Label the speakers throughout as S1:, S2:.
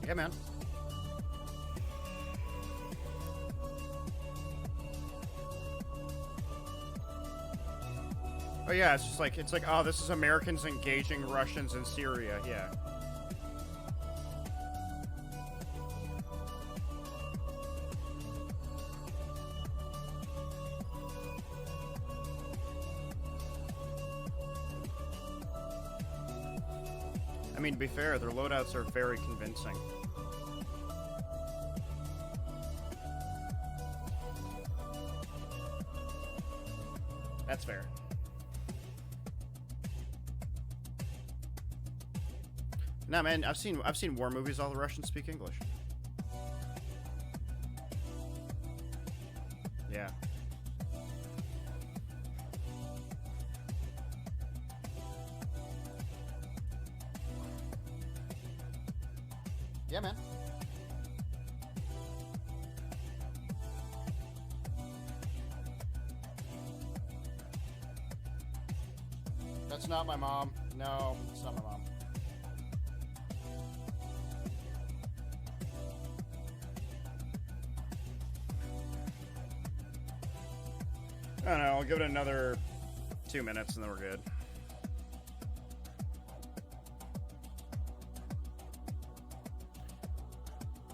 S1: Yeah, man. Oh yeah, it's just like oh, this is Americans engaging Russians in Syria. Yeah. I mean, to be fair, their loadouts are very convincing. That's fair. Nah, man, I've seen war movies. All the Russians speak English. Yeah. Yeah, man. That's not my mom. No, it's not my mom. I don't know. I'll give it another 2 minutes and then we're good.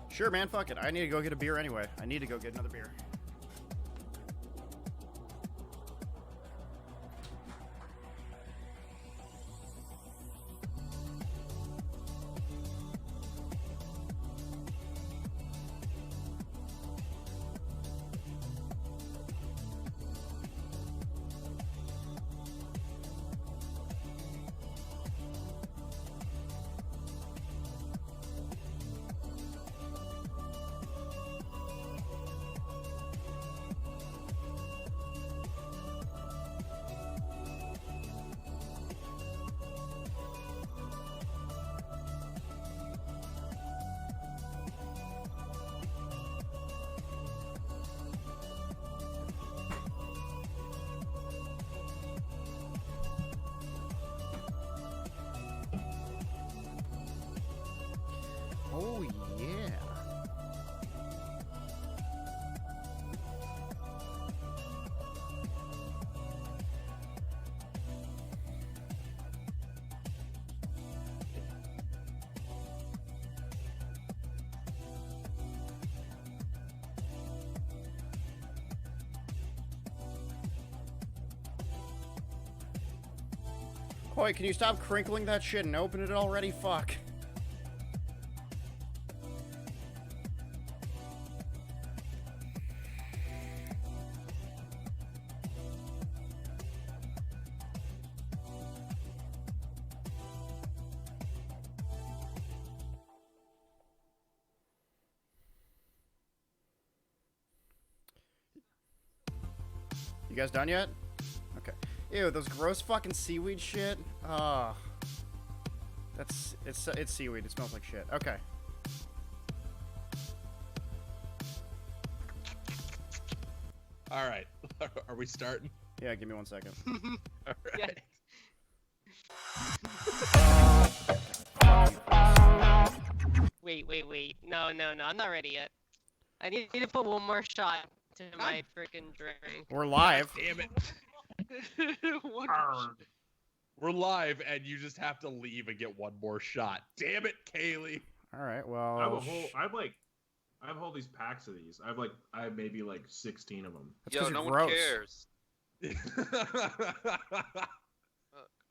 S1: Sure, man. Fuck it. I need to go get a beer anyway. I need to go get another beer. Oh, yeah. Boy, can you stop crinkling that shit and open it already? Fuck. You guys done yet? Okay. Ew, those gross fucking seaweed shit. Ah, it's seaweed. It smells like shit. Okay.
S2: All right. Are we starting?
S1: Yeah, give me 1 second.
S2: All right.
S3: Wait. No. I'm not ready yet. I need to put one more shot to my freaking drink.
S1: We're live.
S2: Damn it. We're live, and you just have to leave and get one more shot. Damn it, Kaylee.
S1: All right. Well,
S4: I have a whole. I have all these packs of these. I have maybe like 16 of them.
S1: Yo,
S5: no
S1: gross.
S5: one cares.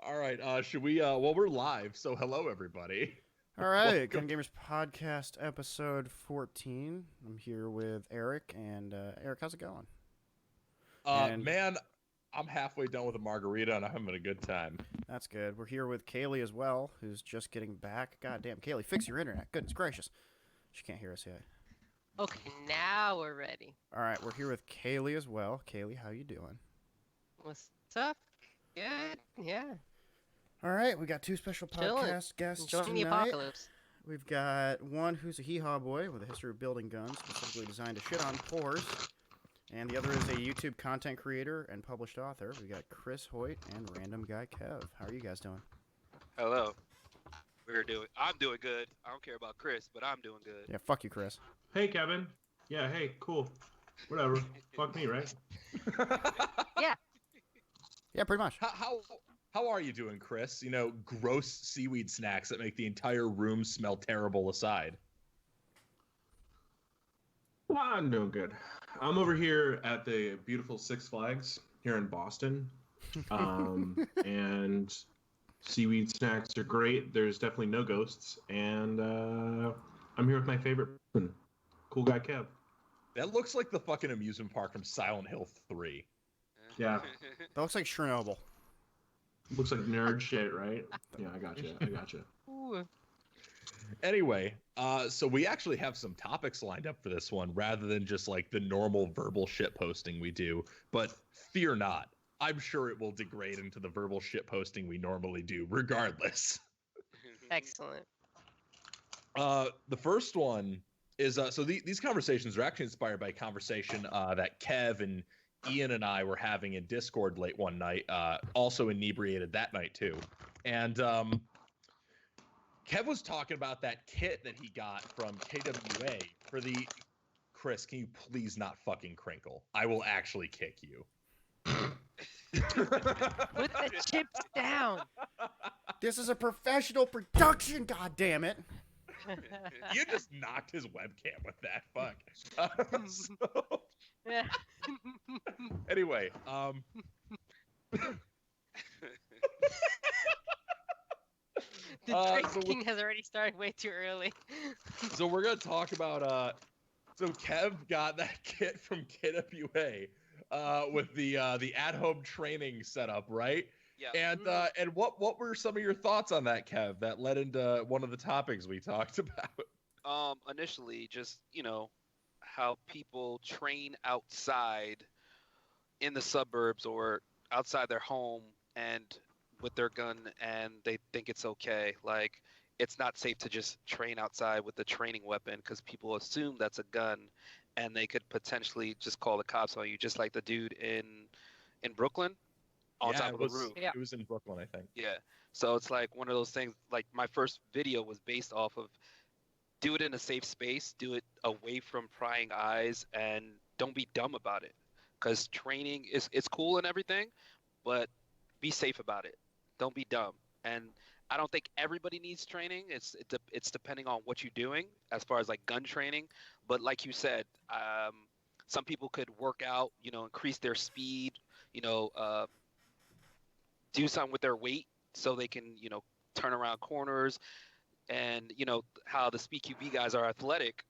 S2: All right. Should we? Well, we're live, so hello, everybody.
S1: All right. Gun Gamers Podcast, episode 14. I'm here with Eric, and Eric, how's it going?
S2: Man, I'm halfway done with a margarita, and I'm having a good time.
S1: That's good. We're here with Kaylee as well, who's just getting back. God damn, Kaylee, fix your internet. Goodness gracious. She can't hear us yet.
S3: Okay, now we're ready.
S1: All right, we're here with Kaylee as well. Kaylee, how you doing?
S3: What's up? Good. Yeah.
S1: All right, we got two special podcast guests
S3: Enjoying the
S1: tonight.
S3: apocalypse.
S1: We've got one who's a hee-haw boy with a history of building guns, specifically designed to shit on pores. And the other is a YouTube content creator and published author. We got Chris Hoyt and RandomGuyKev. How are you guys doing?
S5: Hello. I'm doing good. I don't care about Chris, but I'm doing good.
S1: Yeah, fuck you, Chris.
S4: Hey, Kevin. Yeah, hey, cool. Whatever. Fuck me, right?
S3: Yeah.
S1: Yeah, pretty much.
S2: How are you doing, Chris? You know, gross seaweed snacks that make the entire room smell terrible aside.
S4: Well, I'm doing good. I'm over here at the beautiful Six Flags here in Boston. And seaweed snacks are great. There's definitely no ghosts. And I'm here with my favorite person, Cool Guy Kev.
S2: That looks like the fucking amusement park from Silent Hill 3.
S4: Yeah.
S1: That looks like Chernobyl.
S4: Looks like nerd shit, right? Yeah, I gotcha.
S3: Ooh.
S2: Anyway, so we actually have some topics lined up for this one rather than just like the normal verbal shit posting we do. But fear not, I'm sure it will degrade into the verbal shit posting we normally do regardless.
S3: Excellent.
S2: The first one is so these conversations are actually inspired by a conversation that Kev and Ian and I were having in Discord late one night, also inebriated that night too. And Kev was talking about that kit that he got from KWA for the... Chris, can you please not fucking crinkle? I will actually kick you.
S3: Put the chips down.
S1: This is a professional production, goddammit.
S2: You just knocked his webcam with that. Fuck. So, anyway,
S3: The
S2: so
S3: drinking has already started way too early.
S2: so we're gonna talk about so Kev got that kit from KWA with the at-home training setup, right?
S5: Yeah.
S2: And what were some of your thoughts on that, Kev, that led into one of the topics we talked about?
S5: Initially, just how people train outside in the suburbs or outside their home and with their gun, and they think it's okay. Like, it's not safe to just train outside with a training weapon because people assume that's a gun, and they could potentially just call the cops on you, just like the dude in Brooklyn on top of the roof.
S3: Yeah.
S2: It was in Brooklyn, I think.
S5: Yeah. So it's like one of those things. Like, my first video was based off of do it in a safe space, do it away from prying eyes, and don't be dumb about it. Because training it's cool and everything, but be safe about it. Don't be dumb. And I don't think everybody needs training. It's depending on what you're doing as far as like gun training. But like you said, some people could work out, increase their speed, do something with their weight so they can, turn around corners. And how the Speed QB guys are athletic.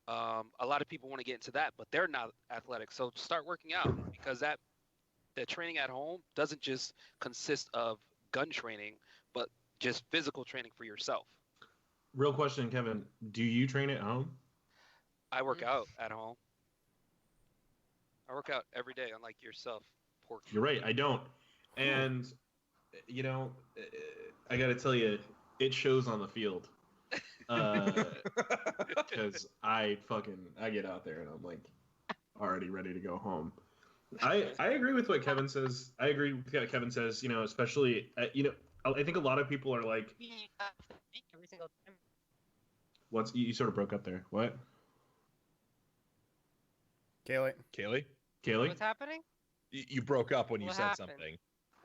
S5: A lot of people want to get into that, but they're not athletic. So start working out, because the training at home doesn't just consist of gun training, but just physical training for yourself.
S4: Real question, Kevin. Do you train at home?
S5: I work out at home. I work out every day, unlike yourself, Porky.
S4: You're right. I don't. And, I got to tell you, it shows on the field. Because I get out there and I'm like already ready to go home. I agree with what Kevin says. I agree with what Kevin says, especially, I think a lot of people are like,
S3: Every single time.
S4: you sort of broke up there. What?
S1: Kaylee.
S4: Kaylee?
S3: What's happening?
S2: You broke up when you
S3: What
S2: said
S3: happened?
S2: something.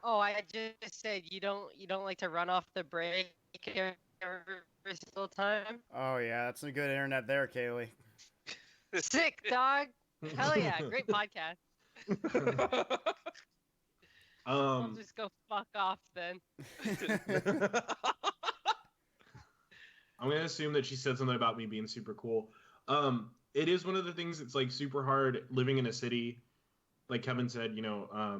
S3: Oh, I just said you don't like to run off the break every single time.
S1: Oh yeah, that's some good internet there, Kaylee.
S3: Sick, dog. Hell yeah, great podcast. I'll just go fuck off then.
S4: I'm gonna assume that she said something about me being super cool. It is one of the things that's like super hard living in a city, like Kevin said. I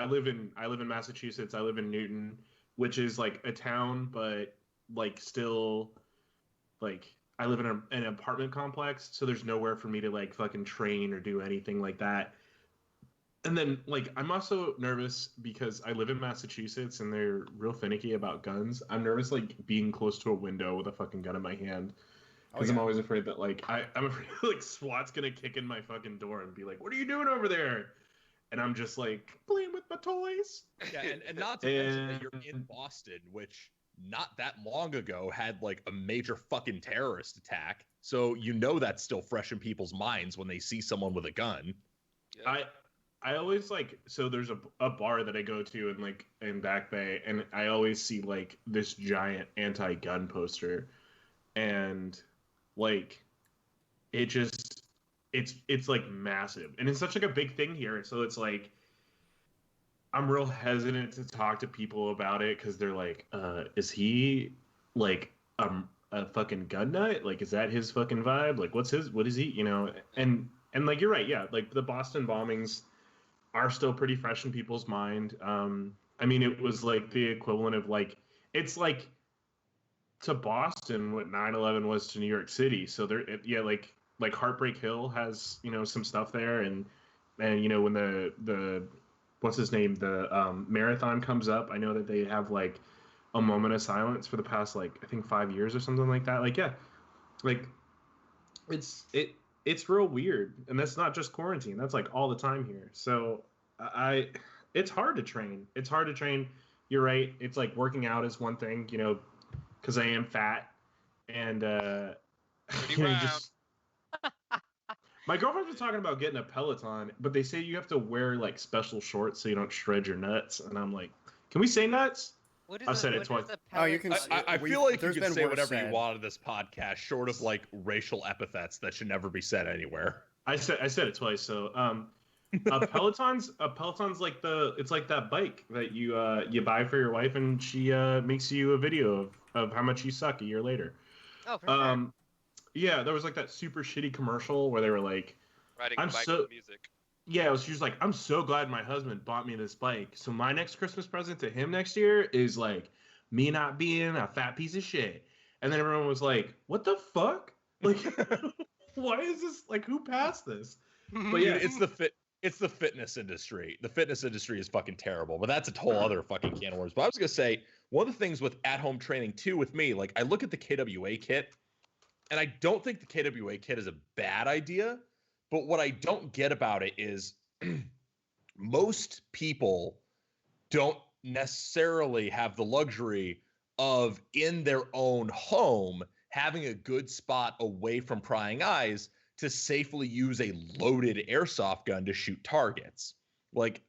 S4: live in Massachusetts. I live in Newton, which is like a town, but like still, like I live in an apartment complex, so there's nowhere for me to like fucking train or do anything like that. And then, like, I'm also nervous because I live in Massachusetts and they're real finicky about guns. I'm nervous, like, being close to a window with a fucking gun in my hand. Because I'm always afraid that, like, I'm afraid, like, SWAT's gonna kick in my fucking door and be like, what are you doing over there? and I'm just like playing with my toys.
S2: Yeah, and not to mention that you're in Boston, which not that long ago had like a major fucking terrorist attack. So you know that's still fresh in people's minds when they see someone with a gun.
S5: Yeah.
S4: I always like, so there's a bar that I go to in Back Bay, and I always see like this giant anti-gun poster, and like it's like massive, and it's such like a big thing here. So it's like I'm real hesitant to talk to people about it because they're like, is he like a fucking gun nut? Like, is that his fucking vibe? Like, what is he? You know? And like you're right, yeah. Like the Boston bombings are still pretty fresh in people's mind. I mean, it was like the equivalent of like, it's like to Boston what 9/11 was to New York City. So yeah, like Heartbreak Hill has, you know, some stuff there, and you know, when the what's his name, the marathon comes up, I know that they have like a moment of silence for the past like I think 5 years or something like that. Like, yeah, like it's real weird, and that's not just quarantine. That's like all the time here. So it's hard to train. It's hard to train. You're right. It's like working out is one thing, you know, because I am fat, and you know, just my girlfriend was talking about getting a Peloton, but they say you have to wear like special shorts so you don't shred your nuts, and I'm like, can we say nuts?
S3: What is
S4: I've said it twice.
S1: Oh, you can.
S2: I feel like you
S1: there's
S2: can
S1: been
S2: say
S1: worse
S2: whatever
S1: said.
S2: you want in this podcast, short of like racial epithets that should never be said anywhere.
S4: I said it twice. So a Peloton's like it's like that bike that you buy for your wife, and she makes you a video of how much you suck a year later.
S3: Oh, for sure.
S4: Yeah, there was like that super shitty commercial where they were like,
S5: Riding a bike with music.
S4: yeah, she was like, I'm so glad my husband bought me this bike. So my next Christmas present to him next year is like me not being a fat piece of shit. And then everyone was like, what the fuck? Like, why is this, like, who passed this? But yeah,
S2: it's the fitness industry. The fitness industry is fucking terrible, but that's a whole other fucking can of worms. But I was gonna say, one of the things with at-home training too with me, like I look at the KWA kit, and I don't think the KWA kit is a bad idea. But what I don't get about it is most people don't necessarily have the luxury of in their own home having a good spot away from prying eyes to safely use a loaded airsoft gun to shoot targets. Like,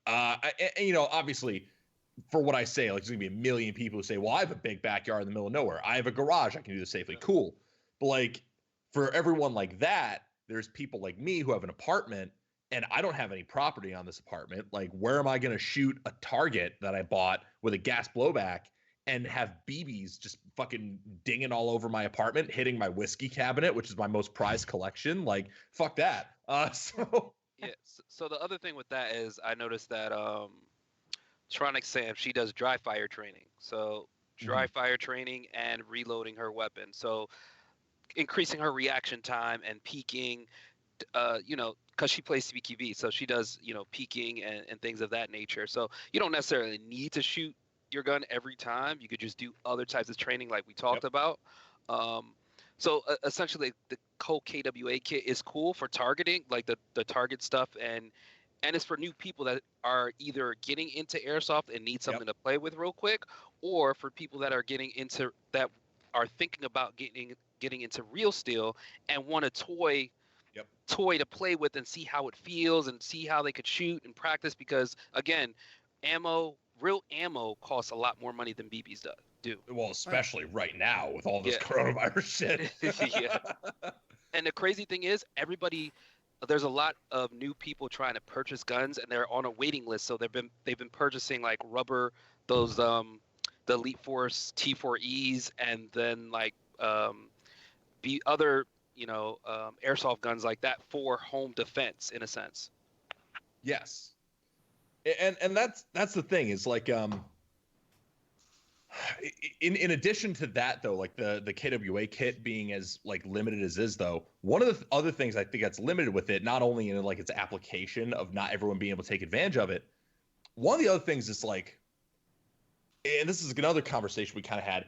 S2: you know, obviously for what I say, like there's gonna be a million people who say, well, I have a big backyard in the middle of nowhere. I have a garage. I can do this safely. Cool. But like for everyone like that, there's people like me who have an apartment and I don't have any property on this apartment. Like, where am I going to shoot a target that I bought with a gas blowback and have BBs just fucking dinging all over my apartment, hitting my whiskey cabinet, which is my most prized collection? Like, fuck that.
S5: Yeah. So the other thing with that is I noticed that Tronic Sam, she does dry fire training. So dry fire training and reloading her weapon. So increasing her reaction time and peeking, you know, because she plays CBQV, so she does, you know, peeking and things of that nature. So you don't necessarily need to shoot your gun every time. You could just do other types of training like we talked about. So essentially, the whole KWA kit is cool for targeting, like the target stuff, and it's for new people that are either getting into airsoft and need something to play with real quick, or for people that are getting into that are thinking about getting into real steel and want a toy to play with and see how it feels and see how they could shoot and practice, because again, real ammo costs a lot more money than BBs do.
S2: Well, especially right now with all this coronavirus shit.
S5: Yeah. And the crazy thing is, there's a lot of new people trying to purchase guns, and they're on a waiting list. So they've been purchasing like those the Elite Force T4Es, and then like the other, you know, airsoft guns like that for home defense in a sense.
S2: Yes. And that's the thing is like in addition to that though, like the KWA kit being as like limited as is though, one of the other things I think that's limited with it, not only in like its application of not everyone being able to take advantage of it, one of the other things is like, and this is another conversation we kind of had,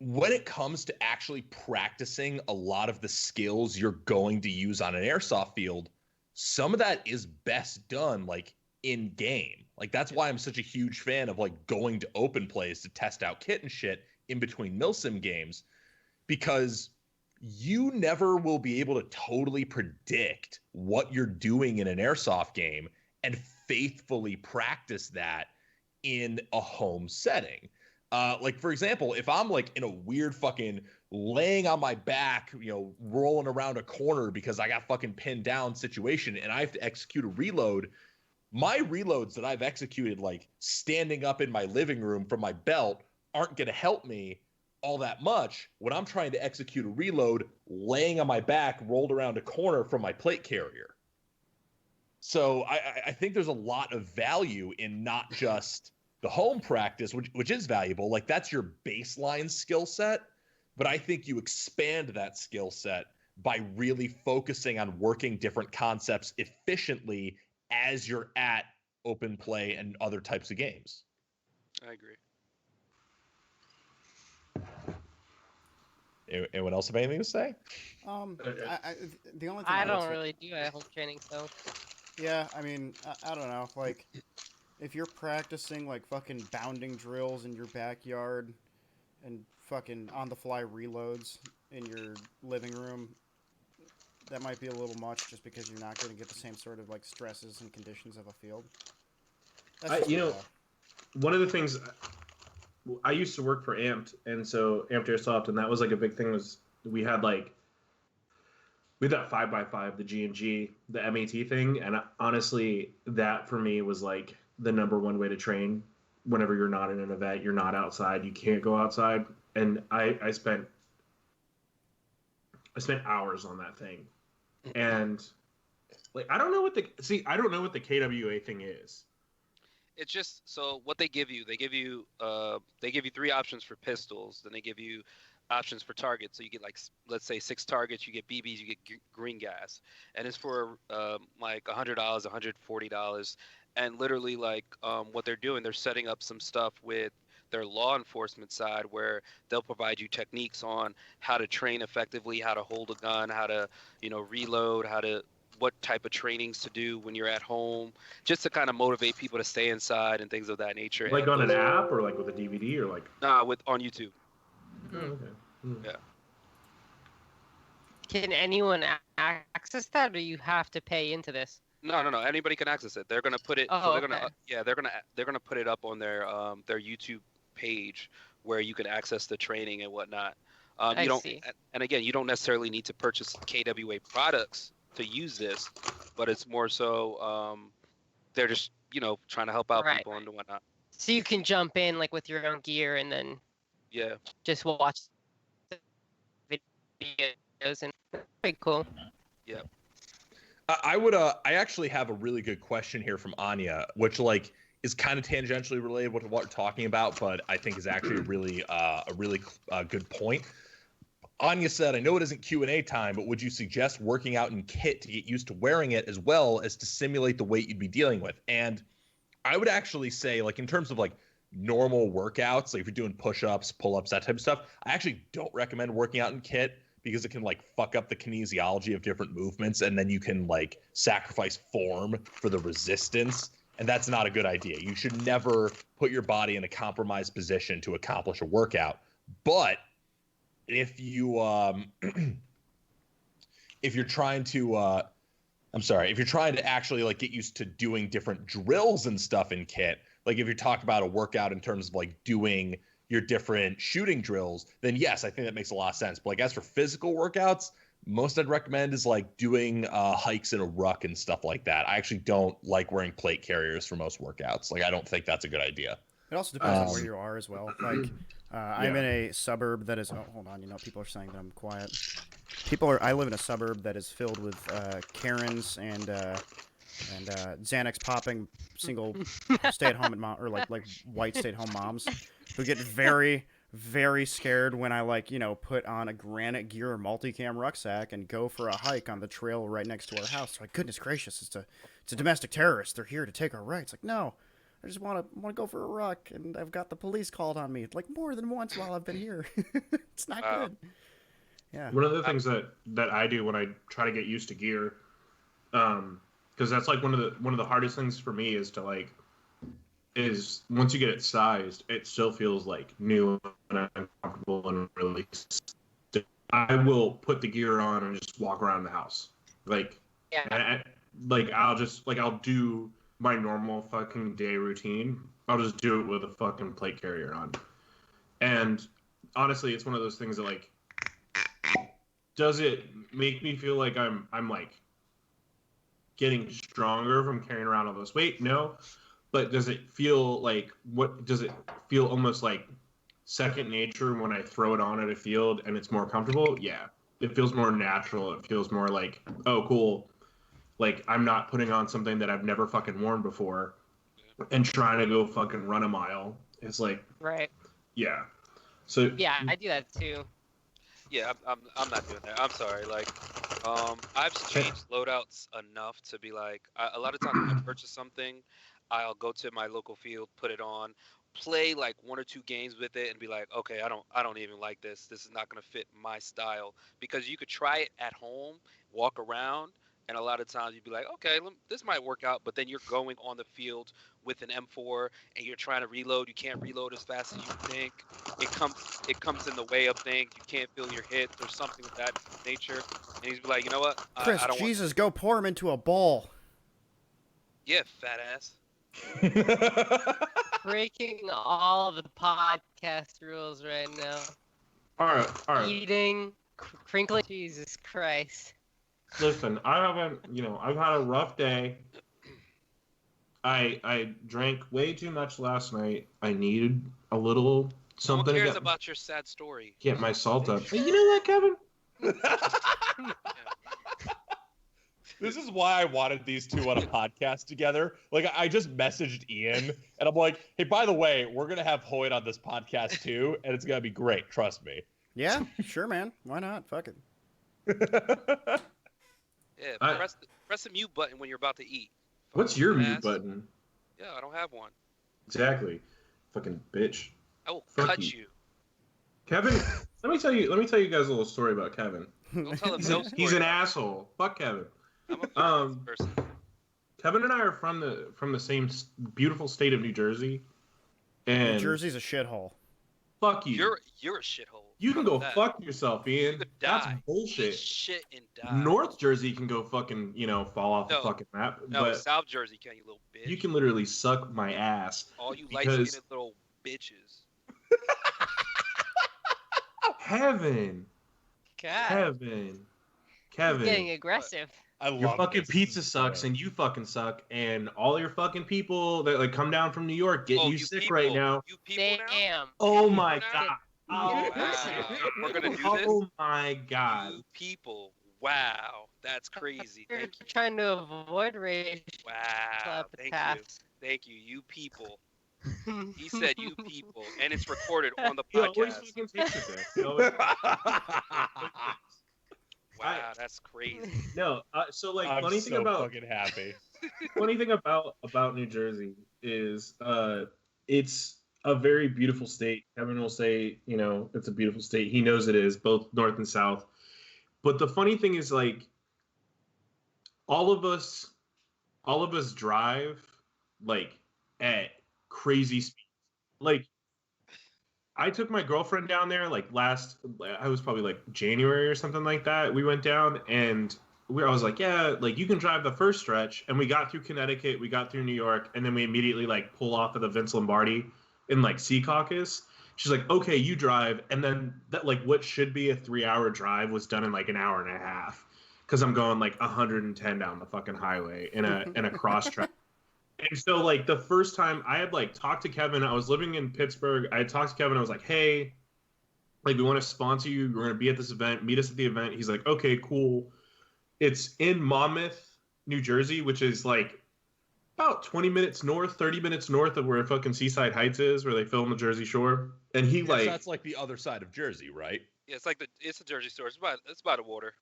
S2: when it comes to actually practicing a lot of the skills you're going to use on an airsoft field, some of that is best done like in game. Like that's why I'm such a huge fan of like going to open plays to test out kit and shit in between Milsim games, because you never will be able to totally predict what you're doing in an airsoft game and faithfully practice that in a home setting. Like for example, if I'm like in a weird fucking laying on my back, you know, rolling around a corner because I got fucking pinned down situation and I have to execute a reload, my reloads that I've executed like standing up in my living room from my belt aren't going to help me all that much when I'm trying to execute a reload laying on my back rolled around a corner from my plate carrier. So I think there's a lot of value in not just the home practice, which is valuable. Like that's your baseline skill set. But I think you expand that skill set by really focusing on working different concepts efficiently as you're at open play and other types of games.
S5: I agree.
S2: Anyone else have anything to say?
S1: The only thing
S3: I
S1: would
S3: don't
S1: say-
S3: really do at home training, so
S1: Yeah, I mean, I don't know. Like, if you're practicing like fucking bounding drills in your backyard and fucking on-the-fly reloads in your living room, that might be a little much, just because you're not going to get the same sort of like stresses and conditions of a field. That's just
S4: You know,
S1: a-
S4: one of the things I used to work for Amped, and so Amped Airsoft, and that was like a big thing. Was we had that 5x5, the G&G, the MAT thing, and honestly, that for me was like the number one way to train. Whenever you're not in an event, you're not outside, you can't go outside, and I spent hours on that thing, and like I don't know what the KWA thing is.
S5: It's just so what they give you. They give you 3 options for pistols. Then they give you options for targets. So you get like let's say 6 targets. You get BBs. You get green gas, and it's for like $100, $140, and literally like what they're doing, they're setting up some stuff with their law enforcement side where they'll provide you techniques on how to train effectively, how to hold a gun, how to reload, what type of trainings to do when you're at home, just to kind of motivate people to stay inside and things of that nature.
S4: Like
S5: And
S4: on an app or like with a DVD or like.
S5: on YouTube.
S4: Oh, okay.
S5: Yeah.
S3: can anyone access that, or you have to pay into this?
S5: No. Anybody can access it. They're gonna put it.
S3: Oh,
S5: so they're
S3: okay.
S5: they're gonna put it up on their YouTube page where you can access the training and whatnot.
S3: I see.
S5: And again, you don't necessarily need to purchase KWA products to use this, but it's more so they're just trying to help out
S3: Right,
S5: people and whatnot.
S3: So you can jump in like with your own gear and then
S5: Yeah.
S3: just watch the videos, and pretty cool.
S2: I actually have a really good question here from Anya, which like is kind of tangentially related to what we're talking about, but I think is actually a really good point. Anya said, I know it isn't Q&A time, but would you suggest working out in kit to get used to wearing it as well as to simulate the weight you'd be dealing with? And I would actually say, like, in terms of like normal workouts, like if you're doing push-ups, pull-ups, that type of stuff, I actually don't recommend working out in kit because it can like fuck up the kinesiology of different movements, and then you can like sacrifice form for the resistance, and that's not a good idea. You should never put your body in a compromised position to accomplish a workout. But if you if you're trying to actually like get used to doing different drills and stuff in kit, like if you're talking about a workout in terms of like doing your different shooting drills, then yes, I think that makes a lot of sense. But like as for physical workouts, most I'd recommend is like doing hikes in a ruck and stuff like that. I actually don't like wearing plate carriers for most workouts. Like I don't think that's a good idea.
S1: It also depends on where you are as well. Like, I'm in a suburb that is. Oh, hold on. People are saying that I'm quiet. I live in a suburb that is filled with Karens and Xanax popping single stay-at-home mom, or like white stay-at-home moms who get very, very scared when I put on a Granite Gear multicam rucksack and go for a hike on the trail right next to our house. Like, goodness gracious, it's a domestic terrorist. They're here to take our rights. Like, no. I just want to go for a ruck, and I've got the police called on me like more than once while I've been here. It's not good. Yeah.
S4: One of the things that I do when I try to get used to gear, because that's like one of the hardest things for me is to like is once you get it sized, it still feels like new and uncomfortable and really. I will put the gear on and just walk around the house, like, like I'll do my normal fucking day routine. I'll just do it with a fucking plate carrier on, and honestly, it's one of those things that like, does it make me feel like I'm like getting stronger from carrying around all this weight? No. But does it feel like, does it feel almost like second nature when I throw it on at a field and it's more comfortable? Yeah. It feels more natural. It feels more like, oh, cool. Like, I'm not putting on something that I've never fucking worn before and trying to go fucking run a mile. It's like,
S3: Right.
S4: Yeah. So
S3: Yeah, I do that too.
S5: Yeah, I'm not doing that. I'm sorry. Like, I've changed loadouts enough to be like, a lot of times when I purchase something, I'll go to my local field, put it on, play like 1 or 2 games with it, and be like, okay, I don't even like this. This is not gonna fit my style. Because you could try it at home, walk around, and a lot of times you'd be like, okay, this might work out. But then you're going on the field with an M4 and you're trying to reload. You can't reload as fast as you think. It comes in the way of things. You can't feel your hits or something of that nature. And he's be like, you know what?
S1: Chris,
S5: I don't
S1: Jesus, go pour him into a ball.
S5: Yeah, fat ass.
S3: Breaking all the podcast rules right now.
S4: all right.
S3: Eating, crinkling. Jesus Christ.
S4: Listen, I've had a rough day. I drank way too much last night. I needed a little something
S5: Who cares
S4: to get,
S5: about your sad story?
S4: get my salt up. But you know what, Kevin?
S2: This is why I wanted these two on a podcast together. Like, I just messaged Ian, and I'm like, hey, by the way, we're going to have Hoyt on this podcast, too, and it's going to be great. Trust me.
S1: Yeah, sure, man. Why not? Fuck it.
S5: Yeah, press the mute button when you're about to eat.
S4: What's your
S5: Fucking
S4: mute
S5: ass.
S4: button?
S5: Yeah, I don't have one.
S4: Exactly. Fucking bitch.
S5: I will
S4: Fuck
S5: cut
S4: you.
S5: you.
S4: Kevin, let me tell you guys a little story about Kevin.
S5: Don't tell him
S4: He's,
S5: no
S4: he's
S5: story.
S4: an asshole. Fuck Kevin.
S5: I'm a person.
S4: Kevin and I are from the same beautiful state of New Jersey. And
S1: New Jersey's a shithole.
S4: fuck you.
S5: You're a shithole.
S4: You can go
S5: That.
S4: fuck yourself, Ian.
S5: You could
S4: That's
S5: die.
S4: bullshit.
S5: Eat shit and die.
S4: North Jersey can go fucking, fall off the
S5: No.
S4: fucking map.
S5: No,
S4: but
S5: South Jersey can, you little bitch.
S4: you can literally suck my ass.
S5: All you
S4: because-
S5: light-skinned little bitches.
S4: Kevin.
S3: God.
S4: Kevin.
S3: Getting aggressive.
S2: I love
S4: Your fucking
S2: this.
S4: pizza sucks and you fucking suck, and all your fucking people that like come down from New York getting you sick right now.
S5: You people now?
S3: Damn.
S4: Oh my
S5: now?
S4: god.
S5: Oh,
S3: You're
S5: wow. We're gonna do this?
S4: Oh my god.
S5: You people. Wow. That's crazy.
S3: You're
S5: Thank you.
S3: trying to avoid rage.
S5: Wow. Thank you. Thank you. You people. He said you people. And it's recorded on the
S4: He always
S5: podcast.
S4: fucking takes it there. He always-
S5: Wow, that's crazy.
S4: No, so like
S2: I'm
S4: funny
S2: so
S4: thing about
S2: fucking happy.
S4: New Jersey is it's a very beautiful state. Kevin will say, it's a beautiful state. He knows it is, both north and south. But the funny thing is, like, all of us drive like at crazy speeds. Like, I took my girlfriend down there like I was probably like January or something like that. We went down and I was like, yeah, like you can drive the first stretch. And we got through Connecticut, we got through New York, and then we immediately like pull off of the Vince Lombardi in like Secaucus. She's like, okay, you drive. And then that like what should be a 3-hour drive was done in like an hour and a half. Cause I'm going like 110 down the fucking highway in a cross track. And so, like, the first time I had, like, talked to Kevin, I was living in Pittsburgh. I had talked to Kevin. I was like, hey, like, we want to sponsor you. We're going to be at this event. Meet us at the event. He's like, okay, cool. It's in Monmouth, New Jersey, which is, like, about 20 minutes north, 30 minutes north of where fucking Seaside Heights is, where they film the Jersey Shore. And he, like...
S2: that's like the other side of Jersey, right?
S5: Yeah, it's a Jersey store. It's by the water.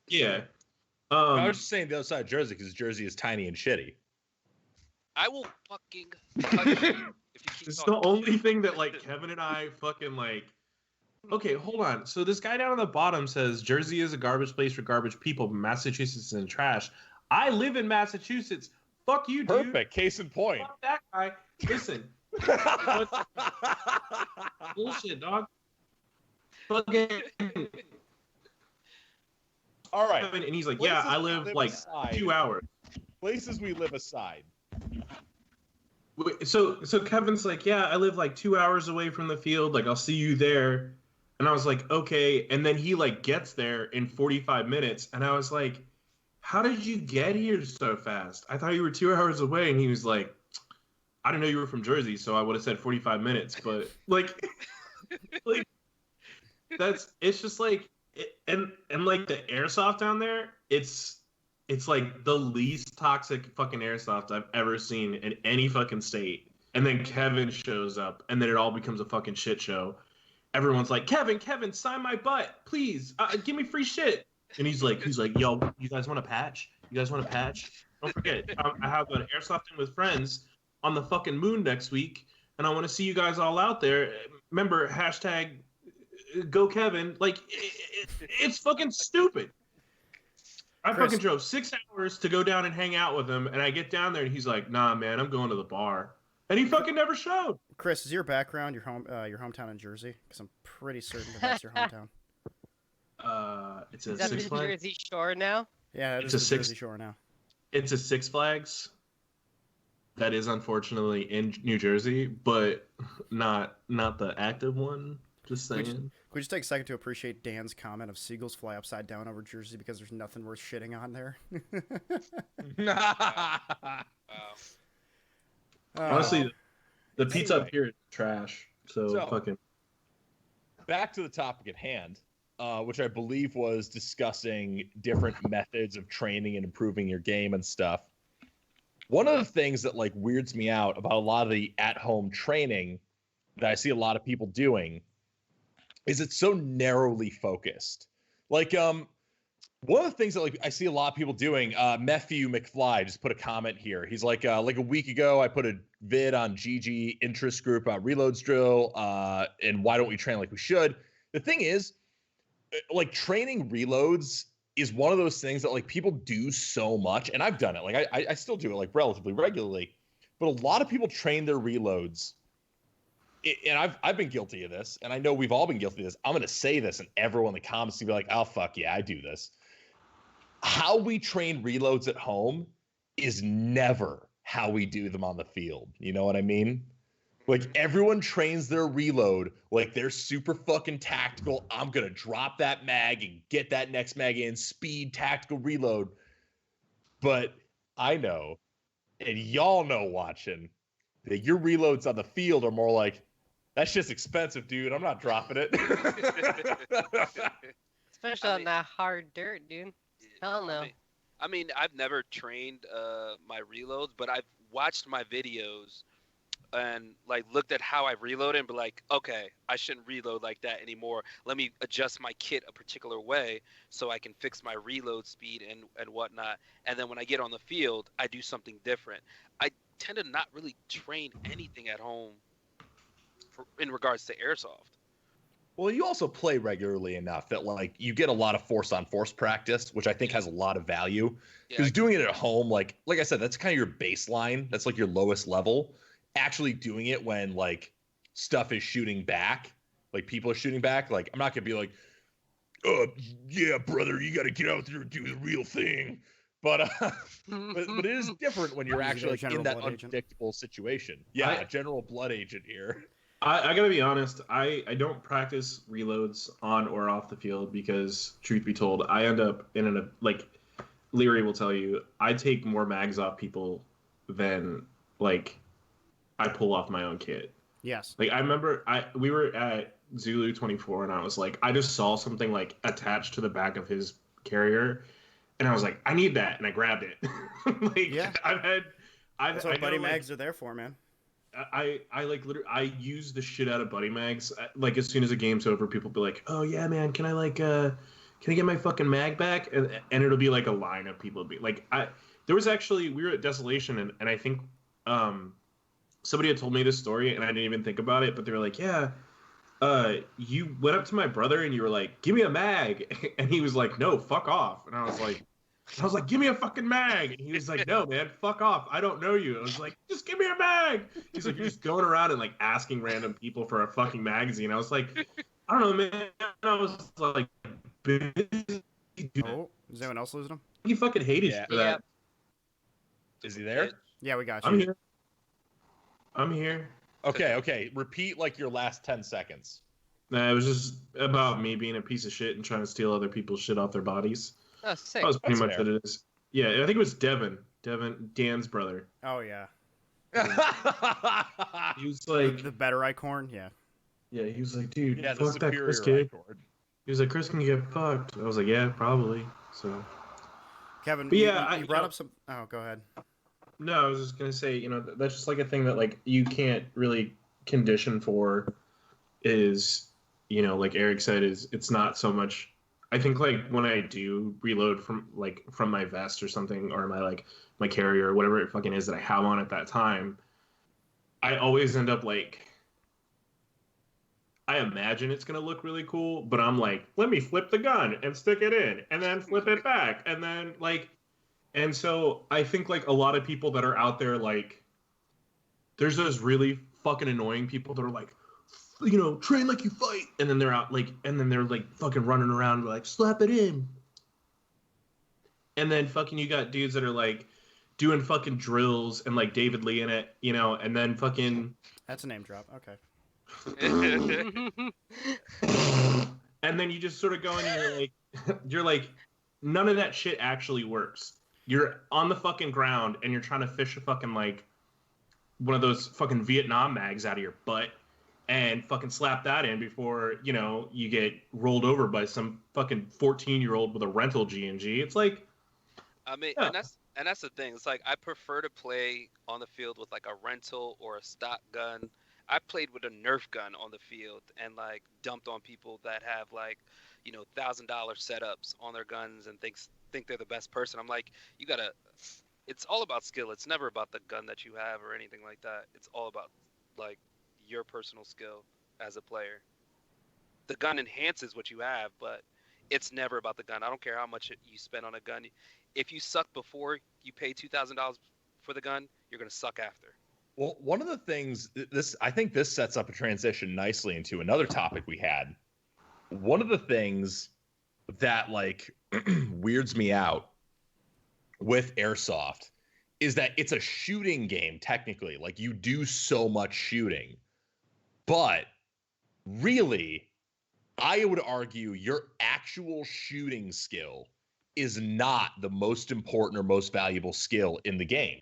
S4: Yeah.
S2: I was just saying the other side of Jersey because Jersey is tiny and shitty.
S5: I will fucking touch you if you keep
S4: It's
S5: talking
S4: the only thing that, like, Kevin and I fucking, like... Okay, hold on. So this guy down on the bottom says, Jersey is a garbage place for garbage people, but Massachusetts is in trash. I live in Massachusetts. Fuck you, dude.
S2: Perfect. Case in point.
S4: Fuck that guy. Listen. Bullshit, dog. Fucking.
S2: All right.
S4: And he's like,
S2: Places
S4: yeah, I
S2: we
S4: live
S2: live
S4: like
S2: aside.
S4: 2 hours.
S2: Places we live aside.
S4: So Kevin's like, yeah, I live like 2 hours away from the field. Like, I'll see you there. And I was like, okay. And then he like gets there in 45 minutes. And I was like, how did you get here so fast? I thought you were 2 hours away. And he was like, I didn't know you were from Jersey, so I would have said 45 minutes. But like, like it's just like, and like the airsoft down there, it's like the least toxic fucking airsoft I've ever seen in any fucking state. And then Kevin shows up, and then it all becomes a fucking shit show. Everyone's like, Kevin, sign my butt, please. Give me free shit. And he's like, yo, you guys want a patch? Don't forget, I have an airsofting with friends on the fucking moon next week, and I want to see you guys all out there. Remember, hashtag go Kevin. Like, it's fucking stupid. I fucking drove 6 hours to go down and hang out with him, and I get down there, and he's like, nah, man, I'm going to the bar. And he fucking never showed.
S1: Chris, is your background your hometown in Jersey? Because I'm pretty certain that's your hometown.
S4: It's a
S3: Is that
S4: Six
S3: the
S4: Flags.
S3: Jersey Shore now?
S1: Yeah,
S4: It's
S1: it's
S4: a
S1: the Jersey Shore now.
S4: It's a Six Flags. That is unfortunately in New Jersey, but not the active one. Just saying.
S1: Could we just take a second to appreciate Dan's comment of seagulls fly upside down over Jersey because there's nothing worth shitting on there?
S5: Wow.
S4: Honestly, the pizza
S2: Anyway.
S4: up here is trash. So fucking.
S2: Back to the topic at hand, which I believe was discussing different methods of training and improving your game and stuff. One of the things that like weirds me out about a lot of the at-home training that I see a lot of people doing is it's so narrowly focused. Like, one of the things that like I see a lot of people doing, Matthew McFly just put a comment here. He's like a week ago, I put a vid on GG interest group about reloads drill, and why don't we train like we should? The thing is, like training reloads is one of those things that like people do so much, and I've done it. Like I still do it like relatively regularly, but a lot of people train their reloads. And I've been guilty of this, and I know we've all been guilty of this. I'm going to say this, and everyone in the comments will be like, oh, fuck yeah, I do this. How we train reloads at home is never how we do them on the field. You know what I mean? Like, everyone trains their reload like they're super fucking tactical. I'm going to drop that mag and get that next mag in, speed, tactical reload. But I know, and y'all know watching, that your reloads on the field are more like, that's just expensive, dude. I'm not dropping it.
S3: Especially on that hard dirt, dude. Hell no.
S5: I mean, I've never trained my reloads, but I've watched my videos and like looked at how I reload and be like, okay, I shouldn't reload like that anymore. Let me adjust my kit a particular way so I can fix my reload speed and whatnot. And then when I get on the field, I do something different. I tend to not really train anything at home in regards to airsoft.
S2: Well, you also play regularly enough that like you get a lot of force on force practice, which I think has a lot of value. Because
S5: Yeah.
S2: doing it at home, like I said, that's kind of your baseline. That's like your lowest level. Actually doing it when like stuff is shooting back, like people are shooting back, like I'm not gonna be like, yeah, brother, you got to get out there and do the real thing. But but it is different when you're actually like, in that unpredictable situation. Yeah, General Blood Agent here.
S4: I gotta be honest, I don't practice reloads on or off the field because, truth be told, I end up in a, like, Leary will tell you, I take more mags off people than, like, I pull off my own kit.
S1: Yes.
S4: Like, I remember we were at Zulu 24, and I was like, I just saw something, like, attached to the back of his carrier, and I was like, I need that, and I grabbed it. Like,
S1: yeah. That's what buddy mags are there for, man.
S4: I like literally I use the shit out of buddy mags. Like as soon as the game's over, people be like, "Oh yeah, man, can I get my fucking mag back?" And it'll be like a line of people be like, we were at Desolation and I think somebody had told me this story and I didn't even think about it, but they were like, "Yeah, you went up to my brother and you were like, 'Give me a mag,' and he was like, 'No, fuck off,' and I was like." I was like, give me a fucking mag. And he was like, no, man, fuck off. I don't know you. I was like, just give me a mag. He's like, you're just going around and like asking random people for a fucking magazine. I was like, I don't know, man. I was like, busy.
S1: Oh, is anyone else losing him?
S4: He fucking hated you for that.
S2: Is he there?
S1: Yeah, we got you.
S4: I'm here. I'm here.
S2: Okay. Repeat like your last 10 seconds.
S4: Nah, it was just about me being a piece of shit and trying to steal other people's shit off their bodies.
S3: Oh, sick.
S4: That was pretty
S2: That's
S4: much
S2: fair.
S4: what it is. Yeah, I think it was Devin, Dan's brother.
S1: Oh yeah.
S4: He was like,
S1: The better Icorn, yeah.
S4: yeah, he was like, dude,
S2: Yeah, the
S4: fuck that
S2: superior
S4: Chris kid.
S2: record.
S4: He was like, Chris can get fucked. I was like, yeah, probably. So,
S1: Kevin,
S4: But
S1: you,
S4: yeah,
S1: you brought up some. Oh, go ahead.
S4: no, I was just gonna say, that's just like a thing that like you can't really condition for. Is like Eric said, it's not so much. I think like when I do reload from my vest or something, or my carrier or whatever it fucking is that I have on at that time, I always end up like, I imagine it's gonna look really cool, but I'm like, let me flip the gun and stick it in, and then flip it back, and then and so I think like a lot of people that are out there, like, there's those really fucking annoying people that are like, train like you fight, and then they're out they're like fucking running around like slap it in, and then fucking you got dudes that are like doing fucking drills and like David Lee in it, and then fucking
S1: That's a name drop. Okay.
S4: and then you just sort of go in and you're like none of that shit actually works. You're on the fucking ground and you're trying to fish a fucking like one of those fucking Vietnam mags out of your butt and fucking slap that in before, you get rolled over by some fucking 14-year-old with a rental G&G. It's like,
S5: I mean,
S4: yeah.
S5: and that's the thing. It's like I prefer to play on the field with like a rental or a stock gun. I played with a Nerf gun on the field and like dumped on people that have like, $1,000 setups on their guns and think they're the best person. I'm like, it's all about skill. It's never about the gun that you have or anything like that. It's all about like your personal skill as a player. The gun enhances what you have, but it's never about the gun. I don't care how much you spend on a gun. If you suck before you pay $2,000 for the gun, you're gonna suck after.
S2: Well, one of the things I think this sets up a transition nicely into another topic we had. One of the things that like weirds me out with Airsoft is that it's a shooting game technically. Like you do so much shooting. But really, I would argue your actual shooting skill is not the most important or most valuable skill in the game.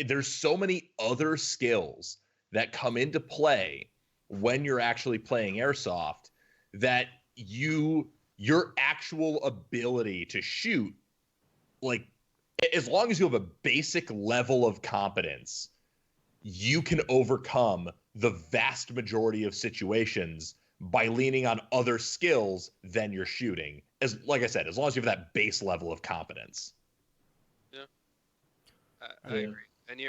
S2: There's so many other skills that come into play when you're actually playing Airsoft that your actual ability to shoot, like, as long as you have a basic level of competence, you can overcome the vast majority of situations by leaning on other skills than you're shooting. Like I said, as long as you have that base level of competence.
S5: Yeah, I agree. And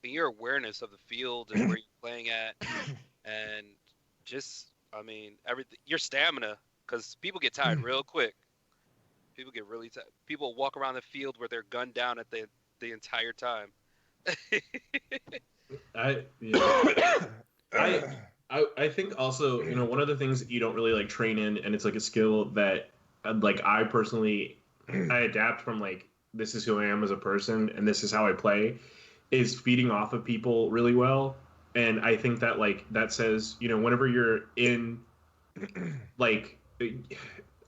S5: your awareness of the field and where you're playing at, and just, I mean, everything. Your stamina, because people get tired real quick. People get really tired. People walk around the field with their gun down at the entire time.
S4: I think also, one of the things that you don't really like train in, and it's like a skill that like I personally I adapt from, like, this is who I am as a person and this is how I play, is feeding off of people really well. And I think that like that says, whenever you're in, like,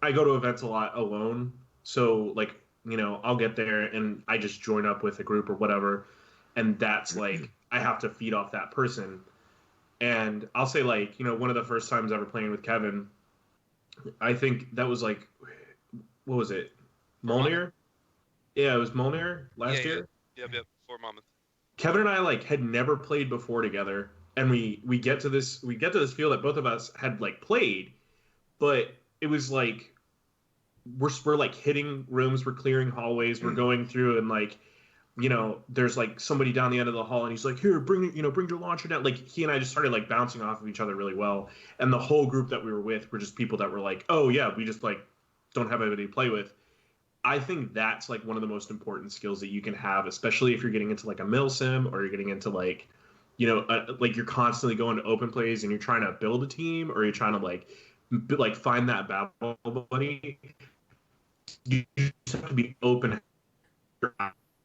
S4: I go to events a lot alone, so like, I'll get there and I just join up with a group or whatever, and that's like I have to feed off that person. And I'll say, like, one of the first times ever playing with Kevin, I think that was like, what was it? Molnir? Yeah, it was Molnir last year.
S5: Yep, Fort Monmouth.
S4: Kevin and I like had never played before together, and we get to this field that both of us had like played, but it was like we're like hitting rooms, we're clearing hallways, we're going through, and like, there's like somebody down the end of the hall and he's like, here, bring your launcher down. Like, he and I just started like bouncing off of each other really well. And the whole group that we were with were just people that were like, oh yeah, we just like don't have anybody to play with. I think that's like one of the most important skills that you can have, especially if you're getting into like a Milsim or you're getting into like, like you're constantly going to open plays and you're trying to build a team or you're trying to like find that battle buddy. You just have to be open to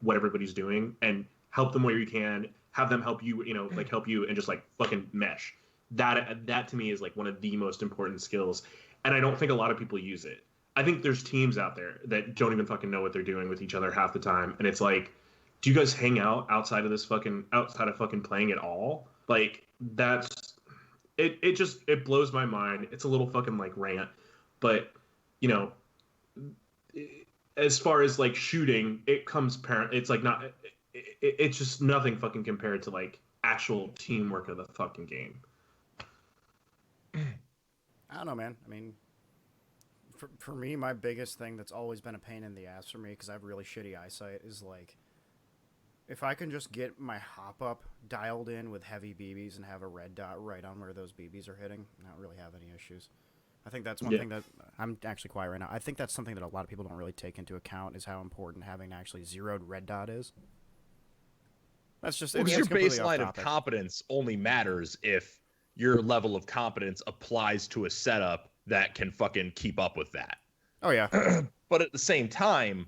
S4: what everybody's doing and help them where you can, have them help you, like help you and just like fucking mesh. That to me is like one of the most important skills. And I don't think a lot of people use it. I think there's teams out there that don't even fucking know what they're doing with each other half the time. And it's like, do you guys hang out outside of fucking playing at all? Like that's it blows my mind. It's a little fucking like rant, but as far as like shooting, it comes parent. It's like not. It's just nothing fucking compared to like actual teamwork of the fucking game.
S1: I don't know, man. I mean, for me, my biggest thing that's always been a pain in the ass for me because I have really shitty eyesight is like, if I can just get my hop up dialed in with heavy BBs and have a red dot right on where those BBs are hitting, I don't really have any issues. I think that's one thing that I'm actually quiet right now. I think that's something that a lot of people don't really take into account is how important having actually zeroed red dot is. That's just
S2: because your baseline of competence only matters if your level of competence applies to a setup that can fucking keep up with that.
S1: Oh yeah.
S2: But at the same time,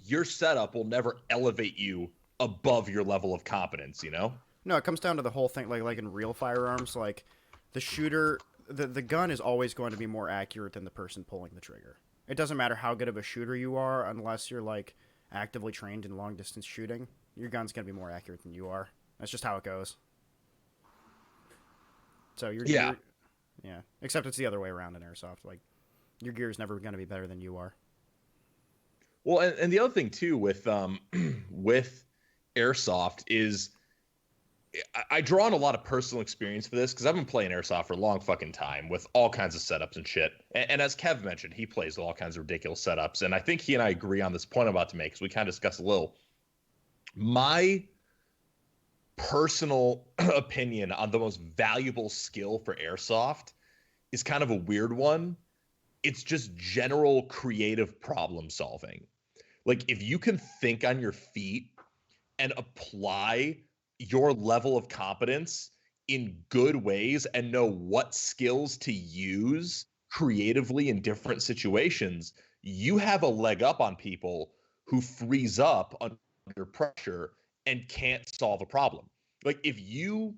S2: your setup will never elevate you above your level of competence,
S1: No, it comes down to the whole thing, like in real firearms, like the shooter, the gun is always going to be more accurate than the person pulling the trigger. It doesn't matter how good of a shooter you are, unless you're like actively trained in long distance shooting. Your gun's going to be more accurate than you are. That's just how it goes. So you're except it's the other way around in Airsoft. Like, your gear is never going to be better than you are.
S2: Well, and the other thing too with with Airsoft is I draw on a lot of personal experience for this because I've been playing Airsoft for a long fucking time with all kinds of setups and shit. And as Kev mentioned, he plays with all kinds of ridiculous setups. And I think he and I agree on this point I'm about to make because we kind of discussed a little. My personal opinion on the most valuable skill for Airsoft is kind of a weird one. It's just general creative problem solving. Like, if you can think on your feet and apply your level of competence in good ways and know what skills to use creatively in different situations, you have a leg up on people who freeze up under pressure and can't solve a problem. Like, if you,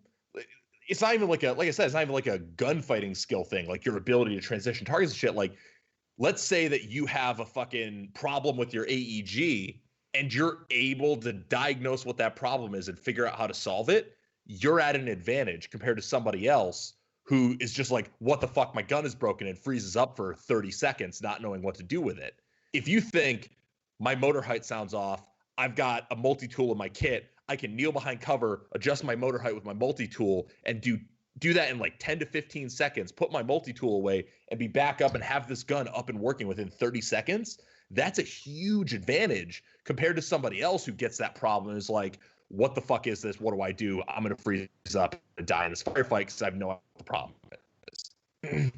S2: it's not even like I said, it's not even like a gunfighting skill thing, like your ability to transition targets and shit. Like, let's say that you have a fucking problem with your AEG and you're able to diagnose what that problem is and figure out how to solve it. You're at an advantage compared to somebody else who is just like, what the fuck, my gun is broken, and freezes up for 30 seconds not knowing what to do with it. If you think my motor height sounds off, I've got a multi-tool in my kit, I can kneel behind cover, adjust my motor height with my multi-tool, and do that in like 10 to 15 seconds, put my multi-tool away, and be back up and have this gun up and working within 30 seconds, that's a huge advantage compared to somebody else who gets that problem and is like, what the fuck is this? What do I do? I'm going to freeze up and die in this firefight because I have no idea what the problem is.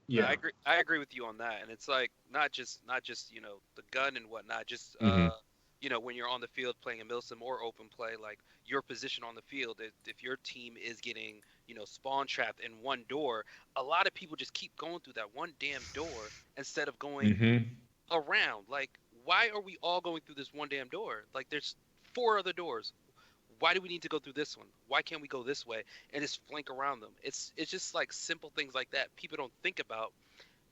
S5: Yeah, I agree with you on that, and it's like not just the gun and whatnot, just when you're on the field playing a Milsim or open play, like your position on the field. If your team is getting spawn trapped in one door, a lot of people just keep going through that one damn door instead of going around. Like, why are we all going through this one damn door? Like, there's 4 other doors. Why do we need to go through this one? Why can't we go this way and just flank around them? It's just like simple things like that people don't think about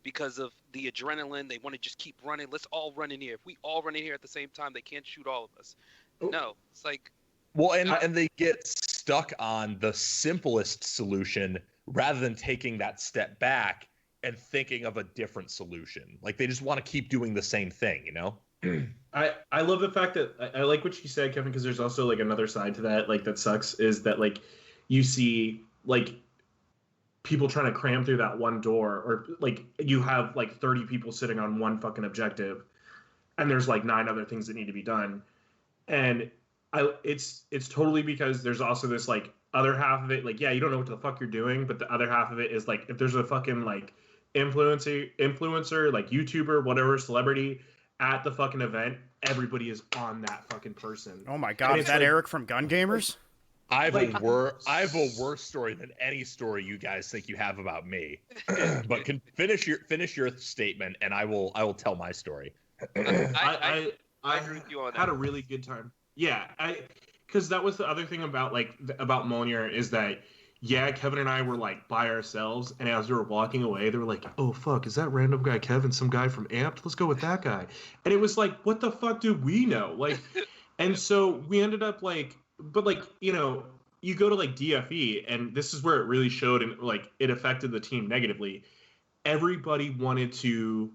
S5: because of the adrenaline. They want to just keep running. Let's all run in here. If we all run in here at the same time, they can't shoot all of us. No, it's like...
S2: Well, and they get stuck on the simplest solution rather than taking that step back and thinking of a different solution. Like, they just want to keep doing the same thing,
S4: I love the fact that I like what you said, Kevin, because there's also like another side to that, like that sucks, is that like you see like people trying to cram through that one door, or like you have like 30 people sitting on one fucking objective and there's like 9 other things that need to be done. And it's totally because there's also this like other half of it, like, yeah, you don't know what the fuck you're doing, but the other half of it is like, if there's a fucking like influencer, like YouTuber, whatever, celebrity at the fucking event, everybody is on that fucking person.
S1: Oh my god, is that Eric from Gun Gamers?
S2: I have a worse story than any story you guys think you have about me. But can finish your statement, and I will tell my story.
S5: I agree with you on that.
S4: Had a really good time. Yeah, because that was the other thing about about Monier is that Kevin and I were like by ourselves, and as we were walking away, they were like, "Oh fuck, is that random guy Kevin, some guy from Amped? Let's go with that guy." And it was like, what the fuck do we know? Like, and so we ended up like. But like, you know, you go to like DFE, and this is where it really showed, and like it affected the team negatively. Everybody wanted to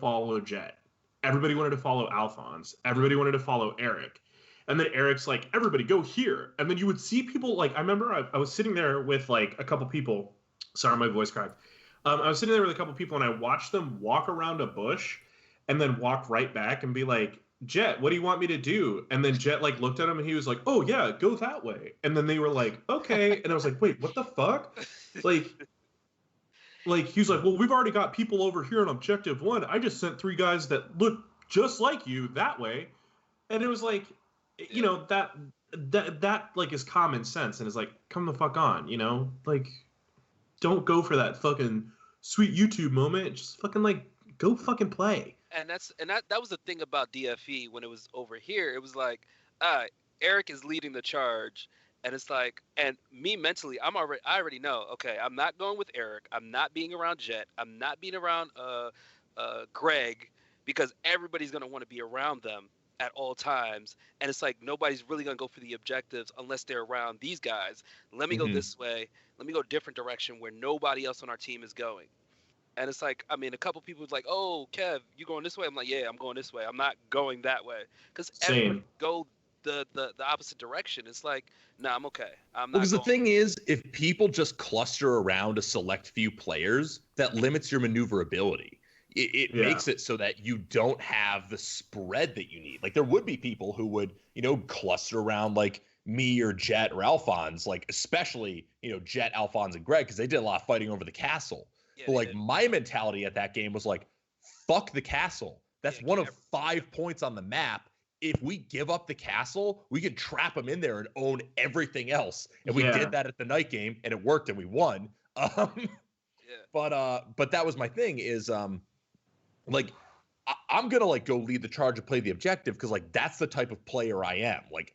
S4: follow Jet. Everybody wanted to follow Alphonse. Everybody wanted to follow Eric. And then Eric's like, everybody go here. And then you would see people like, I remember I was sitting there with like a couple people. Sorry, my voice cracked. I was sitting there with a couple people, and I watched them walk around a bush and then walk right back and be like, Jet, what do you want me to do? And then Jet like looked at him, and he was like, oh yeah, go that way. And then they were like, okay. And I was like, wait, what the fuck? Like he was like, well, we've already got people over here on objective 1. I just sent 3 guys that look just like you that way. And it was like, you know, that like is common sense, and is like, come the fuck on, you know? Like, don't go for that fucking sweet YouTube moment. Just fucking like go fucking play.
S5: And that was the thing about DFE when it was over here. It was like, Eric is leading the charge, and it's like, and me mentally, I already know. Okay, I'm not going with Eric. I'm not being around Jet. I'm not being around Greg, because everybody's gonna want to be around them at all times. And it's like nobody's really gonna go for the objectives unless they're around these guys. Let me go this way. Let me go a different direction where nobody else on our team is going. And it's like, I mean, a couple people was like, "Oh, Kev, you going this way?" I'm like, "Yeah, I'm going this way. I'm not going that way." Because everyone go the opposite direction. It's like, nah, I'm okay. I'm not.
S2: Because the thing is, if people just cluster around a select few players, that limits your maneuverability. It makes it so that you don't have the spread that you need. Like, there would be people who would, you know, cluster around like me or Jet or Alphonse, like especially, you know, Jet, Alphonse, and Greg, because they did a lot of fighting over the castle. But like my mentality at that game was like, fuck the castle. That's one of 5 points on the map. If we give up the castle, we can trap them in there and own everything else. And we did that at the night game, and it worked, and we won. But that was my thing is like I'm gonna like go lead the charge and play the objective, because like that's the type of player I am. Like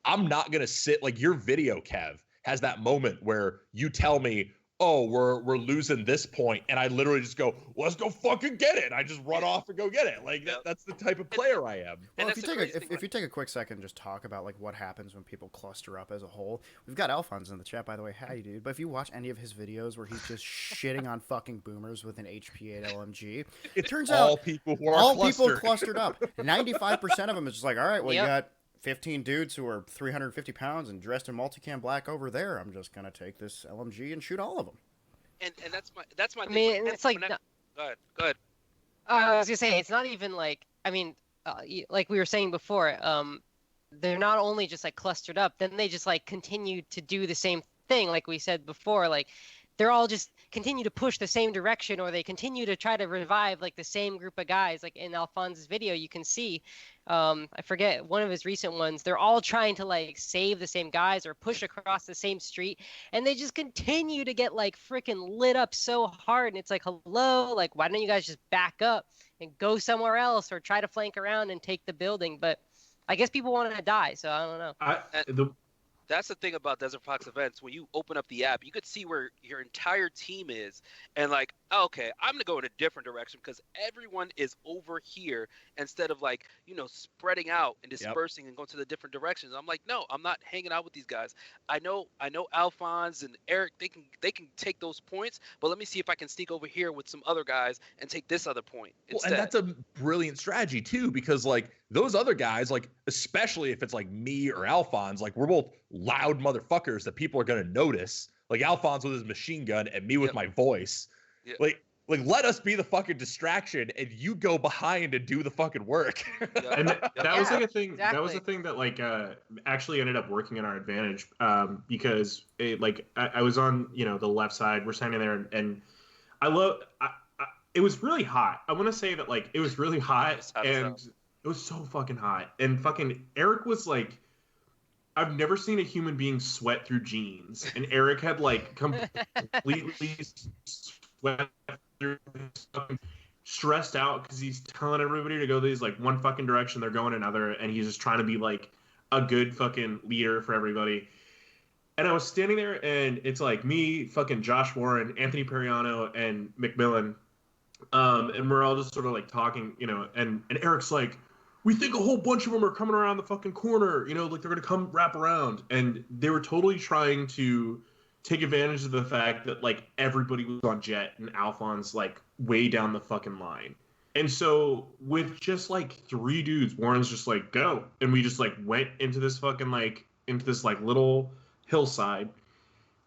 S2: I'm not gonna sit like your video, Kev, has that moment where you tell me, oh, we're losing this point, and I literally just go, let's go fucking get it. I just run off and go get it. Like that's the type of player I am.
S1: Well, if you take a quick second, just talk about like what happens when people cluster up as a whole. We've got Alphonse in the chat, by the way. Hi, dude. But if you watch any of his videos where he's just shitting on fucking boomers with an HP8 LMG, it turns out
S2: people
S1: clustered up. 95% of them is just like, all right, well, you got 15 dudes who are 350 pounds and dressed in multicam black over there. I'm just gonna take this LMG and shoot all of them.
S5: And that's my.
S3: I mean, it's like.
S5: Go ahead.
S3: I was gonna say, it's not even like. I mean, like we were saying before, they're not only just like clustered up, then they just like continue to do the same thing, like we said before. Like they're all just continue to push the same direction, or they continue to try to revive like the same group of guys. Like in Alphonse's video, you can see, I forget one of his recent ones, they're all trying to like save the same guys or push across the same street, and they just continue to get like freaking lit up so hard. And it's like, hello, like why don't you guys just back up and go somewhere else, or try to flank around and take the building? But I guess people want to die, so I don't know.
S5: That's the thing about Desert Fox events. When you open up the app, you could see where your entire team is, and like, okay, I'm gonna go in a different direction because everyone is over here, instead of like, you know, spreading out and dispersing and going to the different directions. I'm like, no, I'm not hanging out with these guys. I know Alphonse and Eric, they can take those points, but let me see if I can sneak over here with some other guys and take this other point instead.
S2: Well, and that's a brilliant strategy too, because like those other guys, like especially if it's like me or Alphonse, like we're both loud motherfuckers that people are gonna notice. Like Alphonse with his machine gun and me with my voice. Like Like, let us be the fucking distraction, and you go behind and do the fucking work.
S4: And that was like a thing.
S3: exactly.
S4: That was a thing that like actually ended up working in our advantage because I was on the left side. We're standing there, and it was really hot. I want to say that like it was really hot, and it was so fucking hot. And fucking Eric was like, I've never seen a human being sweat through jeans, and Eric had like completely sweat through his fucking stressed out because he's telling everybody to go these like one fucking direction, they're going another, and he's just trying to be like a good fucking leader for everybody. And I was standing there, and it's like me, fucking Josh Warren, Anthony Periano, and McMillan, and we're all just sort of like talking, and Eric's like, we think a whole bunch of them are coming around the fucking corner, like they're gonna come wrap around, and they were totally trying to take advantage of the fact that like everybody was on jet and Alphonse like way down the fucking line. And so with just like 3 dudes, Warren's just like, go. And we just like went into this fucking like little hillside.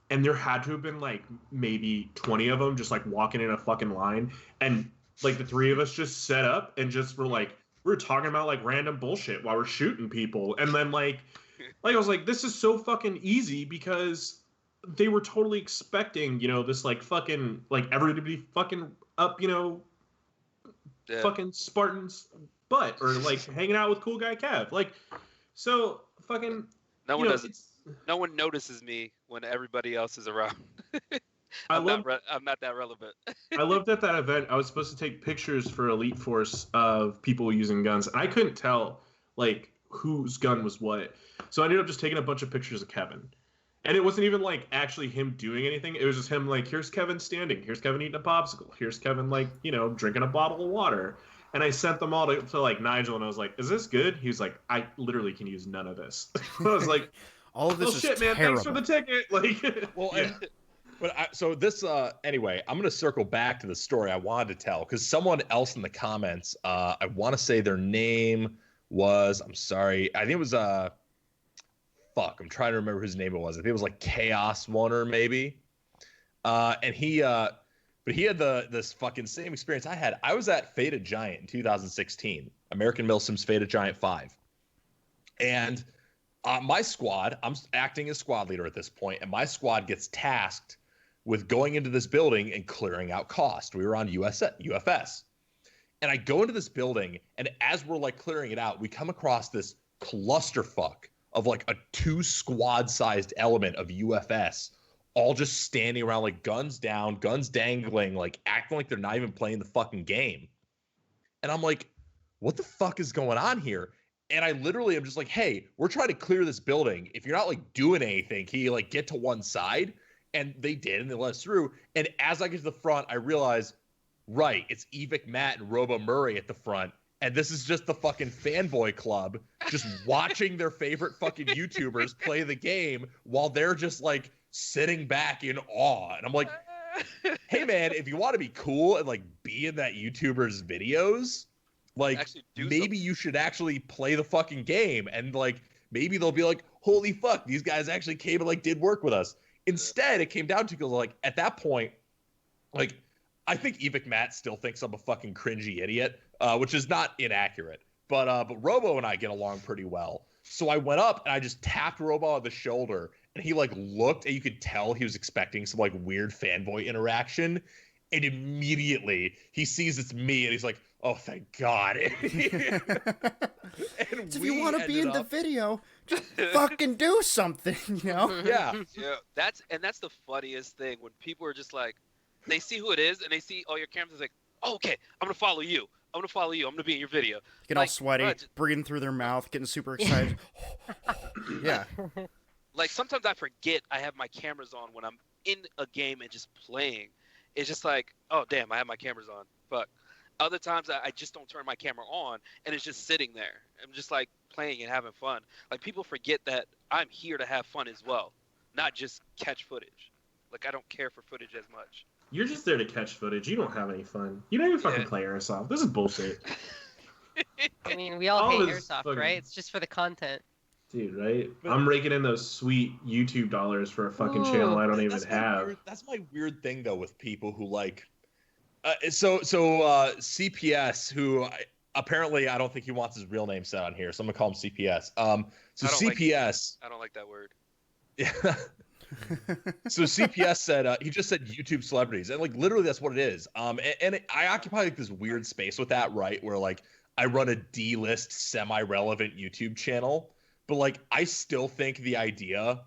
S4: And there had to have been like maybe 20 of them just like walking in a fucking line. And like the 3 of us just set up and just we were talking about like random bullshit while we're shooting people. And then like I was like, this is so fucking easy because they were totally expecting, this like fucking like everybody to be fucking up, fucking Spartan's butt or like hanging out with cool guy Kev. Like, so fucking
S5: no one notices me when everybody else is around. I'm not that relevant.
S4: I loved at that event. I was supposed to take pictures for Elite Force of people using guns, and I couldn't tell like whose gun was what. So I ended up just taking a bunch of pictures of Kevin. And it wasn't even like actually him doing anything. It was just him like, here's Kevin standing. Here's Kevin eating a popsicle. Here's Kevin like, drinking a bottle of water. And I sent them all to like Nigel, and I was like, is this good? He was like, I literally can use none of this. I was like,
S1: all of this is
S4: shit, man.
S1: terrible.
S4: Thanks for the ticket. Like,
S2: well, yeah. Anyway, I'm going to circle back to the story I wanted to tell because someone else in the comments, I want to say their name was, I'm sorry, I think it was, I'm trying to remember whose name it was. I think it was like Chaos Warner maybe. And he had this fucking same experience I had. I was at Faded Giant in 2016, American Milsim's Faded Giant 5. And my squad, I'm acting as squad leader at this point, and my squad gets tasked with going into this building and clearing out cost. We were on UFS. And I go into this building, and as we're like clearing it out, we come across this clusterfuck of like a 2 squad-sized element of UFS, all just standing around like guns down, guns dangling, like acting like they're not even playing the fucking game. And I'm like, what the fuck is going on here? And I literally am just like, hey, we're trying to clear this building. If you're not like doing anything, can you like get to one side? And they did, and they let us through. And as I get to the front, I realize, right, it's Evic Matt and Robo Murray at the front. And this is just the fucking fanboy club just watching their favorite fucking YouTubers play the game while they're just like sitting back in awe. And I'm like, hey man, if you want to be cool and like be in that YouTuber's videos, like maybe you should actually play the fucking game. And like maybe they'll be like, holy fuck, these guys actually came and like did work with us. Instead, it came down to like at that point, like I think Evic Matt still thinks I'm a fucking cringy idiot, which is not inaccurate. But Robo and I get along pretty well. So I went up and I just tapped Robo on the shoulder, and he like looked, and you could tell he was expecting some like weird fanboy interaction. And immediately he sees it's me, and he's like, "Oh, thank God!"
S1: If you want to be in the video, just fucking do something,
S2: Yeah.
S5: Yeah, that's the funniest thing when people are just like, they see who it is and they see all your cameras, like, oh, okay, I'm gonna follow you. I'm gonna be in your video.
S1: Getting all sweaty, breathing through their mouth, getting super excited. Yeah.
S5: Like sometimes I forget I have my cameras on when I'm in a game and just playing. It's just like, oh damn, I have my cameras on. Fuck. Other times I just don't turn my camera on and it's just sitting there. I'm just like playing and having fun. Like people forget that I'm here to have fun as well, not just catch footage. Like I don't care for footage as much.
S4: You're just there to catch footage. You don't have any fun. You don't even fucking play Airsoft. This is bullshit.
S3: I mean, we all hate Airsoft,
S4: fucking...
S3: right? It's just for the content.
S4: Dude, right? I'm raking in those sweet YouTube dollars for a fucking channel I don't even have.
S2: That's my weird thing, though, with people who, like, CPS, who apparently I don't think he wants his real name said on here, so I'm gonna call him CPS. So
S5: I don't
S2: CPS.
S5: I don't like that word.
S2: Yeah. So CPS said he just said YouTube celebrities, and like literally that's what it is. I occupy like this weird space with that, right? Where like I run a D-list semi-relevant YouTube channel, but like I still think the idea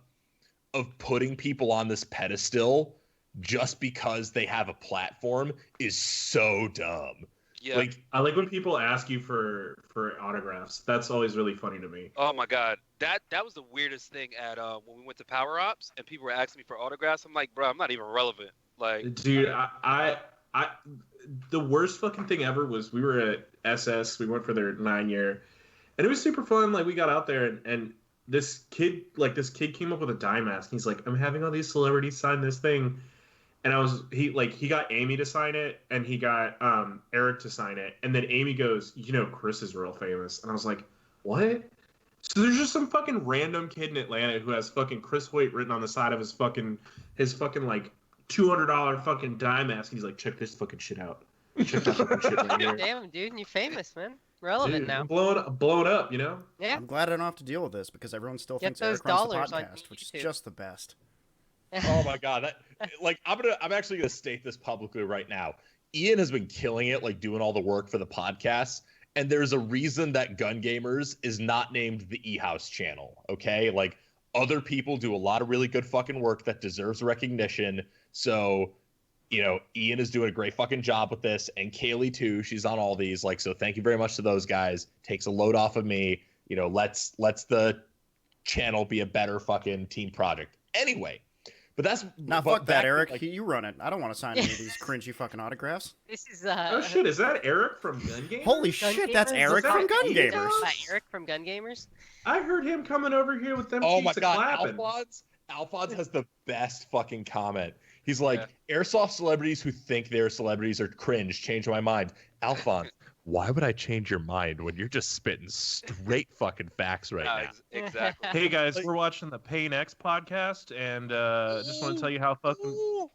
S2: of putting people on this pedestal just because they have a platform is so dumb.
S5: Yeah.
S2: Like
S4: I like when people ask you for autographs. That's always really funny to me.
S5: Oh my god, that was the weirdest thing at when we went to Power Ops and people were asking me for autographs. I'm like, bro, I'm not even relevant. Like,
S4: Dude, I the worst fucking thing ever was we were at SS. We went for their 9-year, and it was super fun. Like we got out there, and this kid came up with a dye mask. He's like, I'm having all these celebrities sign this thing, and he got Amy to sign it, and he got Eric to sign it, and then Amy goes, Chris is real famous, and I was like, what? So there's just some fucking random kid in Atlanta who has fucking Chris Hoyt written on the side of his fucking like $200 fucking dye mask. He's like, check this fucking shit out. Check that fucking shit right here.
S3: Damn, dude, you're famous, man. Relevant
S4: Dude,
S3: now.
S4: blown up,
S3: Yeah.
S1: I'm glad I don't have to deal with this because everyone still
S3: Get
S1: thinks
S3: those
S1: Eric runs the
S3: dollars on
S1: podcast, which is
S3: YouTube.
S1: just the best.
S2: oh my god, that like I'm actually gonna state this publicly right now. Ian has been killing it, like doing all the work for the podcast, and there's a reason that Gun Gamers is not named the E-House channel. Okay, like other people do a lot of really good fucking work that deserves recognition. So, Ian is doing a great fucking job with this, and Kaylee too. She's on all these. Like, so thank you very much to those guys. Takes a load off of me. Let's the channel be a better fucking team project. Anyway. But that's
S1: Now fuck that, Eric.
S2: Like,
S1: You run it. I don't want to sign any of these cringy fucking autographs.
S3: This is
S4: Oh shit, is that Eric from Gun Gamers?
S1: Holy
S3: Gun
S1: shit, that's
S3: Gamers?
S1: Eric
S4: Is
S1: from
S4: that
S1: Gun
S4: Ian?
S1: Gamers.
S3: Eric from Gun Gamers.
S4: I heard him coming over here with them
S2: oh my
S4: cheeks
S2: god,
S4: clapping.
S2: Alphonse has the best fucking comment. He's like,
S5: Yeah.
S2: Airsoft celebrities who think they're celebrities are cringe. Change my mind. Alphonse, why would I change your mind when you're just spitting straight fucking facts right now?
S5: Exactly.
S4: Hey guys,
S2: Like-
S4: we're watching the Pay Next podcast, and just want to tell you how fucking.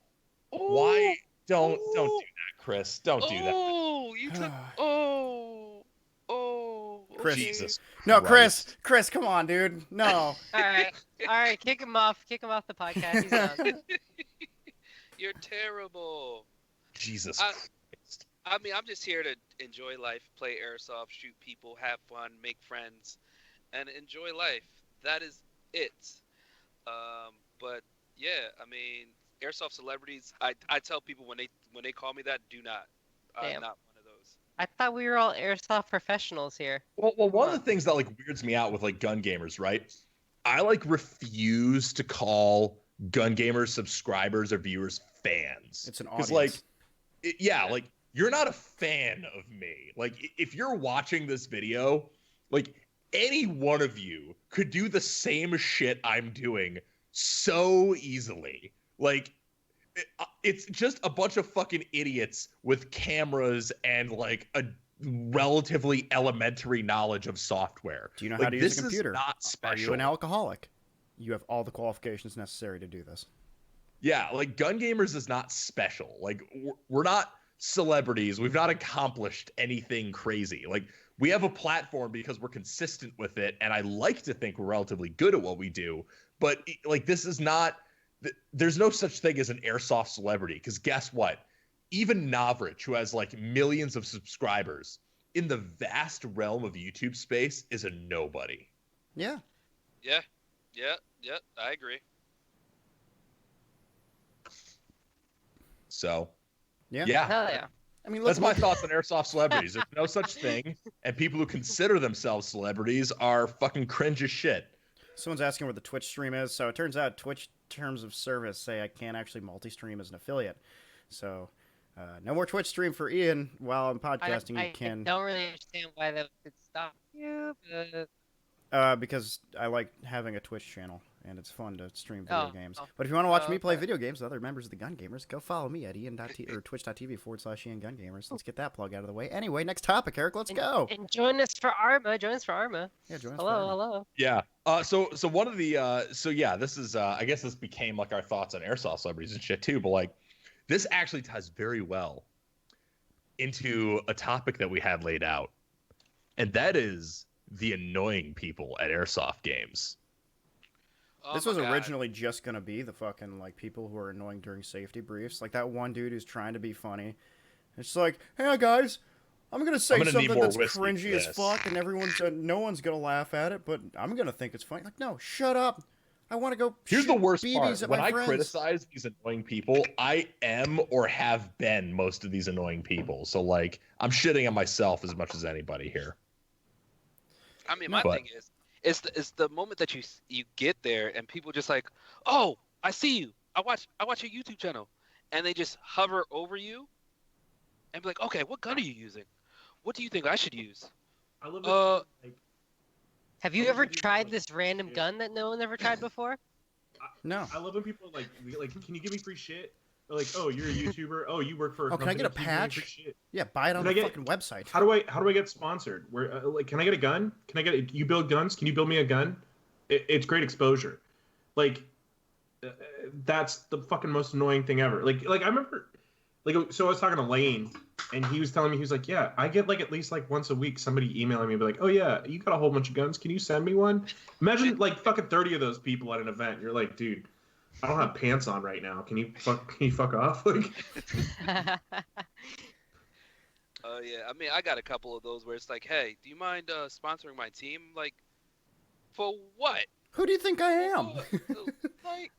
S2: Why don't do that, Chris? Don't do that.
S5: Oh, you took. Oh.
S1: Chris.
S5: okay.
S2: Jesus.
S1: No,
S2: Christ.
S1: Chris, come on, dude. No.
S3: All right, kick him off the podcast. He's done.
S5: You're terrible.
S2: Jesus
S5: I-
S2: Christ.
S5: I mean, I'm just here to enjoy life, play airsoft, shoot people, have fun, make friends, and enjoy life. That is it. But yeah, I mean, airsoft celebrities. I tell people when they call me that, do not. I'm
S3: Damn.
S5: not one of those.
S3: I thought we were all airsoft professionals here.
S2: Well, one of the things that like weirds me out with like Gun Gamers, right? I like refuse to call Gun Gamers subscribers or viewers fans.
S1: It's an
S2: 'Cause,
S1: audience.
S2: like, like you're not a fan of me. Like, if you're watching this video, like any one of you could do the same shit I'm doing so easily. Like, it's just a bunch of fucking idiots with cameras and like a relatively elementary knowledge of software.
S1: Do you know
S2: like,
S1: how to use
S2: this
S1: a computer?
S2: Is not
S1: Are
S2: special.
S1: you an alcoholic? You have all the qualifications necessary to do this.
S2: Yeah, like Gun Gamers is not special. Like we're not celebrities. We've not accomplished anything crazy. Like we have a platform because we're consistent with it, and I like to think we're relatively good at what we do. But like this is not. There's no such thing as an airsoft celebrity, because guess what? Even Navrich, who has like millions of subscribers, in the vast realm of YouTube space, is a nobody.
S1: Yeah.
S5: Yeah, I agree.
S2: So,
S1: Yeah.
S3: Hell yeah.
S1: I mean,
S2: that's
S1: look,
S2: my thoughts on airsoft celebrities. There's no such thing, and people who consider themselves celebrities are fucking cringe as shit.
S1: Someone's asking where the Twitch stream is. So it turns out Twitch terms of service say I can't actually multi-stream as an affiliate. So no more Twitch stream for Ian while I'm podcasting.
S3: I
S1: You can
S3: don't really understand why that would stop you, but
S1: because I like having a Twitch channel and it's fun to stream video
S3: Oh,
S1: games.
S3: oh.
S1: But if you want to watch
S3: Oh,
S1: me play
S3: okay.
S1: video games with other members of the Gun Gamers, go follow me at or twitch.tv/Ian Gun Gamers. Let's get that plug out of the way. Anyway, next topic, Eric. Let's go.
S3: And join us for Arma. Join us for Arma.
S1: Yeah, join us.
S3: Hello.
S2: Yeah. So one of the this is I guess this became like our thoughts on airsoft celebrities and shit too, but like this actually ties very well into a topic that we had laid out, and that is the annoying people at airsoft games.
S5: Oh
S1: This
S5: my
S1: was
S5: God.
S1: originally just gonna be the fucking like people who are annoying during safety briefs, like that one dude who's trying to be funny. It's like, hey guys, I'm gonna say
S2: gonna need
S1: something
S2: more
S1: that's
S2: whiskey for
S1: cringy as
S2: this."
S1: fuck, and no one's gonna laugh at it, but I'm gonna think it's funny. Like, no, shut up. I want to go.
S2: Here's
S1: shoot
S2: the worst
S1: BBs
S2: part.
S1: at
S2: When
S1: my
S2: I
S1: friends.
S2: criticize these annoying people, I am or have been most of these annoying people. So like, I'm shitting on myself as much as anybody here.
S5: I mean,
S1: No.
S5: my
S2: But-
S5: thing is, it's the moment that you get there and people just like, oh, I see you. I watch your YouTube channel, and they just hover over you, and be like, okay, what gun are you using? What do you think I should use?
S4: I love it. Like,
S3: Have you
S4: I love
S3: ever
S4: when people,
S3: tried
S4: like,
S3: this random
S4: shit.
S3: gun that no one ever tried before?
S1: No.
S4: I love when people are like, can you give me free shit? They're like, oh, you're a YouTuber. Oh, you work for.
S1: Oh, can I get a
S4: company. Can you give me free
S1: patch?
S4: shit?
S1: Yeah, buy it on
S4: Can I
S1: the
S4: get-
S1: fucking website.
S4: How do I get sponsored? Where like, can I get a gun? Can I get? You build guns? Can you build me a gun? It's great exposure. Like, that's the fucking most annoying thing ever. Like I remember, like, so I was talking to Lane, and he was telling me, he was like, yeah, I get like at least like once a week somebody emailing me and be like, oh yeah, you got a whole bunch of guns. Can you send me one? Imagine like fucking 30 of those people at an event. You're like, dude, I don't have pants on right now. Can you fuck off? Like,
S5: Oh yeah, I mean, I got a couple of those where it's like, hey, do you mind sponsoring my team? Like, for what?
S1: Who do you think I am?
S5: Like,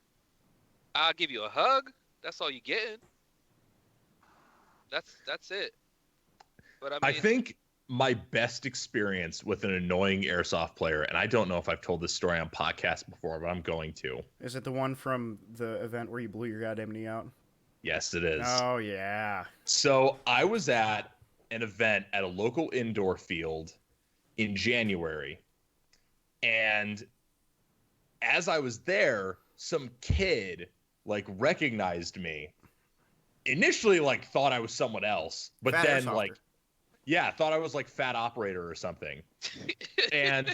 S5: I'll give you a hug. That's all you getting. That's it. But I
S2: I
S5: mean,
S2: think my best experience with an annoying airsoft player, and I don't know if I've told this story on podcast before, but I'm going to.
S1: Is it the one from the event where you blew your goddamn knee out?
S2: Yes, it is.
S1: Oh yeah.
S2: So I was at an event at a local indoor field in January, and as I was there, some kid like recognized me. Initially, like thought I was someone else, but
S1: Fat
S2: then
S1: airsofter.
S2: like, yeah, thought I was like fat operator or something, and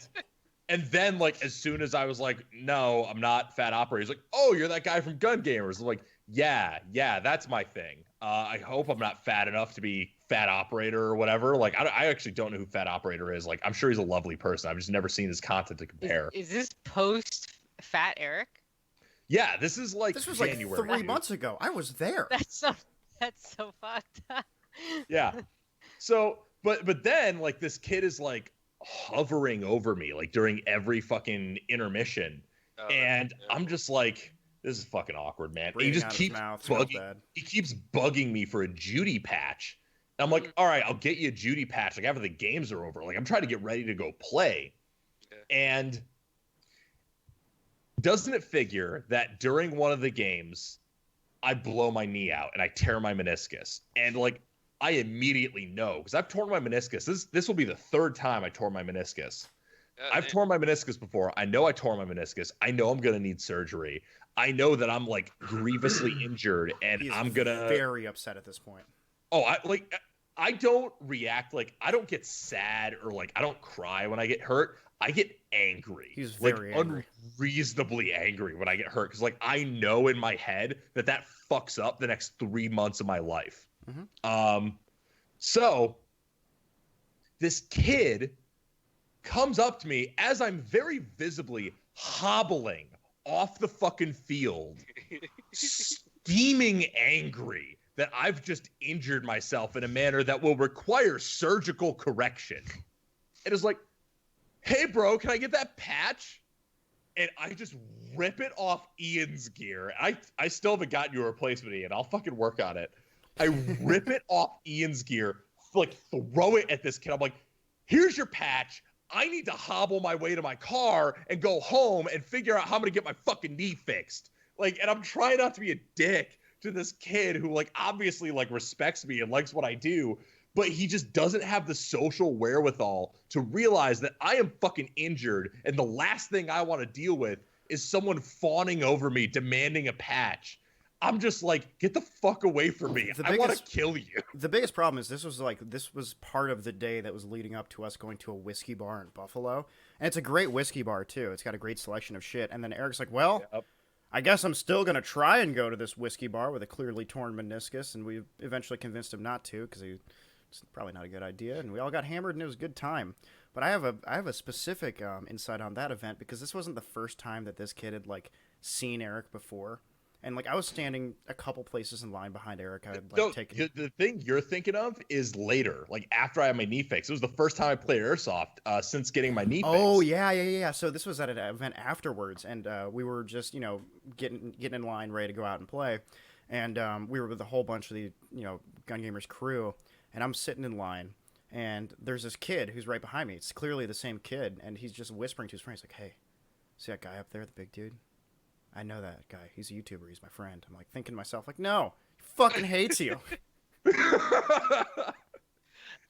S2: then like as soon as I was like, no, I'm not fat operator, he's like, oh, you're that guy from Gun Gamers. I'm like, yeah, that's my thing. I hope I'm not fat enough to be fat operator or whatever. Like, I actually don't know who fat operator is. Like, I'm sure he's a lovely person. I've just never seen his content to compare.
S3: Is this post Fat Eric?
S2: Yeah, this is like
S1: This was
S2: January.
S1: like 3
S2: dude.
S1: months ago. I was there.
S3: That's so fucked up.
S2: Yeah. So, but then like this kid is like hovering over me like during every fucking intermission,
S5: Oh,
S2: and
S5: yeah.
S2: I'm just like, this is fucking awkward, man. And
S1: Breathing
S2: he just
S1: out of his
S2: keeps
S1: mouth, smells
S2: bugging.
S1: bad.
S2: He keeps bugging me for a Judy patch. And I'm like, all right, I'll get you a Judy patch like after the games are over. Like I'm trying to get ready to go play,
S5: Yeah.
S2: and doesn't it figure that during one of the games, I blow my knee out and I tear my meniscus, and like I immediately know because I've torn my meniscus. This will be the third time I tore my meniscus. I've torn my meniscus before. I know I tore my meniscus. I know I'm gonna need surgery. I know that I'm like grievously injured, and
S1: He's
S2: I'm gonna.
S1: very upset at this point.
S2: Oh, I don't react like I don't get sad or like I don't cry when I get hurt. I get angry.
S1: He's
S2: like
S1: very angry.
S2: unreasonably angry when I get hurt because like I know in my head that fucks up the next 3 months of my life. So this kid comes up to me as I'm very visibly hobbling off the fucking field, steaming angry that I've just injured myself in a manner that will require surgical correction. It is like, hey, bro, can I get that patch? And I just rip it off Ian's gear. I still haven't gotten you a replacement, Ian. I'll fucking work on it. I rip it off Ian's gear, like throw it at this kid. I'm like, here's your patch. I need to hobble my way to my car and go home and figure out how I'm going to get my fucking knee fixed. Like, and I'm trying not to be a dick to this kid who like obviously like respects me and likes what I do, but he just doesn't have the social wherewithal to realize that I am fucking injured, and the last thing I want to deal with is someone fawning over me demanding a patch. I'm just like, get the fuck away from me. I want to kill you.
S1: The biggest problem is this was part of the day that was leading up to us going to a whiskey bar in Buffalo. And it's a great whiskey bar too. It's got a great selection of shit. And then Eric's like, well,
S2: Yep.
S1: I guess I'm still going to try and go to this whiskey bar with a clearly torn meniscus. And we eventually convinced him not to because he it's probably not a good idea, and we all got hammered, and it was a good time. But I have a specific insight on that event because this wasn't the first time that this kid had like seen Eric before, and like I was standing a couple places in line behind Eric. I had like taken
S2: the thing you're thinking of is later, like after I had my knee fixed. It was the first time I played Airsoft since getting my knee fixed.
S1: Oh yeah. So this was at an event afterwards, and we were just getting in line, ready to go out and play, and we were with a whole bunch of the Gun Gamers crew, and I'm sitting in line. And there's this kid who's right behind me. It's clearly the same kid, and he's just whispering to his friend. He's like, "Hey, see that guy up there, the big dude? I know that guy. He's a YouTuber. He's my friend." I'm like thinking to myself, like, "No, he fucking hates you."
S5: And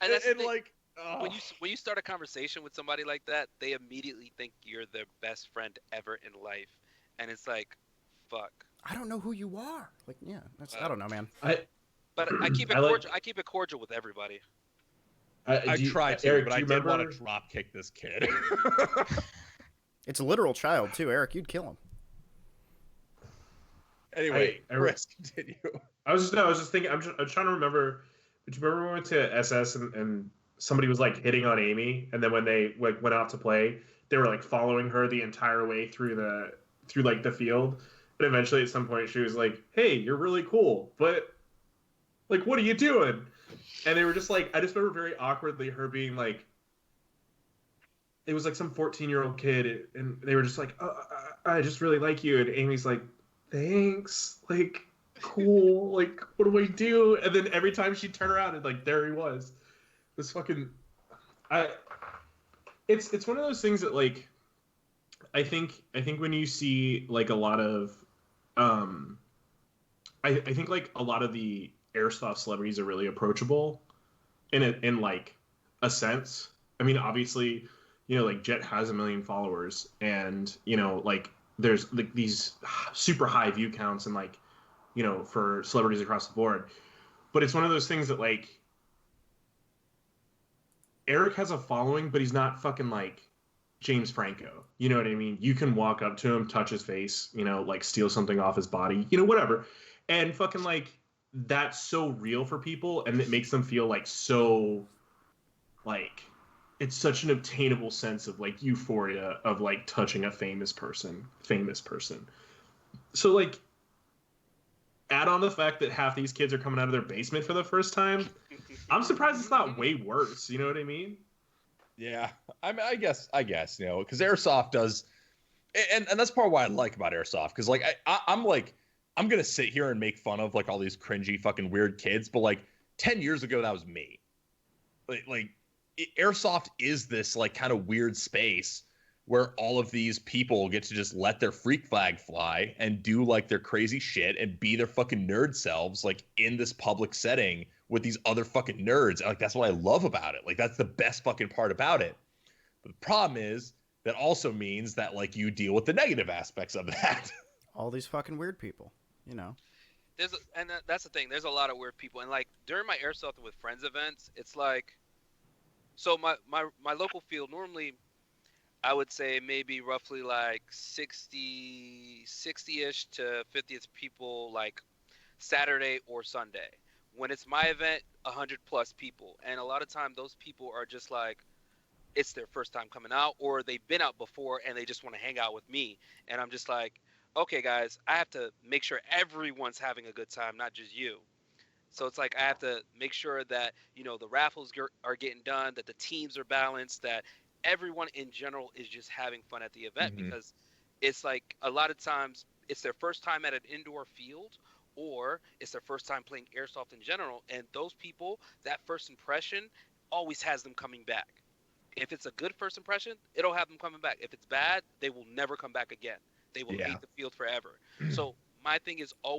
S5: that's
S2: and
S5: the thing.
S2: like
S5: When you start a conversation with somebody like that, they immediately think you're their best friend ever in life, and it's like, fuck.
S1: I don't know who you are. Like, yeah, I don't know, man.
S5: But I keep it cordial. I keep it cordial with everybody.
S2: I tried to,
S4: Eric,
S2: but I did want to drop kick this kid.
S1: It's a literal child too, Eric. You'd kill him.
S2: Anyway, Chris, continue.
S4: I was just thinking. I'm trying to remember. Did you remember when we went to SS and somebody was like hitting on Amy, and then when they like went out to play, they were like following her the entire way through the field, and eventually at some point she was like, "Hey, you're really cool, but like, what are you doing?" And they were just like, I just remember very awkwardly her being like, it was like some 14-year-old kid, and they were just like, I just really like you. And Amy's like, thanks, like, cool, like, what do I do? And then every time she'd turn around, and like, there he was. This fucking, it's one of those things that like, I think when you see like a lot of, I think like a lot of the Airsoft celebrities are really approachable in like a sense. I mean, obviously, like Jet has 1 million followers, and like there's like these super high view counts and like for celebrities across the board. But it's one of those things that like Eric has a following, but he's not fucking like James Franco. You know what I mean? You can walk up to him, touch his face, like steal something off his body, whatever, and fucking like that's so real for people, and it makes them feel like so like it's such an obtainable sense of like euphoria of like touching a famous person. So like add on the fact that half these kids are coming out of their basement for the first time. I'm surprised it's not way worse. You know what I mean?
S2: Yeah, I mean, I guess, because Airsoft does, and that's part of what I like about Airsoft, because like I'm like, I'm gonna sit here and make fun of like all these cringy fucking weird kids, but like 10 years ago that was me. Airsoft is this like kind of weird space where all of these people get to just let their freak flag fly and do like their crazy shit and be their fucking nerd selves like in this public setting with these other fucking nerds. And, like that's what I love about it. Like that's the best fucking part about it. But the problem is that also means that like you deal with the negative aspects of that.
S1: All these fucking weird people.
S5: That's the thing. There's a lot of weird people, and like during my Airsoft with Friends events, it's like, so my local field normally, I would say maybe roughly like 60-ish to 50th people like Saturday or Sunday. When it's my event, 100 plus people, and a lot of time those people are just like, it's their first time coming out, or they've been out before and they just want to hang out with me, and I'm just like, okay, guys, I have to make sure everyone's having a good time, not just you. So it's like I have to make sure that, the raffles are getting done, that the teams are balanced, that everyone in general is just having fun at the event, because it's like a lot of times it's their first time at an indoor field, or it's their first time playing Airsoft in general. And those people, that first impression always has them coming back. If it's a good first impression, it'll have them coming back. If it's bad, they will never come back again. They will hate the field forever. So my thing is I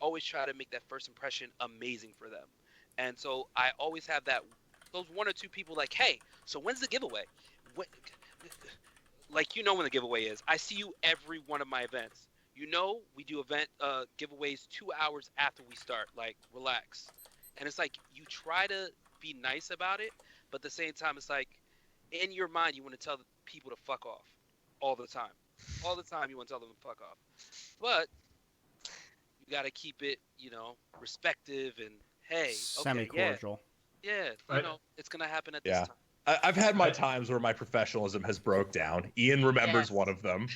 S5: always try to make that first impression amazing for them. And so I always have those 1 or 2 people like, hey, so when's the giveaway? Like, when the giveaway is. I see you every one of my events. We do event giveaways 2 hours after we start. Like, relax. And it's like, you try to be nice about it, but at the same time, it's like, in your mind, you want to tell the people to fuck off all the time. All the time you want to tell them to fuck off. But you got to keep it, respective and, hey,
S1: semi-cordial.
S5: Yeah,
S4: Right.
S5: it's gonna happen at
S2: Yeah.
S5: this time.
S2: I've had my times where my professionalism has broke down. Ian remembers one of them.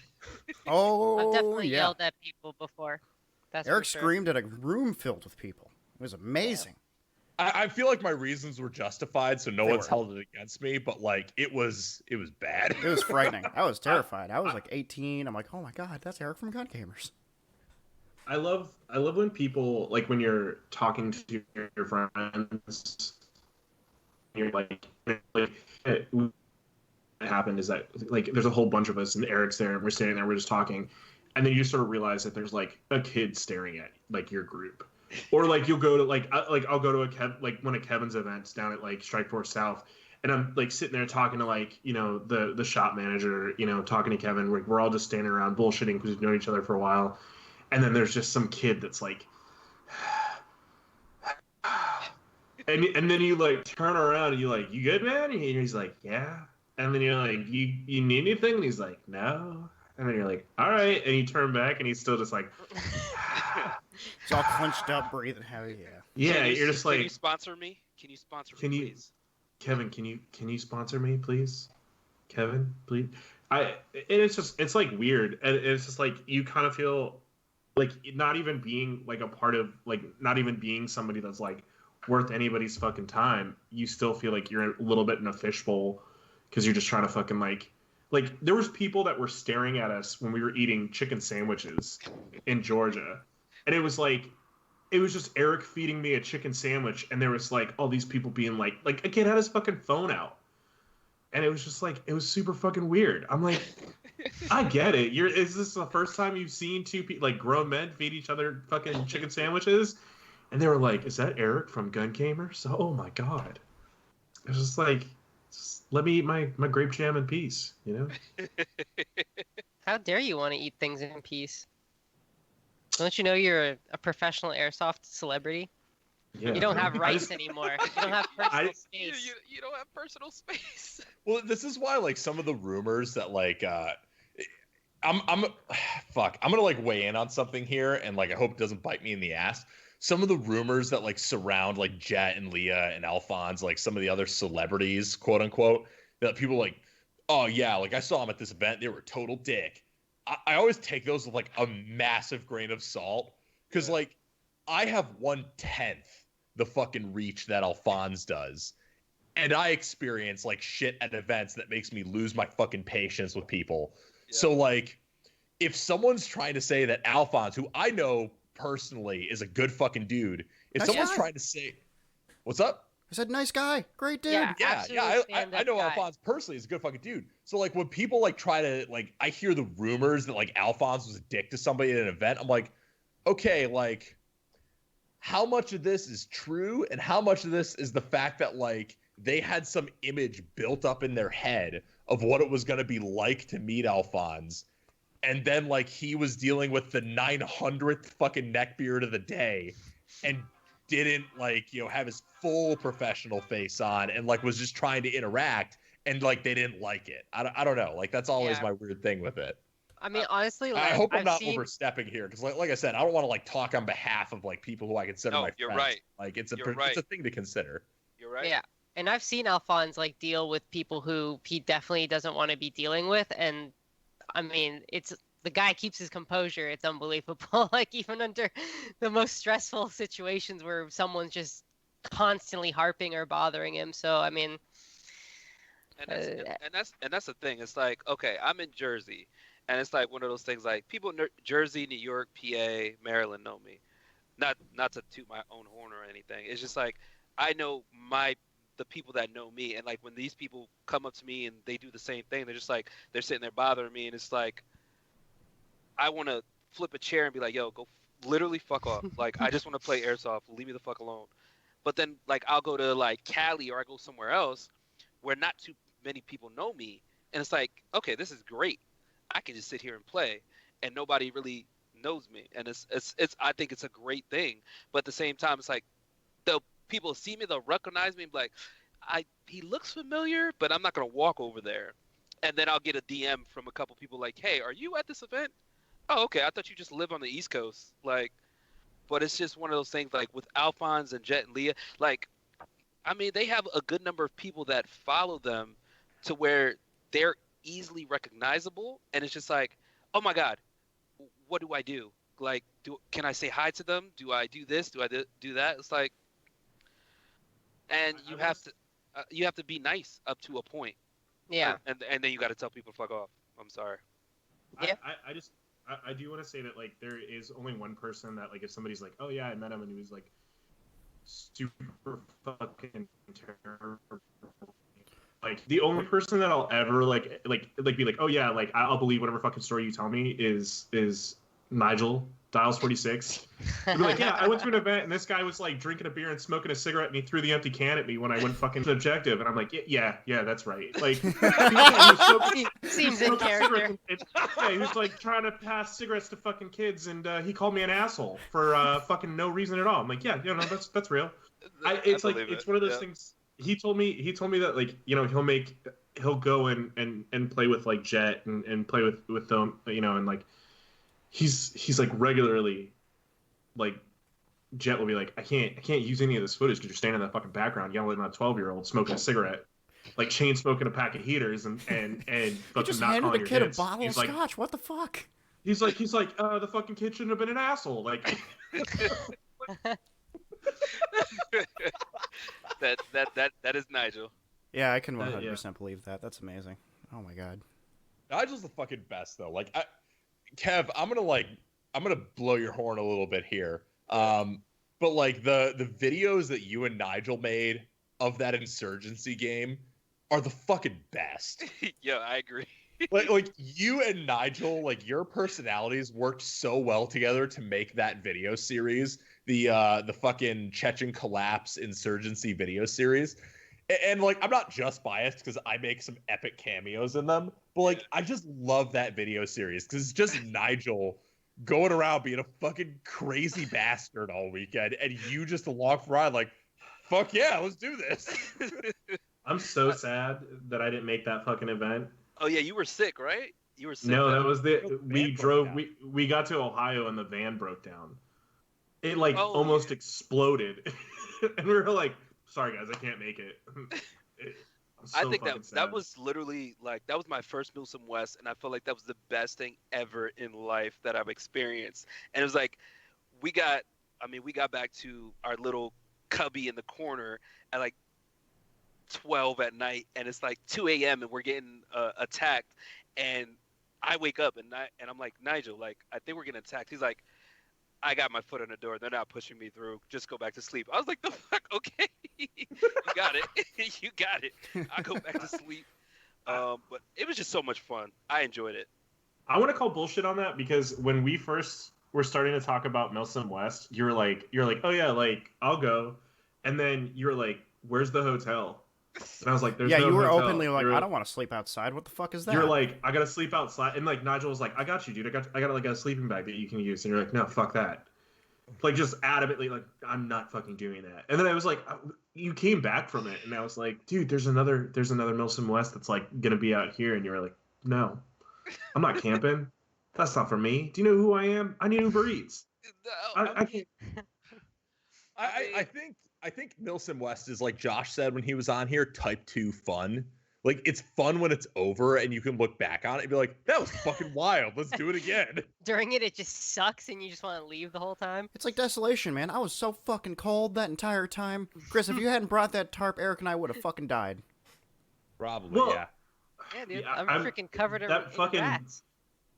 S3: I've
S1: Oh
S3: definitely
S1: yeah.
S3: yelled at people before. That's
S1: Eric
S3: for sure.
S1: screamed at a room filled with people. It was amazing.
S2: I feel like my reasons were justified, so no
S1: They
S2: one's
S1: were.
S2: held it against me. But like, it was bad.
S1: It was frightening. I was terrified. I was like 18. I'm like, oh my god, that's Eric from Gun Gamers.
S4: I love when people, like, when you're talking to your friends, you're like what happened is that, like, there's a whole bunch of us and Eric's there and we're standing there, we're just talking, and then you sort of realize that there's like a kid staring at like your group, or like you'll go to I'll go to one of Kevin's events down at like Strikeforce South, and I'm like sitting there talking to like the shop manager, talking to Kevin. We're all just standing around bullshitting because we've known each other for a while. And then there's just some kid that's like, and then you like turn around and you like, you good, man? And he's like, yeah. And then you're like, you need anything? And he's like, no. And then you're like, all right. And you turn back and he's still just like,
S1: It's all clenched up, breathing heavy. Yeah.
S4: yeah. You're just like,
S5: Can you sponsor me? Can you sponsor me, please?
S4: Kevin, can you sponsor me, please? Kevin, please. And it's like weird, and it's just like you kind of feel like not even being like a part of, like, not even being somebody that's like worth anybody's fucking time. You still feel like you're a little bit in a fishbowl because you're just trying to fucking like there was people that were staring at us when we were eating chicken sandwiches in Georgia, and it was just Eric feeding me a chicken sandwich, and there was like all these people being like a kid had his fucking phone out, and it was just like, it was super fucking weird. I'm like, I get it. Is this the first time you've seen two people, like grown men, feed each other fucking chicken sandwiches? And they were like, is that Eric from Gun Gamers? Oh my god. It was just like, let me eat my grape jam in peace,
S3: How dare you want to eat things in peace? Don't you know you're a professional airsoft celebrity?
S4: Yeah.
S3: You don't have rights anymore. You don't have personal space.
S5: You don't have personal space.
S2: Well, this is why like some of the rumors that like I'm gonna like weigh in on something here, and like I hope it doesn't bite me in the ass. Some of the rumors that like surround like Jet and Leah and Alphonse, like some of the other celebrities, quote unquote, that people like, oh yeah, like I saw them at this event, they were total dick. I always take those with like a massive grain of salt, because like I have 1/10 the fucking reach that Alphonse does. And I experience like shit at events that makes me lose my fucking patience with people. Yeah. So like, if someone's trying to say that Alphonse, who I know personally is a good fucking dude, if someone's trying to say, what's up?
S1: I said, nice guy, great dude.
S2: Yeah, I know Alphonse personally is a good fucking dude. So like, when people like try to like, I hear the rumors that like Alphonse was a dick to somebody at an event, I'm like, okay, like, how much of this is true and how much of this is the fact that like they had some image built up in their head of what it was going to be like to meet Alphonse, and then like he was dealing with the 900th fucking neckbeard of the day and didn't like have his full professional face on and like was just trying to interact, and like they didn't like it. I don't know, like that's always my weird thing with it.
S3: I mean, honestly, like,
S2: I hope I'm not overstepping here, because like I said, I don't want to like talk on behalf of like people who I consider my friends.
S5: You're right.
S2: Like it's a thing to consider.
S5: You're right.
S3: Yeah, and I've seen Alphonse like deal with people who he definitely doesn't want to be dealing with, and I mean, the guy keeps his composure. It's unbelievable. Like even under the most stressful situations where someone's just constantly harping or bothering him. So I mean,
S5: and that's the thing. It's like, okay, I'm in Jersey. And it's like one of those things like people in Jersey, New York, PA, Maryland know me. Not to toot my own horn or anything. It's just like I know the people that know me. And like when these people come up to me and they do the same thing, they're just like, they're sitting there bothering me. And it's like, I want to flip a chair and be like, yo, go literally fuck off. Like, I just want to play Airsoft. Leave me the fuck alone. But then like I'll go to like Cali or I go somewhere else where not too many people know me. And it's like, okay, this is great. I can just sit here and play, and nobody really knows me, and it's. I think it's a great thing, but at the same time, it's like, people see me, they'll recognize me, and be like, he looks familiar, but I'm not gonna walk over there, and then I'll get a DM from a couple people like, hey, are you at this event? Oh, okay, I thought you just live on the East Coast, like, but it's just one of those things like with Alphonse and Jet and Leah, like, I mean, they have a good number of people that follow them to where they're easily recognizable, and it's just like, oh my God, what do I do? Like, can I say hi to them? Do I do this? Do I do that? It's like, and you have to be nice up to a point.
S3: Yeah.
S5: And then you got to tell people to fuck off. I'm sorry.
S3: Yeah.
S4: I do want to say that like there is only one person that like if somebody's like, oh yeah, I met him and he was like super fucking terrible. Like the only person that I'll ever like be like, oh yeah, like I'll believe whatever fucking story you tell me is Nigel Dials 46. He'd be like, yeah, I went to an event and this guy was like drinking a beer and smoking a cigarette and he threw the empty can at me when I went fucking to objective, and I'm like, yeah, that's right. Like
S3: seems in character.
S4: Yeah, he was like trying to pass cigarettes to fucking kids, and he called me an asshole for fucking no reason at all. I'm like, yeah, no, that's real. It's one of those things. He told me that like, you know, he'll go and play with like Jet and play with them, you know, and like he's like regularly like Jet will be like, I can't use any of this footage because you're standing in that fucking background yelling at a 12-year-old smoking a cigarette, like chain smoking a pack of heaters and fucking
S1: just
S4: not
S1: handed
S4: calling
S1: the
S4: your
S1: kid
S4: kids.
S1: a bottle
S4: He's
S1: of
S4: like,
S1: scotch. What the fuck?
S4: He's like, the fucking kid shouldn't have been an asshole. Like,
S5: that is Nigel.
S1: Yeah, I can 100% believe that. That's amazing. Oh my god.
S2: Nigel's the fucking best though. Like, Kev, I'm gonna blow your horn a little bit here. But like the videos that you and Nigel made of that insurgency game are the fucking best.
S5: Yeah, I agree.
S2: like you and Nigel, like your personalities worked so well together to make that video series, the fucking Chechen collapse insurgency video series. And like, I'm not just biased because I make some epic cameos in them, but like, I just love that video series because it's just Nigel going around being a fucking crazy bastard all weekend, and you just along for the ride, like, fuck yeah, let's do this.
S4: I'm so sad that I didn't make that fucking event.
S5: Oh yeah, you were sick, right? You were sick.
S4: No, that was we got to Ohio and the van broke down. It like almost exploded, and we were like, sorry guys, I can't make it.
S5: I think that was literally like, that was my first Milsim West, and I felt like that was the best thing ever in life that I've experienced. And it was like, we got back to our little cubby in the corner at like 12 at night, and it's like 2 a.m. and we're getting attacked, and I wake up and I'm like, Nigel, like, I think we're getting attacked. He's like, I got my foot on the door. They're not pushing me through. Just go back to sleep. I was like, the fuck? Okay. You got it. You got it. I'll go back to sleep. But it was just so much fun. I enjoyed it.
S4: I want to call bullshit on that because when we first were starting to talk about Milsim West, you're like, oh yeah, like, I'll go. And then you're like, where's the hotel? And I was like, there's no
S1: you were
S4: hotel.
S1: openly like, I don't want to sleep outside. What the fuck is that?
S4: You're like, I gotta sleep outside. And like Nigel was like, I got you, dude. I got like a sleeping bag that you can use. And you're like, no, fuck that. Like just adamantly like, I'm not fucking doing that. And then I was like, you came back from it, and I was like, dude, there's another Milsim West that's like gonna be out here. And you were like, no, I'm not camping. That's not for me. Do you know who I am? I need Uber Eats.
S5: No,
S4: I can't.
S2: I think Milsim West is, like Josh said when he was on here, type 2 fun. Like, it's fun when it's over and you can look back on it and be like, that was fucking wild. Let's do it again.
S3: During it just sucks and you just want to leave the whole time.
S1: It's like desolation, man. I was so fucking cold that entire time. Chris, if you hadn't brought that tarp, Eric and I would have fucking died.
S2: Probably,
S4: Well,
S2: yeah.
S3: Yeah, dude,
S4: Yeah,
S3: I'm freaking covered in rats.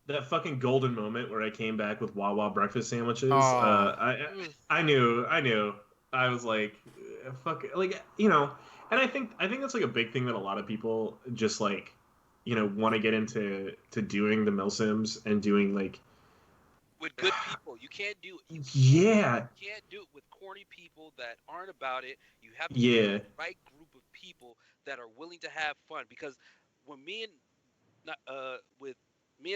S4: That fucking golden moment where I came back with Wawa breakfast sandwiches.
S1: Oh.
S4: I knew. I was like, fuck, like, you know, and I think that's like a big thing that a lot of people just like, you know, want to get into doing the Milsims and doing like
S5: with good people. You can't do it.
S4: Yeah.
S5: You can't do it with corny people that aren't about it. You have to
S4: Yeah.
S5: find the right group of people that are willing to have fun. Because when me and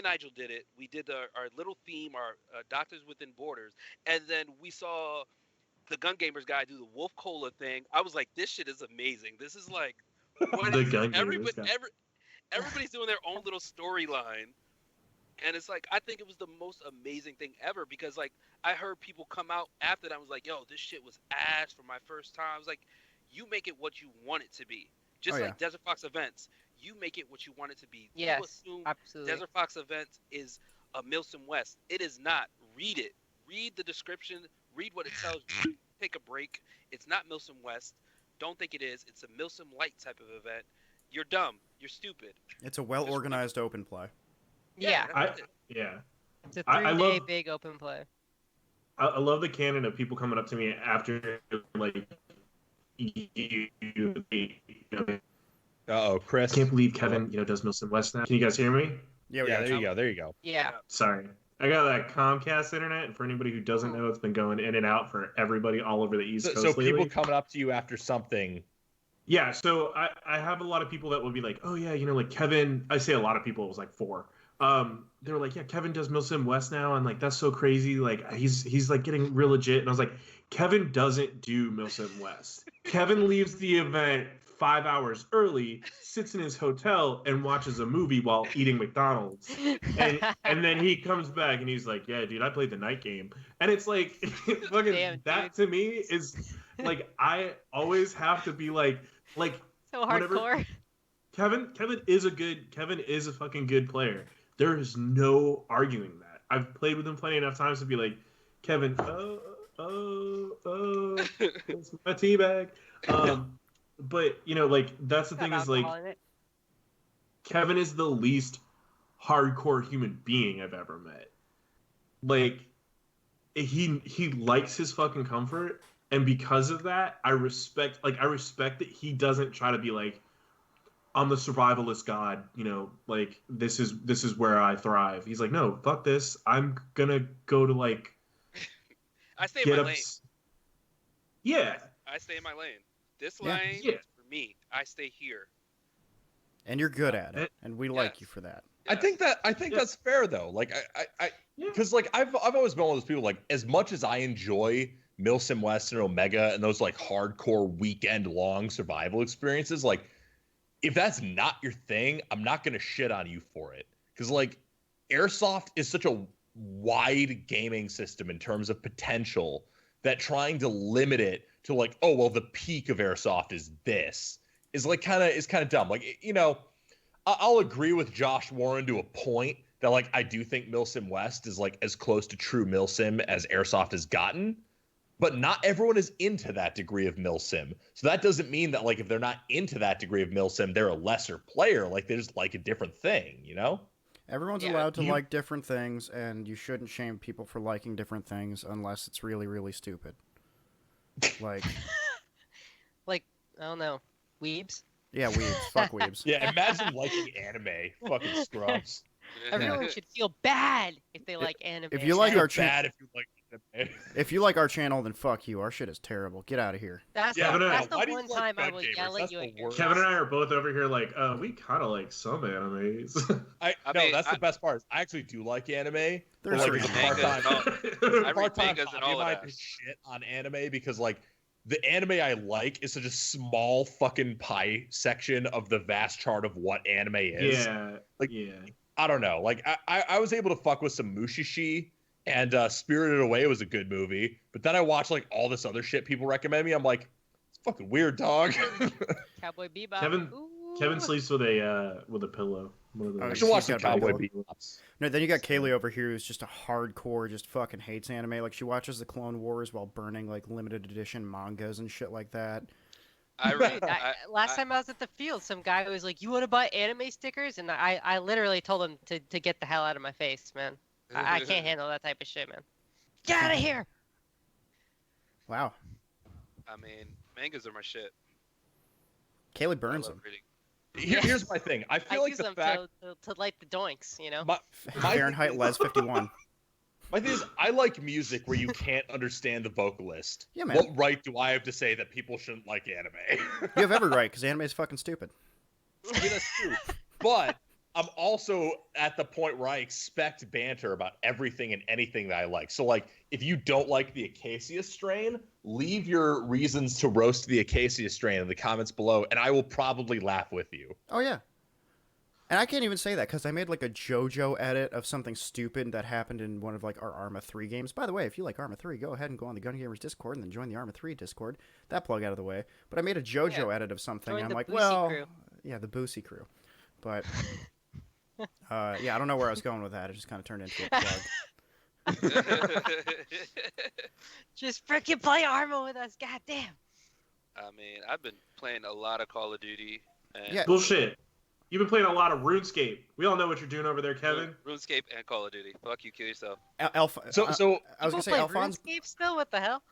S5: Nigel did it, we did our little theme, our Doctors Within Borders, and then we saw the Gun Gamers guy do the Wolf Cola thing. I was like, this shit is amazing. This is like, what
S4: The Gun Gamers guy.
S5: everybody's doing their own little storyline. And it's like, I think it was the most amazing thing ever because, like, I heard people come out after that and was like, yo, this shit was ass for my first time. I was like, you make it what you want it to be. Just like Desert Fox Events, you make it what you want it to be.
S3: Yes,
S5: you assume
S3: absolutely.
S5: Desert Fox Events is a Milsim West. It is not. Read it. Read the description. Read what it tells you. Take a break. It's not Milsim West. Don't think it is. It's a Milsim Light type of event. You're dumb. You're stupid.
S1: It's a well-organized open play.
S3: Yeah. It's a 3-day big open play.
S4: I love the canon of people coming up to me after, like,
S2: Chris.
S4: I can't believe Kevin, does Milsim West now. Can you guys hear me?
S1: Yeah,
S2: there you go.
S3: Yeah.
S4: Sorry. I got that Comcast internet, and for anybody who doesn't know, it's been going in and out for everybody all over the East Coast
S2: So people
S4: lately.
S2: coming up to you after something.
S4: Yeah, so I have a lot of people that will be like, oh yeah, like Kevin. I say a lot of people. It was like 4. They were like, yeah, Kevin does Milsim West now, and like that's so crazy. Like he's like getting real legit. And I was like, Kevin doesn't do Milsim West. Kevin leaves the event 5 hours early, sits in his hotel, and watches a movie while eating McDonald's. And then he comes back and he's like, yeah, dude, I played the night game. And it's like, fucking,
S3: Damn,
S4: that to me is like, I always have to be like
S3: so hardcore.
S4: Kevin is a fucking good player. There is no arguing that. I've played with him plenty enough times to be like, Kevin, it's my tea bag. But like that's the thing is like Kevin is the least hardcore human being I've ever met. Like he likes his fucking comfort, and because of that, I respect that he doesn't try to be like, I'm the survivalist god, like this is where I thrive. He's like, no, fuck this. I'm gonna go to like
S5: I stay in my lane.
S4: Yeah.
S5: I stay in my lane. This lane is for me. I stay here.
S1: And you're good at it, and we like you for that.
S2: I think that's fair though. Like because like I've always been one of those people, like, as much as I enjoy Milsim West and Omega and those like hardcore weekend long survival experiences, like if that's not your thing, I'm not gonna shit on you for it. Because like Airsoft is such a wide gaming system in terms of potential that trying to limit it to like, oh well, the peak of Airsoft is this is like kind of dumb. Like, I'll agree with Josh Warren to a point that like I do think Milsim West is like as close to true Milsim as Airsoft has gotten, but not everyone is into that degree of Milsim. So that doesn't mean that like if they're not into that degree of Milsim, they're a lesser player. Like they just like a different thing,
S1: Everyone's allowed to like different things, and you shouldn't shame people for liking different things unless it's really, really stupid. Like,
S3: I don't know, weebs?
S1: Yeah, weebs. Fuck weebs.
S2: Yeah, imagine liking anime. Fucking scrubs.
S3: Everyone should feel bad if they like anime.
S1: If you like our
S2: bad if you like anime.
S1: If you like our channel, then fuck you. Our shit is terrible. Get out of here.
S3: That's the one time I will yell at you.
S4: Kevin and I are both over here like, we kind of like some animes.
S2: That's the best part. I actually do like anime.
S1: There's
S2: like
S5: I read mangas and all of that.
S2: Shit on anime because like the anime I like is such a small fucking pie section of the vast chart of what anime is.
S4: Yeah.
S2: I don't know. Like I was able to fuck with some Mushishi, and Spirited Away was a good movie. But then I watched like all this other shit people recommend me. I'm like, it's fucking weird, dog.
S3: Cowboy Bebop.
S4: Kevin sleeps with a pillow.
S2: I should watch the Cowboy Bebop.
S1: No, then you got Kaylee over here who's just a hardcore, just fucking hates anime. Like she watches the Clone Wars while burning like limited edition mangas and shit like that.
S3: Last time I was at the field, some guy was like, "You want to buy anime stickers?" And I literally told him to get the hell out of my face, man. I can't handle that type of shit, man. Get out of here!
S1: Wow.
S5: I mean, mangas are my shit.
S1: Kaylee burns them.
S2: Here's my thing. I feel like
S3: use
S2: the
S3: them
S2: fact
S3: to light the doinks,
S1: Fahrenheit Lezz 51.
S2: My thing is, I like music where you can't understand the vocalist.
S1: Yeah, man.
S2: What right do I have to say that people shouldn't like anime?
S1: You have every right, because anime is fucking stupid.
S2: I mean, that's true. But I'm also at the point where I expect banter about everything and anything that I like. So, like, if you don't like the Acacia strain, leave your reasons to roast the Acacia strain in the comments below, and I will probably laugh with you.
S1: Oh, yeah. And I can't even say that because I made like a JoJo edit of something stupid that happened in one of like our Arma 3 games. By the way, if you like Arma 3, go ahead and go on the Gun Gamers Discord and then join the Arma 3 Discord. That plug out of the way. But I made a JoJo edit of something. And I'm like, well,
S3: crew.
S1: yeah, the Boosie crew. But yeah, I don't know where I was going with that. It just kind of turned into a plug.
S3: Just freaking play Arma with us, goddamn.
S5: I mean, I've been playing a lot of Call of Duty. And
S1: Yeah.
S4: Bullshit. You've been playing a lot of RuneScape. We all know what you're doing over there, Kevin.
S5: RuneScape and Call of Duty. Fuck you, kill yourself.
S2: So
S1: I was gonna say
S3: play
S1: Alphonse.
S3: RuneScape still? What the hell?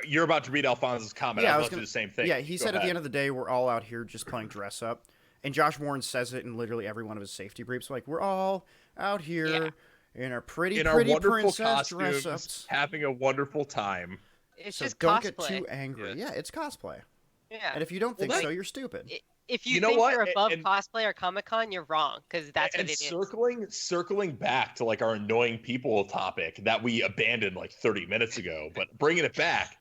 S2: you're about to read Alphonse's comment.
S1: Yeah,
S2: I
S1: I
S2: was
S1: was
S2: going to
S1: gonna-
S2: do the same thing.
S1: Yeah, he
S2: Go
S1: said at the
S2: ahead.
S1: end of the day, we're all out here just playing dress up. And Josh Warren says it in literally every one of his safety briefs. Like, we're all out here in our pretty
S2: our wonderful
S1: princess dress
S2: costumes,
S1: ups.
S2: having a wonderful time.
S3: It's
S1: So
S3: just
S1: don't
S3: cosplay.
S1: get too angry. Yeah, it's cosplay.
S3: Yeah.
S1: And if you don't think
S2: that-
S1: so, you're stupid.
S3: If you,
S2: You know
S3: think
S2: what?
S3: you're above
S2: And-
S3: cosplay or Comic-Con, you're wrong, because that's
S2: And
S3: what it is.
S2: circling back to like our annoying people topic that we abandoned like 30 minutes ago, but bringing it back,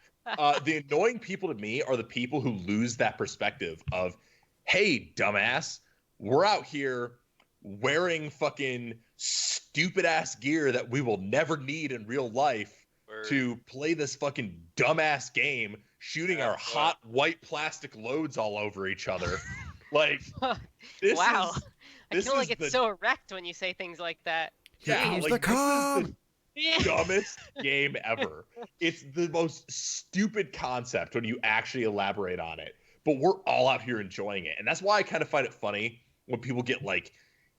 S2: the annoying people to me are the people who lose that perspective of, hey, dumbass, we're out here wearing fucking stupid ass gear that we will never need in real life to play this fucking dumbass game, shooting our hot white plastic loads all over each other. Like, this
S3: Wow.
S2: is,
S3: I
S2: this
S3: feel like
S2: is
S3: it's
S2: the-
S3: so erect when you say things like that.
S2: yeah,
S1: Here's
S2: like,
S1: the
S2: this is
S1: cob.
S2: the
S3: Yeah.
S2: dumbest game ever. It's the most stupid concept when you actually elaborate on it. But we're all out here enjoying it. And that's why I kind of find it funny when people get like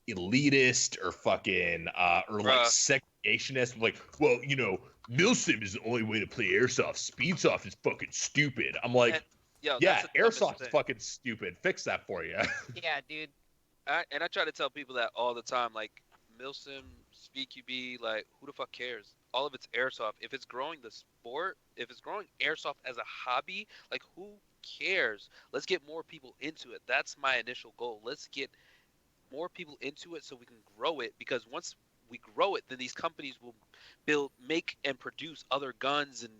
S2: elitist or fucking or like segregationist. Like, well, you know, Milsim is the only way to play Airsoft. Speedsoft is fucking stupid. I'm like,
S5: And, yo,
S2: yeah,
S5: that's the dumbest
S2: Airsoft is
S5: thing.
S2: fucking stupid. Fix that for you.
S3: Yeah, dude.
S5: And I try to tell people that all the time, like Milsim, SpeedQB, like who the fuck cares? All of it's airsoft. If it's growing the sport, if it's growing airsoft as a hobby, like who cares? Let's get more people into it. That's my initial goal. Let's get more people into it so we can grow it, because once we grow it, then these companies will make and produce other guns and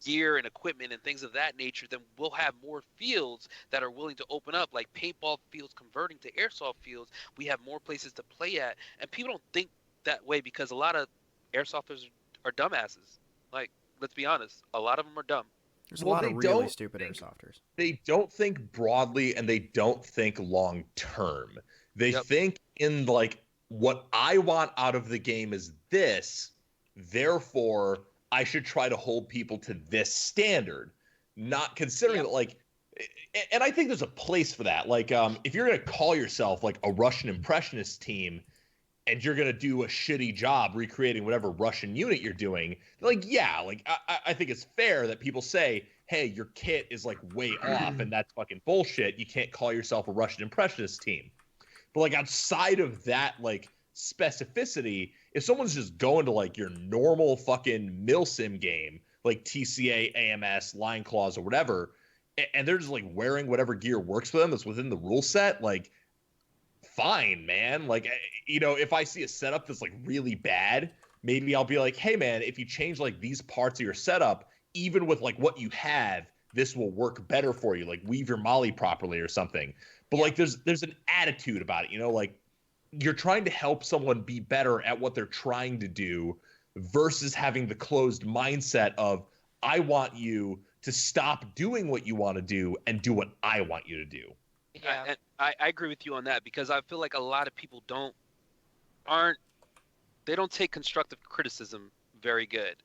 S5: gear and equipment and things of that nature. Then we'll have more fields that are willing to open up, like paintball fields converting to airsoft fields. We have more places to play at, and people don't think that way because a lot of airsofters are dumbasses. Like, let's be honest, a lot of them are dumb.
S1: There's a
S2: Well,
S1: lot
S2: they
S1: of really
S2: don't
S1: stupid
S2: think-
S1: airsofters.
S2: They don't think broadly and they don't think long term. They
S5: Yep.
S2: think in like, what I want out of the game is this, therefore I should try to hold people to this standard, not considering that like, and I think there's a place for that. Like, if you're gonna call yourself like a Russian impressionist team and you're gonna do a shitty job recreating whatever Russian unit you're doing, like, yeah, like I think it's fair that people say, hey, your kit is like way off and that's fucking bullshit. You can't call yourself a Russian impressionist team. But like outside of that like specificity, if someone's just going to like your normal fucking Milsim game, like TCA, AMS, Line Claws, or whatever, and they're just like wearing whatever gear works for them that's within the rule set, like, fine, man. Like, you know, if I see a setup that's like really bad, maybe I'll be like, hey man, if you change like these parts of your setup, even with like what you have, this will work better for you. Like weave your molly properly or something. But like there's an attitude about it, you know, like you're trying to help someone be better at what they're trying to do versus having the closed mindset of, I want you to stop doing what you want to do and do what I want you to do.
S3: Yeah.
S5: And I agree with you on that, because I feel like a lot of people don't take constructive criticism very good.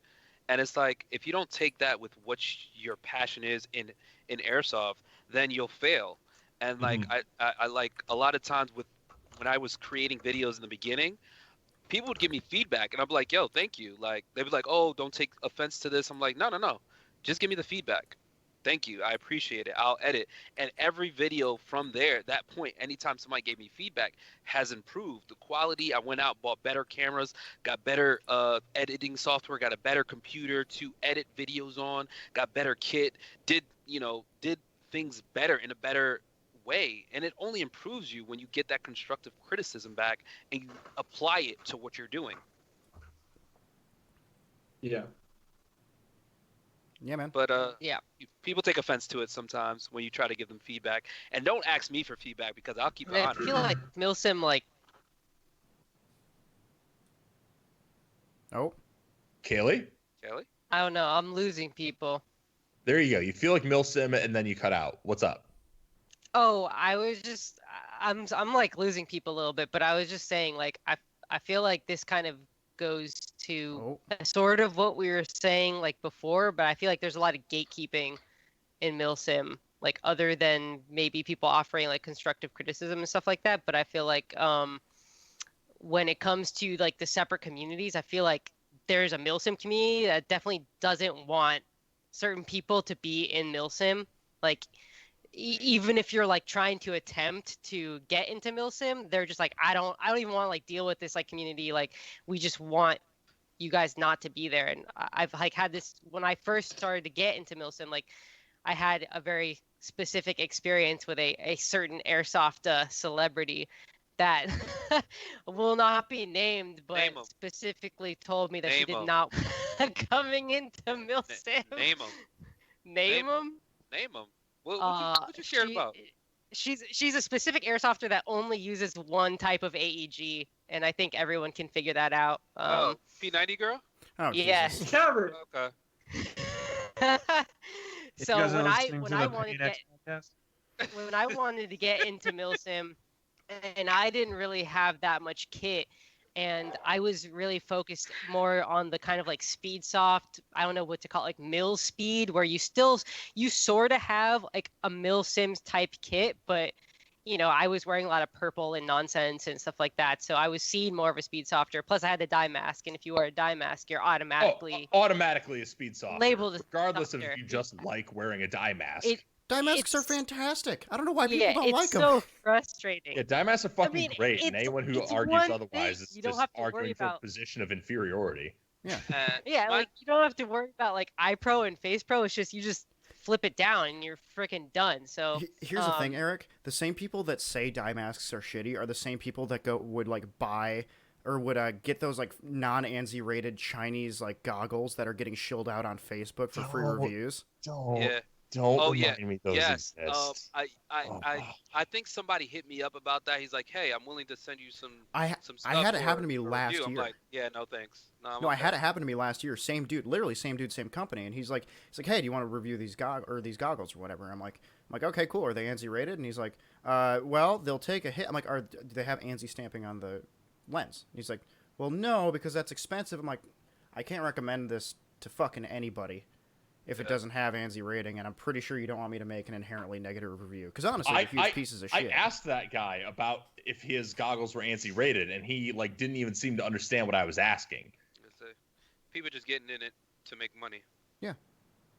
S5: And it's like, if you don't take that with what your passion is in airsoft, then you'll fail. And like I like a lot of times when I was creating videos in the beginning, people would give me feedback and I'm like, yo, thank you. Like they'd be like, oh, don't take offense to this. I'm like, no. Just give me the feedback. Thank you. I appreciate it. I'll edit. And every video from there, that point, anytime somebody gave me feedback, has improved. The quality, I went out, bought better cameras, got better editing software, got a better computer to edit videos on, got better kit, did things better in a better way. And it only improves you when you get that constructive criticism back and you apply it to what you're doing.
S4: Yeah.
S1: Yeah, man.
S5: But
S3: Yeah.
S5: people take offense to it sometimes when you try to give them feedback. And don't ask me for feedback because I'll keep it
S3: I
S5: honest.
S3: feel like Milsim, like,
S1: Oh.
S2: Kaylee?
S5: Kelly?
S3: I don't know. I'm losing people.
S2: There you go. You feel like Milsim, and then you cut out. What's up?
S3: Oh, I was just I'm like losing people a little bit, but I was just saying like I feel like this kind of goes to sort of what we were saying like before, but I feel like there's a lot of gatekeeping in Milsim, like other than maybe people offering like constructive criticism and stuff like that. But I feel like when it comes to like the separate communities, I feel like there's a Milsim community that definitely doesn't want certain people to be in Milsim. Like even if you're like trying to attempt to get into Milsim, they're just like, I don't even want to like deal with this like community. Like we just want you guys not to be there. And I've like had this when I first started to get into Milsim, like I had a very specific experience with a certain airsoft celebrity that will not be named, but
S5: Name 'em.
S3: specifically told me that she
S5: Name
S3: did
S5: 'em.
S3: not coming into Milsim.
S5: Name them.
S3: Name them.
S5: Name them. What you scared about?
S3: She's a specific airsofter that only uses one type of AEG, and I think everyone can figure that out.
S5: P90 girl?
S1: Oh,
S3: yes.
S1: Jesus.
S4: Covered.
S5: Okay.
S3: So when I wanted to get when I wanted to get into Milsim, and I didn't really have that much kit, and I was really focused more on the kind of like speed soft, I don't know what to call it, like mil speed, where you sort of have like a Milsim type kit, but you know, I was wearing a lot of purple and nonsense and stuff like that, so I was seen more of a speed softer. Plus, I had the dye mask, and if you wear a dye mask, you're automatically
S2: automatically a speed softer,
S3: labeled
S2: regardless
S3: softer.
S2: if you just like wearing a dye mask.
S1: Dye masks are fantastic. I don't know why people
S3: yeah,
S1: don't like
S3: it's
S1: them.
S3: so frustrating.
S2: Yeah, dye masks are fucking great, and
S3: it's-
S2: anyone who
S3: it's
S2: argues
S3: one
S2: otherwise
S3: thing.
S2: is
S3: You don't
S2: just
S3: have to worry
S2: arguing for a
S3: about-
S2: position of inferiority.
S1: Yeah.
S3: Yeah,
S5: My-
S3: like you don't have to worry about like iPro and FacePro. It's just you just flip it down and you're freaking done. So
S1: Here's the thing, Eric. The same people that say dye masks are shitty are the same people that would like buy or would get those like non-ANSI rated Chinese like goggles that are getting shilled out on Facebook for free reviews.
S2: Don't remind me those
S5: yes.
S2: exist.
S5: I think somebody hit me up about that. He's like, "Hey, I'm willing to send you some stuff."
S1: I had it
S5: for-
S1: happen to me
S5: for
S1: last
S5: review."
S1: year.
S5: I'm like, "Yeah, no thanks."
S1: No, I had it happen to me last year. Same dude, literally same dude, same company, and he's like, "Hey, do you want to review these goggles or whatever?" I'm like, "Okay, cool. Are they ANSI rated?" And he's like, "Well, they'll take a hit." I'm like, "Do they have ANSI stamping on the lens?" And he's like, "Well, no, because that's expensive." I'm like, "I can't recommend this to fucking anybody if it doesn't have ANSI rating, and I'm pretty sure you don't want me to make an inherently negative review because honestly, they're huge pieces of shit."
S2: I asked that guy about if his goggles were ANSI rated, and he like didn't even seem to understand what I was asking.
S5: People just getting in it to make money.
S1: Yeah.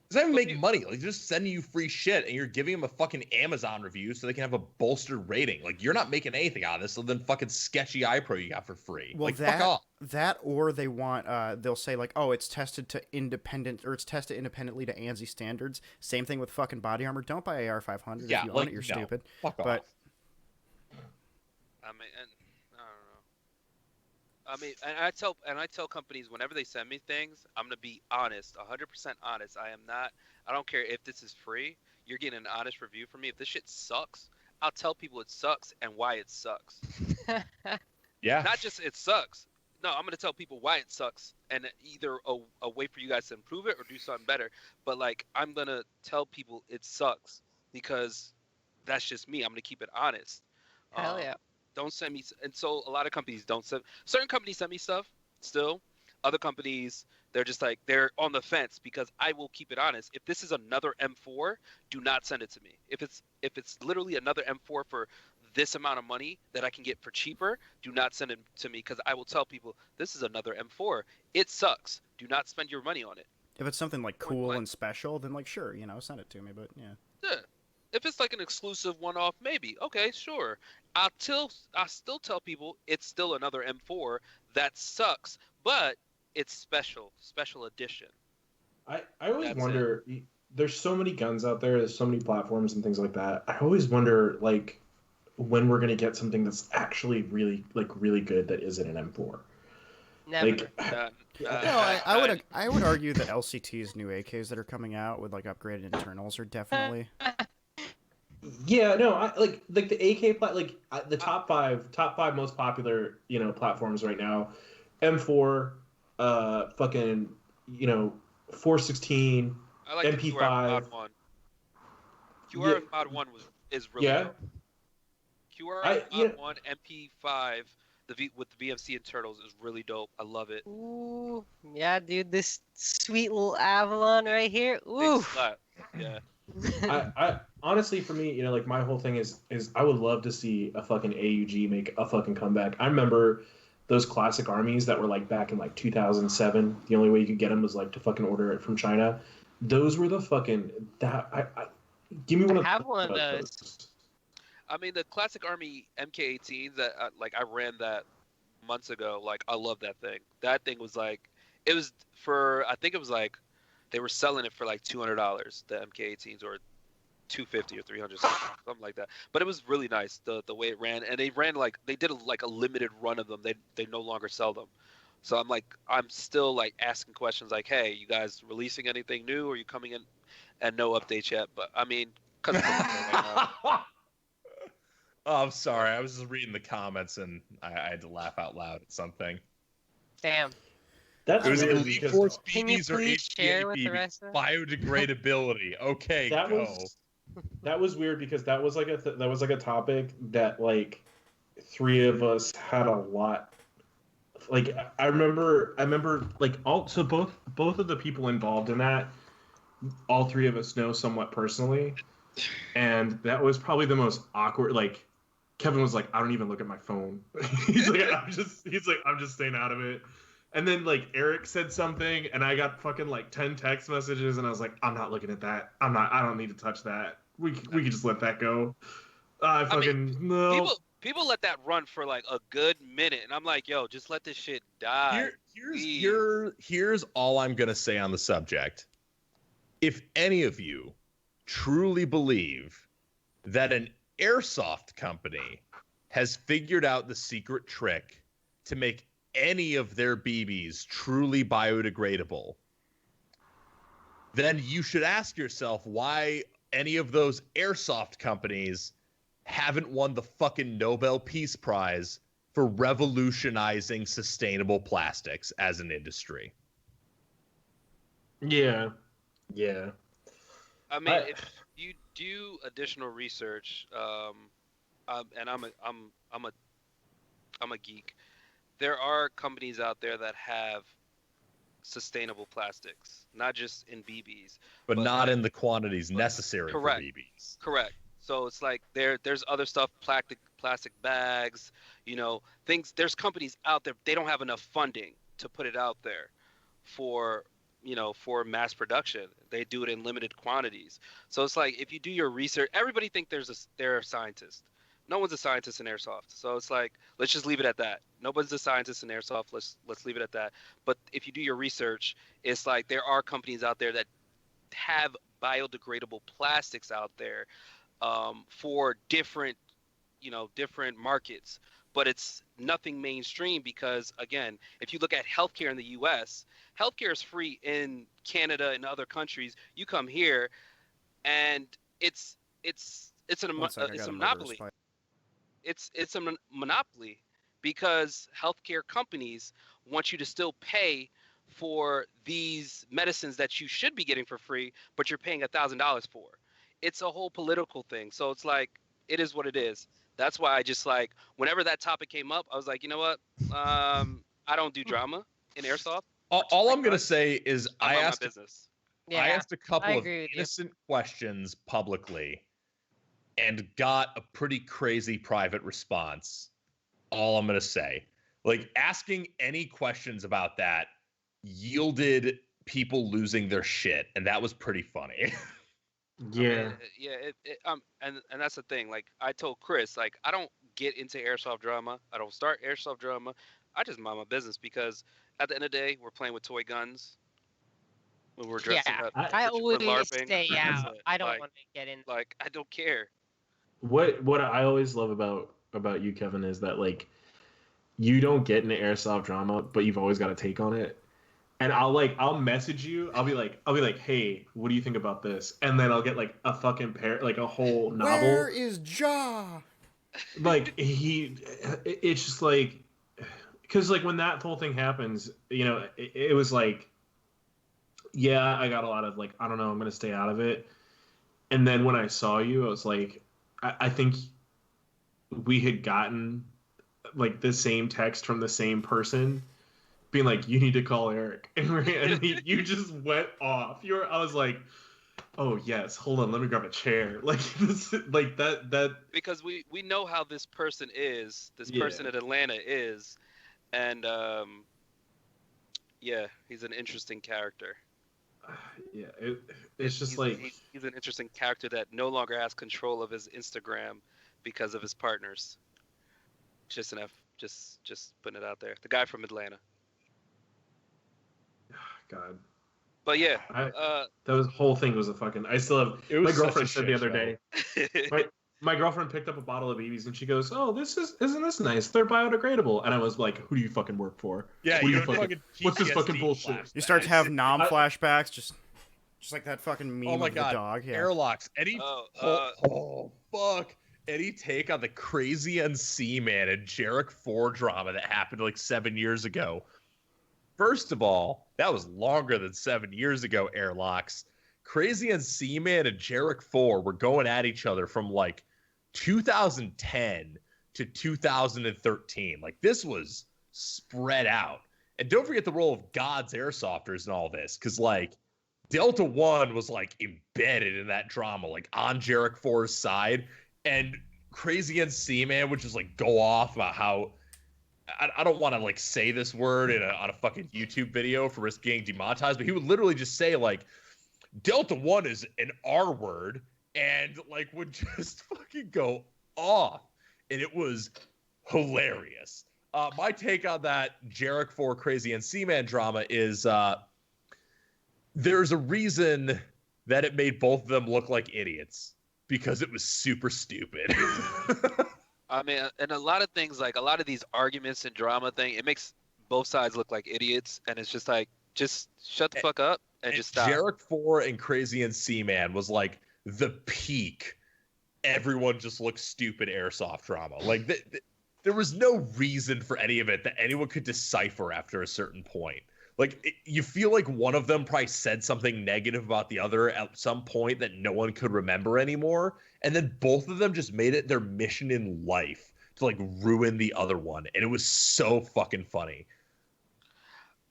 S2: Does that even make money? Like, they're just sending you free shit, and you're giving them a fucking Amazon review so they can have a bolstered rating. Like, you're not making anything out of this, so then fucking sketchy iPro you got for free.
S1: Well,
S2: like, fuck off.
S1: That, or they want, they'll say like, "Oh, it's tested independently to ANSI standards." Same thing with fucking body armor. Don't buy AR-500 if you own it. You're stupid.
S2: Fuck off.
S5: I mean, and I don't know. I mean, and I tell companies whenever they send me things, I'm gonna be honest, 100% honest. I don't care if this is free. You're getting an honest review from me. If this shit sucks, I'll tell people it sucks and why it sucks.
S2: Yeah.
S5: Not just it sucks. No, I'm gonna tell people why it sucks, and either a way for you guys to improve it or do something better. But like, I'm gonna tell people it sucks because that's just me. I'm gonna keep it honest.
S3: Hell yeah.
S5: Don't send me, and so a lot of companies don't send. Certain companies send me stuff still. Other companies, they're just like, they're on the fence because I will keep it honest. If this is another M4, do not send it to me. If it's literally another M4 for this amount of money that I can get for cheaper, do not send it to me because I will tell people this is another M4. It sucks. Do not spend your money on it.
S1: If it's something like cool and special, then like sure, send it to me. But yeah.
S5: Yeah. If it's like an exclusive one-off, maybe. Okay, sure. I'll still tell people it's still another M4 that sucks, but it's special edition.
S4: I always wonder. There's so many guns out there. There's so many platforms and things like that. I always wonder, like, when we're gonna get something that's actually really good that isn't an M4.
S3: Never.
S4: Like,
S1: I would argue that LCT's new AKs that are coming out with like upgraded internals are definitely.
S4: Yeah, no, I like the AK the top five most popular platforms right now: M4, fucking, 416
S5: I like the QRF Mod
S4: MP5.
S5: 1.
S4: Yeah,
S5: QRF Mod 1 is really
S4: yeah.
S5: dope. QRF
S4: Yeah,
S5: Mod 1 MP5 with the VMC and turtles is really dope. I love it.
S3: Ooh, yeah, dude, this sweet little Avalon right here.
S5: Big
S3: Ooh.
S5: slap. Yeah.
S4: I honestly, for me, like my whole thing is I would love to see a fucking AUG make a fucking comeback. I remember those classic armies that were like back in like 2007. The only way you could get them was like to fucking order it from China. Those were the fucking that I give me one
S3: I
S4: of
S3: have one of
S4: those.
S3: those.
S5: I mean, the classic Army MK18s that like I ran that months ago. Like I love that thing. That thing was like, it was for I think it was like they were selling it for like $200. The MK18s or 250 or 300, something like that. But it was really nice the way it ran, and they ran like they did like a limited run of them. They no longer sell them. So I'm still like asking questions like, hey, you guys releasing anything new? Or are you coming in and no updates yet? But I mean, because right now.
S2: Oh, I'm sorry. I was just reading the comments and I had to laugh out loud at something.
S3: Damn.
S4: That's
S2: It was
S4: weird
S2: Elite
S4: because
S2: Force
S3: Can you
S2: BBs or
S3: please share
S2: HPA
S3: with the
S2: BBs.
S3: rest of us?
S2: Biodegradability. Okay,
S4: that
S2: go.
S4: was weird because that was like a topic that like three of us had a lot. Like I remember like both of the people involved in that, all three of us know somewhat personally, and that was probably the most awkward. Like Kevin was like, I don't even look at my phone. he's like I'm just staying out of it. And then like Eric said something, and I got fucking like 10 text messages, and I was like, I'm not looking at that. I don't need to touch that. We could just let that go. No.
S5: People let that run for like a good minute, and I'm like, yo, just let this shit die.
S2: Here's all I'm gonna say on the subject. If any of you truly believe that an airsoft company has figured out the secret trick to make any of their BBs truly biodegradable, then you should ask yourself why any of those airsoft companies haven't won the fucking Nobel Peace Prize for revolutionizing sustainable plastics as an industry.
S4: Yeah.
S5: I mean, if you do additional research, and I'm a geek. There are companies out there that have sustainable plastics, not just in BBs,
S2: but not
S5: like,
S2: in the quantities necessary
S5: correct.
S2: for BBs.
S5: Correct. So it's like there's other stuff, plastic bags, things. There's companies out there, they don't have enough funding to put it out there for for mass production. They do it in limited quantities. So it's like if you do your research, everybody think they're a scientist. No one's a scientist in airsoft. So it's like let's just leave it at that. Nobody's a scientist in airsoft. Let's leave it at that. But if you do your research, it's like there are companies out there that have biodegradable plastics out there for different markets, but it's nothing mainstream because again, if you look at healthcare in the U.S., healthcare is free in Canada and other countries. You come here, and it's a monopoly. It's a monopoly because healthcare companies want you to still pay for these medicines that you should be getting for free, but you're paying $1,000 for. It's a whole political thing. So it's like, it is what it is. That's why I just like, whenever that topic came up, I was like, you know what? I don't do drama in airsoft.
S2: All I'm going to say is I asked a couple of innocent questions publicly and got a pretty crazy private response. All I'm going to say, like asking any questions about that yielded people losing their shit. And that was pretty funny.
S4: Yeah.
S5: And that's the thing. Like I told Chris, like I don't get into airsoft drama. I don't start airsoft drama. I just mind my business because at the end of the day, we're playing with toy guns. When we're dressing up,
S3: I always
S5: LARPing.
S3: stay out. I don't want to get in.
S5: Like I don't care.
S4: What I always love about you, Kevin, is that like you don't get into airsoft drama, but you've always got a take on it. And I'll message you. I'll be like, hey, what do you think about this? And then I'll get like a fucking like a whole novel.
S1: Where is Ja?
S4: Like it's just like, because like when that whole thing happens, you know, it was like, yeah, I got a lot of like, I don't know, I'm gonna stay out of it. And then when I saw you, I was like, I think we had gotten like the same text from the same person being like, you need to call Eric. And you just went off. I was like, oh yes, hold on, let me grab a chair. Like this, like that.
S5: Because we know how this person is. This
S4: Yeah.
S5: person in Atlanta is, and yeah, he's an interesting character.
S4: Yeah, it's just like
S5: he's an interesting character that no longer has control of his Instagram because of his partners. Just putting it out there. The guy from Atlanta.
S4: God.
S5: But yeah,
S4: that whole thing was a fucking. I still have. My girlfriend said the other day. My girlfriend picked up a bottle of BBs and she goes, "Oh, isn't this nice? They're biodegradable." And I was like, "Who do you fucking work for?
S2: Yeah,
S4: what do
S2: you
S4: you fucking, what's this fucking bullshit?"
S1: You start to have flashbacks, just like that fucking meme
S2: Oh my
S1: of
S2: god,
S1: the dog. Yeah.
S2: Airlocks. Fuck. Any take on the crazy NC man and Jarek 4 drama that happened like 7 years ago? First of all, that was longer than 7 years ago, Airlocks. Crazy NC man and Jarek 4 were going at each other from like 2010 to 2013. Like this was spread out. And don't forget the role of God's Airsofters in all this, because like Delta One was like embedded in that drama, like on Jarek 4's side, and Crazy NC man would just like go off about how I don't want to like say this word on a fucking YouTube video for risk getting demonetized, but he would literally just say like Delta One is an R word, and like would just fucking go off, and it was hilarious. My take on that Jarek 4 Crazy NC man drama is there's a reason that it made both of them look like idiots, because it was super stupid.
S5: I mean, and a lot of things, like a lot of these arguments and drama thing, it makes both sides look like idiots, and it's just like, just shut the fuck up and just stop.
S2: Jarek 4 and Crazy NC man was like the peak. Everyone just looks stupid Airsoft drama. Like there was no reason for any of it that anyone could decipher after a certain point. Like you feel like one of them probably said something negative about the other at some point that no one could remember anymore, and then both of them just made it their mission in life to like ruin the other one, and it was so fucking funny.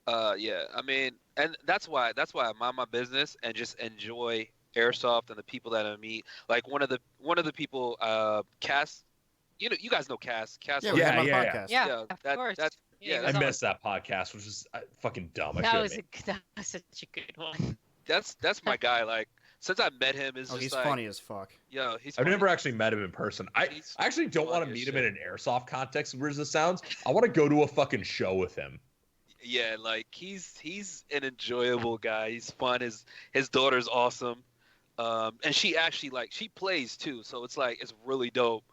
S5: Yeah, I mean, and that's why I mind my business and just enjoy Airsoft and the people that I meet. Like one of the people, Cass, you guys know Cass. Cass,
S1: Yeah, we had him on podcast.
S3: Yeah, of course.
S5: Yeah,
S2: I missed that podcast, which is fucking dumb.
S3: That was such a good one.
S5: That's my guy. Like since I met him,
S1: He's funny as fuck.
S5: Yeah, he's.
S2: I've
S5: funny.
S2: never actually met him in person. I actually don't want to
S5: funny as
S2: meet him
S5: shit.
S2: in an Airsoft context, as weird as this sounds. I want to go to a fucking show with him.
S5: Yeah, like he's an enjoyable guy. He's fun. His daughter's awesome, and she actually she plays too. So it's like it's really dope.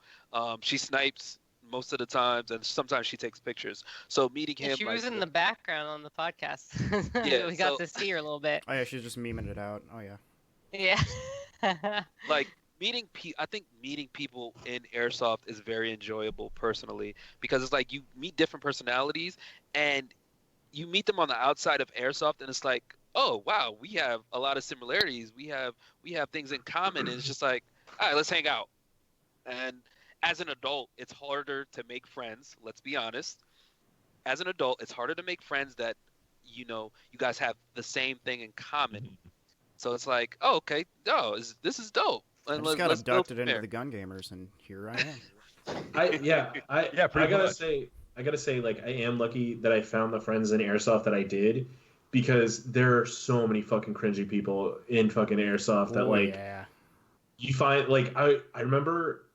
S5: She snipes most of the times, and sometimes she takes pictures. So meeting him,
S3: She was in the background on the podcast.
S5: Yeah,
S3: we got to see her a little bit.
S1: Oh yeah, she's just memeing it out. Oh yeah.
S3: Yeah.
S5: like I think meeting people in Airsoft is very enjoyable personally, because it's like you meet different personalities and you meet them on the outside of Airsoft, and it's like, oh wow, we have a lot of similarities. We have things in common, and it's just like, all right, let's hang out. And as an adult, it's harder to make friends. Let's be honest. As an adult, it's harder to make friends that you guys have the same thing in common. So it's like, oh, okay, this is dope.
S1: I just got abducted into the gun gamers, and here I am.
S4: I gotta say, like, I am lucky that I found the friends in Airsoft that I did, because there are so many fucking cringy people in fucking Airsoft that
S1: yeah.
S4: You find, like, I remember,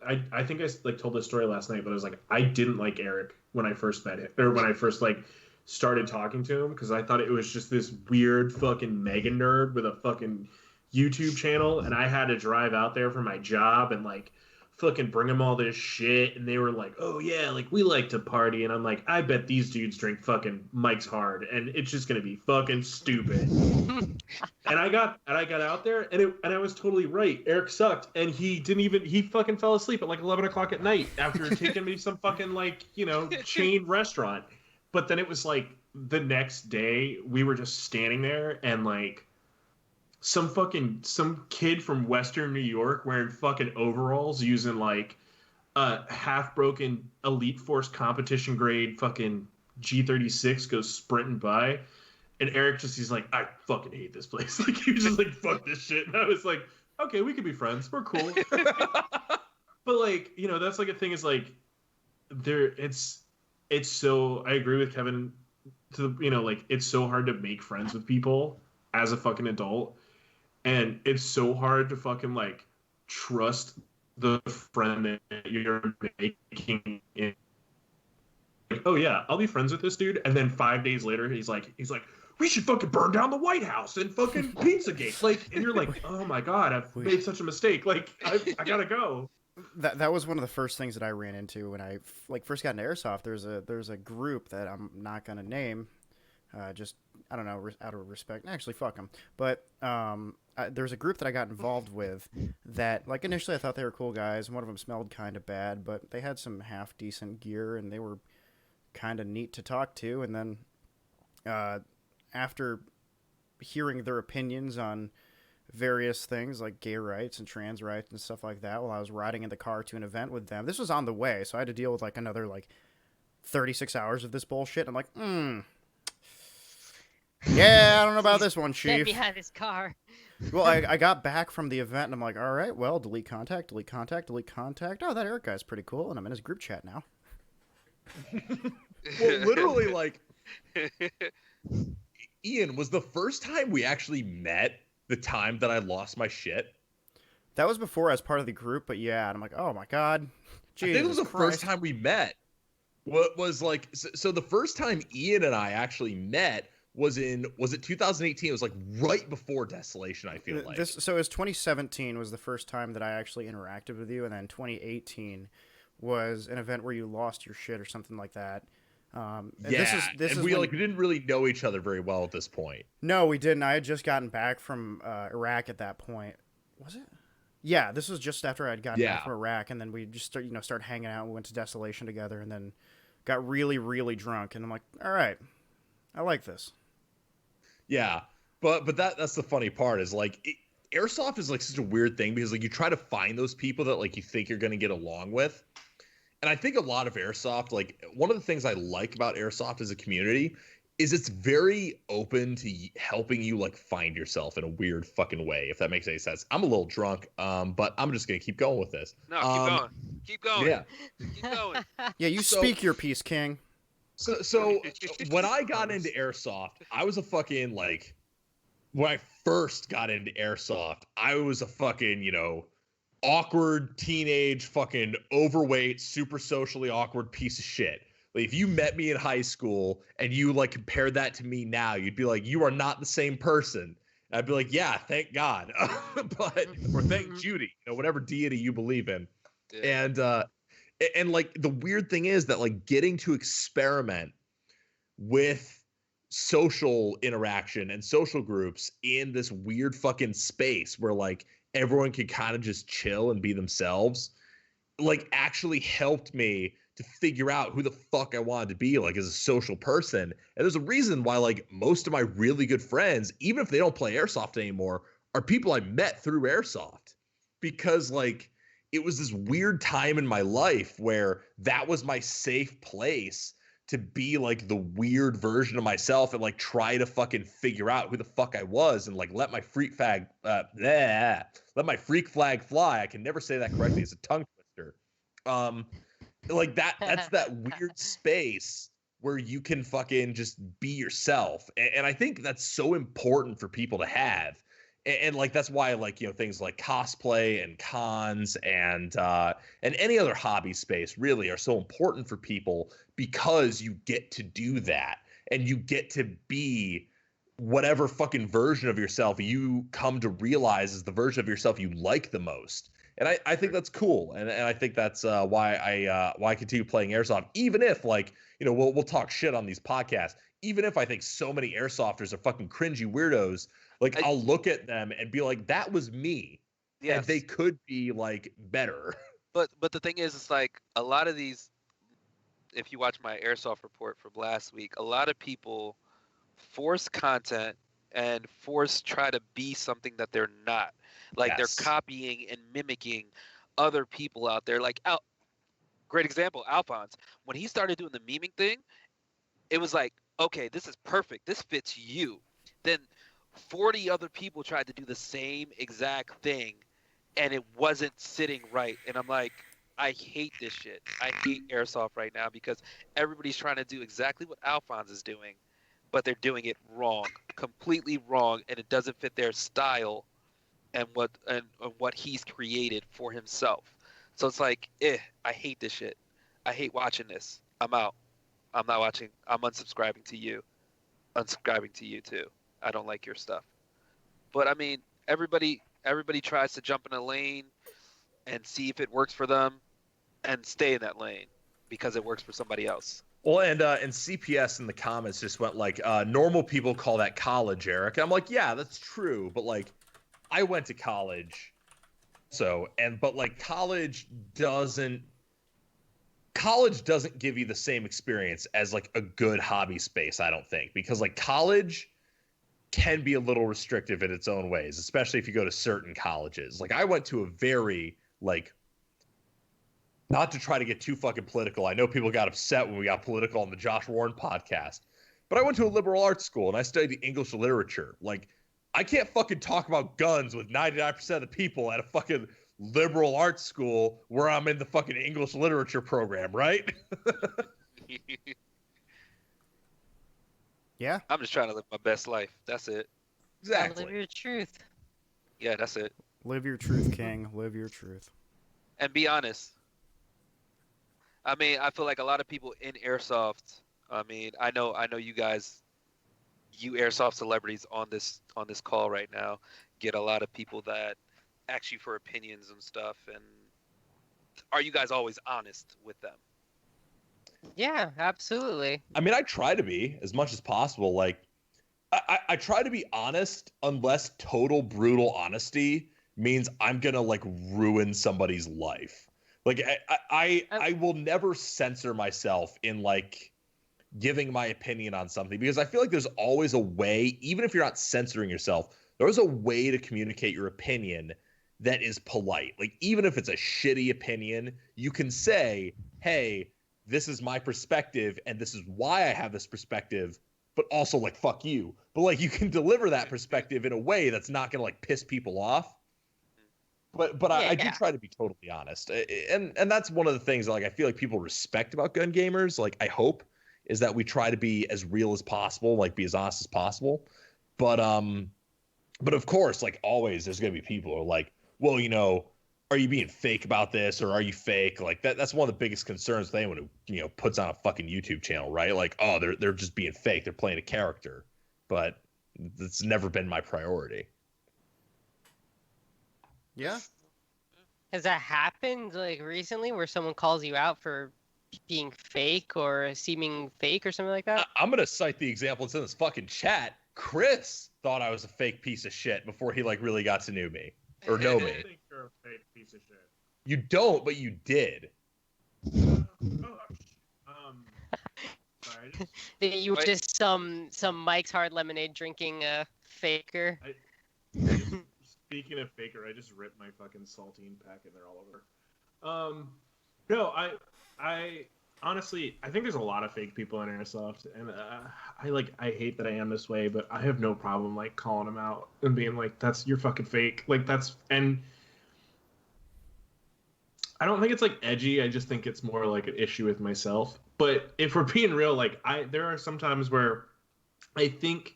S4: I think I like told this story last night, but I was like, I didn't like Eric when I first met him, or when I first like started talking to him, because I thought it was just this weird fucking mega nerd with a fucking YouTube channel, and I had to drive out there for my job and like fucking bring them all this shit, and they were like, "Oh yeah, like we like to party," and I'm like, "I bet these dudes drink fucking Mike's Hard, and it's just gonna be fucking stupid." And I got out there, and I was totally right. Eric sucked, and he fucking fell asleep at like 11 o'clock at night after taking me to some fucking like chain restaurant. But then it was like the next day we were just standing there, and like some kid from Western New York wearing fucking overalls using like a half broken Elite Force competition grade fucking G36 goes sprinting by. And Eric he's like, I fucking hate this place. Like, he was just like, fuck this shit. And I was like, okay, we could be friends. We're cool. But like, that's like a thing is like, it's so, I agree with Kevin like, it's so hard to make friends with people as a fucking adult. And it's so hard to fucking like trust the friend that you're making in. Like, oh yeah, I'll be friends with this dude. And then 5 days later, he's like, we should fucking burn down the White House and fucking Pizzagate. Like, and you're like, oh my God, I've made such a mistake. Like, I gotta go.
S1: That was one of the first things that I ran into when I first got into Airsoft. There's a group that I'm not gonna name, just I don't know, out of respect. Actually, fuck them. But there's a group that I got involved with that like initially I thought they were cool guys. One of them smelled kind of bad, but they had some half decent gear and they were kind of neat to talk to. And then after hearing their opinions on various things like gay rights and trans rights and stuff like that while I was riding in the car to an event with them, this was on the way, so I had to deal with like another like 36 hours of this bullshit. I'm like, yeah, I don't know about this one, Chief.
S3: Get behind his car.
S1: Well, I got back from the event and I'm like, all right, well, delete contact, delete contact, delete contact. Oh, that Eric guy's pretty cool, and I'm in his group chat now.
S2: Well, literally, like, Ian, was the first time we actually met the time that I lost my shit?
S1: That was before I was part of the group, but yeah, and I'm like, oh my God. Jesus
S2: I think it was the
S1: Christ.
S2: first time we met. What was like, so the first time Ian and I actually met was it 2018? It was like right before Desolation, I feel like.
S1: So it was 2017 was the first time that I actually interacted with you, and then 2018 was an event where you lost your shit or something like that. We didn't really know each other very well at this point. No, we didn't. I had just gotten back from Iraq at that point. Was it? Yeah, this was just after I'd gotten back from Iraq, and then we just started hanging out. We went to Desolation together, and then got really, really drunk. And I'm like, all right, I like this.
S2: Yeah, but that's the funny part is like Airsoft is like such a weird thing because like you try to find those people that like you think you're gonna get along with. And I think a lot of Airsoft, like one of the things I like about Airsoft as a community is it's very open to helping you like find yourself in a weird fucking way, if that makes any sense. I'm a little drunk, but I'm just going to keep going with this.
S5: No, keep going. Keep going.
S2: Yeah.
S5: Keep going.
S1: Yeah, you speak your piece, King.
S2: So when I got into Airsoft, I was a fucking like, when I first got into Airsoft, I was a fucking, awkward teenage fucking overweight, super socially awkward piece of shit. Like if you met me in high school and you like compared that to me now, you'd be like, you are not the same person. And I'd be like, yeah, thank God. or thank Judy, whatever deity you believe in. Yeah. And like the weird thing is that like getting to experiment with social interaction and social groups in this weird fucking space where like everyone can kind of just chill and be themselves, like actually helped me to figure out who the fuck I wanted to be like as a social person. And there's a reason why like most of my really good friends, even if they don't play Airsoft anymore, are people I met through Airsoft, because like it was this weird time in my life where that was my safe place to be like the weird version of myself and like try to fucking figure out who the fuck I was and like let my freak flag fly. I can never say that correctly. It's a tongue twister. Like that's that weird space where you can fucking just be yourself. And I think that's so important for people to have. And like that's why like things like cosplay and cons and any other hobby space really are so important for people, because you get to do that and you get to be whatever fucking version of yourself you come to realize is the version of yourself you like the most. And I think that's cool, and I think that's why I continue playing airsoft, even if like we'll talk shit on these podcasts. Even if I think so many airsofters are fucking cringy weirdos, like I'll look at them and be like, that was me, and they could be like better.
S5: But the thing is, it's like a lot of these. If you watch my airsoft report from last week, a lot of people force content and try to be something that they're not. Like they're copying and mimicking other people out there. Like great example, Alphonse. When he started doing the memeing thing, it was like, okay, this is perfect. This fits you. Then 40 other people tried to do the same exact thing, and it wasn't sitting right. And I'm like, I hate this shit. I hate airsoft right now because everybody's trying to do exactly what Alphonse is doing, but they're doing it wrong, completely wrong, and it doesn't fit their style and what he's created for himself. So it's like, I hate this shit. I hate watching this. I'm out. I'm not watching. I'm unsubscribing to you. Unsubscribing to you too. I don't like your stuff. But I mean, everybody tries to jump in a lane and see if it works for them and stay in that lane because it works for somebody else.
S2: Well, and CPS in the comments just went like, normal people call that college, Eric. I'm like, yeah, that's true. But like, I went to college. But like college doesn't give you the same experience as like a good hobby space, I don't think, because like college can be a little restrictive in its own ways, especially if you go to certain colleges. Like I went to a very like, not to try to get too fucking political. I know people got upset when we got political on the Josh Warren podcast, but I went to a liberal arts school and I studied English literature. Like I can't fucking talk about guns with 99% of the people at a fucking liberal arts school where I'm in the fucking English literature program, right?
S1: Yeah.
S5: I'm just trying to live my best life. That's it.
S2: Exactly.
S3: Live your truth.
S5: Yeah, that's it.
S1: Live your truth, King. Live your truth.
S5: And be honest. I mean, I feel like a lot of people in airsoft. I mean, I know you guys, you airsoft celebrities on this call right now, get a lot of people that ask you for opinions and stuff. And are you guys always honest with them?
S3: Yeah, absolutely.
S2: I mean, I try to be as much as possible. Like, I try to be honest, unless total brutal honesty means I'm gonna like ruin somebody's life. Like, I will never censor myself in like giving my opinion on something, because I feel like there's always a way, even if you're not censoring yourself, there's a way to communicate your opinion that is polite. Like, even if it's a shitty opinion, you can say, hey, this is my perspective and this is why I have this perspective, but also like, fuck you. But like, you can deliver that perspective in a way that's not going to like piss people off. But yeah, I do try to be totally honest. And that's one of the things that like I feel like people respect about gun gamers, like I hope, is that we try to be as real as possible, like be as honest as possible. But of course, like always, there's going to be people who are like, well, you know, are you being fake about this, or are you fake? Like that's one of the biggest concerns with anyone who, you know, puts on a fucking YouTube channel, right? Like, oh, they're just being fake. They're playing a character. But that's never been my priority.
S1: Yeah.
S3: Has that happened like recently where someone calls you out for being fake or seeming fake or something like that?
S2: I'm going to cite the example that's in this fucking chat. Chris thought I was a fake piece of shit before he like really got to know me. Or know me.
S4: I think you're a fake piece of shit.
S2: You don't, but you did.
S4: Sorry,
S3: You were just some Mike's Hard Lemonade drinking faker.
S4: Speaking of faker, I just ripped my fucking saltine packet. They're all over. No, I honestly, I think there's a lot of fake people in Airsoft, and I hate that I am this way, but I have no problem like calling them out and being like, you're fucking fake. Like and I don't think it's like edgy. I just think it's more like an issue with myself. But if we're being real, like there are some times where I think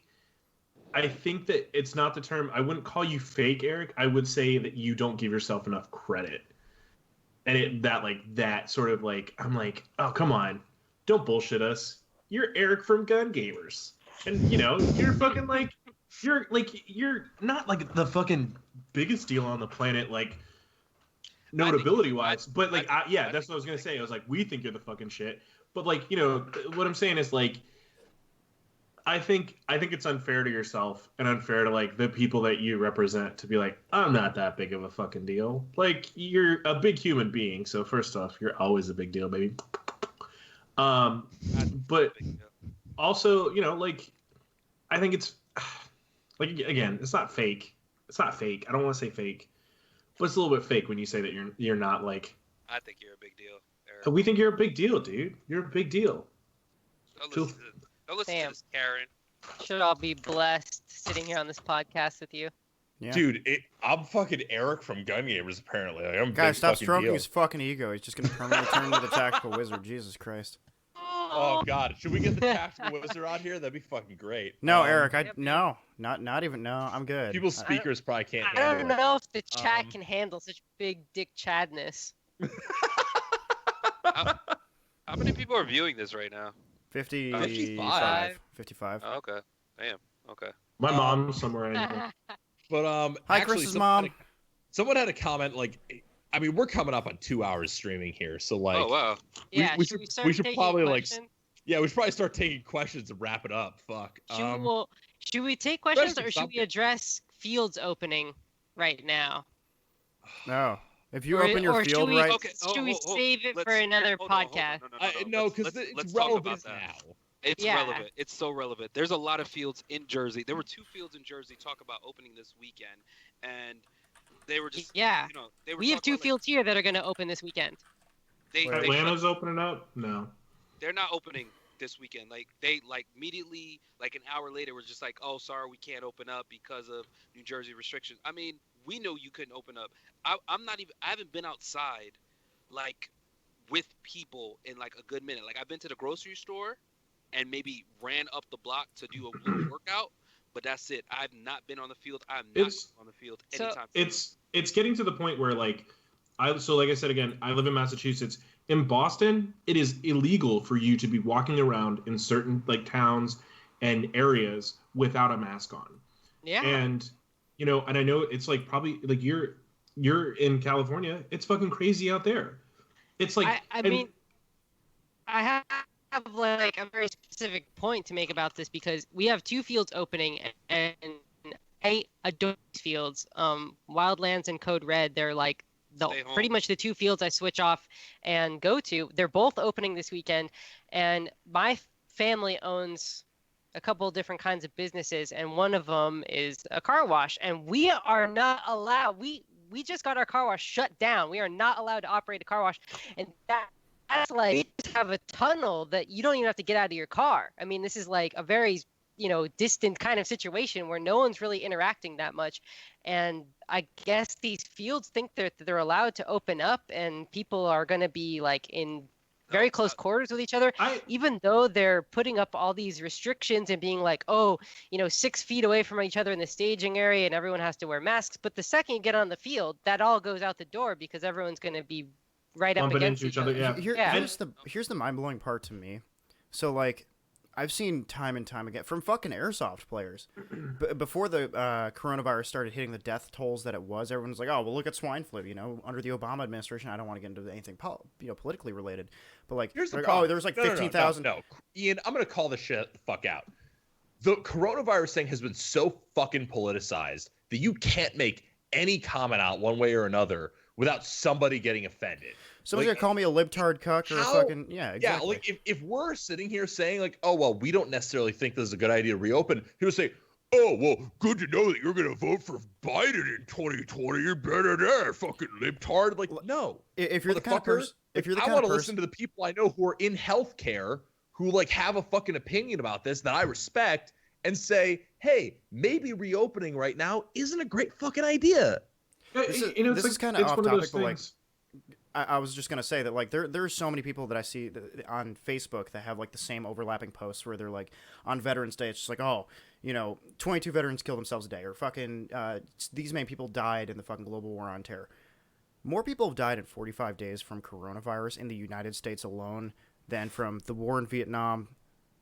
S4: that it's not the term. I wouldn't call you fake, Eric. I would say that you don't give yourself enough credit. And that sort of like, I'm like, oh, come on. Don't bullshit us. You're Eric from Gun Gamers. And, you know, you're fucking like, you're not like the fucking biggest deal on the planet. Like, notability wise. But like,
S5: I
S4: that's what I was gonna say. I was like, we think you're the fucking shit. But like, what I'm saying is like, I think it's unfair to yourself and unfair to like the people that you represent to be like, I'm not that big of a fucking deal. Like, you're a big human being, so first off, you're always a big deal, baby. But also, like, I think it's like, again, it's not fake. It's not fake. I don't want to say fake, but it's a little bit fake when you say that you're not like.
S5: I think you're a big deal, Eric.
S4: We think you're a big deal, dude. You're a big deal.
S5: Don't listen to this, Karen.
S3: Should all be blessed sitting here on this podcast with you.
S1: Yeah.
S6: Dude, I'm fucking Eric from Gun Gamers, apparently. Like, I'm a
S1: Guys,
S6: big
S1: stop
S6: fucking
S1: stroking
S6: deal.
S1: his fucking ego. He's just gonna permanently turn into the tactical wizard. Jesus Christ.
S6: Oh god, should we get the tactical wizard on here? That'd be fucking great.
S1: No, Eric, not even. No, I'm good.
S6: People's speakers probably can't
S3: I
S6: handle
S3: don't
S6: it.
S3: know if the chat can handle such big dick chadness.
S5: How many people are viewing this right now?
S1: 55. 55.
S5: Oh, okay. Damn. Okay.
S4: My mom's somewhere in here.
S6: But
S1: Hi,
S6: actually,
S1: Chris's mom.
S6: Someone had a comment like, I mean, we're coming up on 2 hours streaming here, so like,
S5: Oh wow.
S3: Yeah,
S6: we
S3: should
S6: should-
S3: we start
S6: we should
S3: taking
S6: probably, like,
S3: questions?
S6: yeah, we should probably start taking questions and wrap it up. Fuck.
S3: Should we take questions
S6: Question
S3: or should we
S6: something.
S3: address fields opening right now?
S1: No. If you
S3: Or-
S1: open your
S3: or should
S1: field
S3: we-
S1: right,
S5: Okay.
S3: Should we save it for
S5: let's-
S3: another
S5: hold on,
S3: podcast?
S6: No, because
S5: Let's
S6: it's
S5: talk about
S6: relevant
S5: that.
S6: now.
S5: It's
S3: Yeah.
S5: relevant. It's so relevant. There's a lot of fields in Jersey. There were 2 fields in Jersey talk about opening this weekend, and they were just
S3: Yeah.
S5: they were.
S3: We have
S5: talking
S3: 2
S5: about,
S3: fields here that are going to open this weekend.
S5: They
S4: Atlanta's opening up? No.
S5: they're not opening this weekend. Like they immediately like an hour later was just like, oh sorry, we can't open up because of New Jersey restrictions. I mean, we know you couldn't open up. I haven't been outside like with people in like a good minute. Like I've been to the grocery store and maybe ran up the block to do a little workout, but that's it. I've not been on the field. I'm not on the field
S3: So-
S5: anytime soon.
S4: It's getting to the point where like like I said again, I live in Massachusetts. In Boston, it is illegal for you to be walking around in certain like towns and areas without a mask on.
S3: Yeah.
S4: And and I know it's like probably like you're in California. It's fucking crazy out there. It's like
S3: I mean, I have like a very specific point to make about this because we have 2 fields opening and I adore these fields. Wildlands and Code Red, they're like
S5: Stay home.
S3: pretty much the 2 fields I switch off and go to. They're both opening this weekend, and my family owns a couple different kinds of businesses, and one of them is a car wash, and we are not allowed. We just got our car wash shut down. We are not allowed to operate a car wash, and that's like we just have a tunnel that you don't even have to get out of your car. I mean, this is like a very distant kind of situation where no one's really interacting that much, and I guess these fields think that they're allowed to open up, and people are going to be like in very close quarters with each other, even though they're putting up all these restrictions and being like, 6 feet away from each other in the staging area and everyone has to wear masks. But the second you get on the field, that all goes out the door because everyone's going to be right up
S4: bumping
S3: against
S4: into each other. Yeah.
S1: here's the mind-blowing part to me. So like I've seen time and time again from fucking Airsoft players. Before the coronavirus started hitting the death tolls that it was, everyone was like, "Oh, well, look at swine flu." Under the Obama administration, I don't want to get into anything politically related, but like,
S6: Here's the
S1: like,
S6: problem.
S1: oh, there's like
S6: No, no, no,
S1: 15,000.
S6: No, Ian, I'm gonna call this shit the fuck out. The coronavirus thing has been so fucking politicized that you can't make any comment out one way or another without somebody getting offended.
S1: Somebody's gonna call me a libtard cuck or a fucking exactly.
S6: Yeah, like if we're sitting here saying like, oh well, we don't necessarily think this is a good idea to reopen, he'll say, oh well, good to know that you're gonna vote for Biden in 2020. You're better there, fucking libtard. Like, no.
S1: If you're the kind of person,
S6: I want to listen to the people I know who are in healthcare who like have a fucking opinion about this that I respect and say, hey, maybe reopening right now isn't a great fucking idea.
S1: This is kind of off topic, but like, I was just gonna say that like there's so many people that I see on Facebook that have like the same overlapping posts where they're like on Veterans Day, it's just like, oh, 22 veterans kill themselves a day, or fucking these many people died in the fucking global war on terror. More people have died in 45 days from coronavirus in the United States alone than from the war in Vietnam,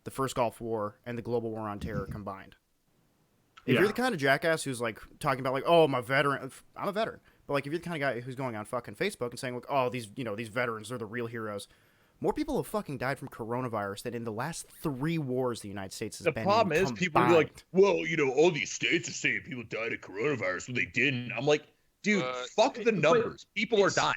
S1: the first Gulf War, and the global war on terror combined. If you're the kind of jackass who's like talking about like, oh, I'm a veteran, But like, if you're the kind of guy who's going on fucking Facebook and saying like, oh, these these veterans are the real heroes. More people have fucking died from coronavirus than in the last 3 wars the United States has been in.
S6: The problem is people are
S1: combined.
S6: like, well, all these states are saying people died of coronavirus when they didn't. I'm like, dude, fuck the numbers. People are dying.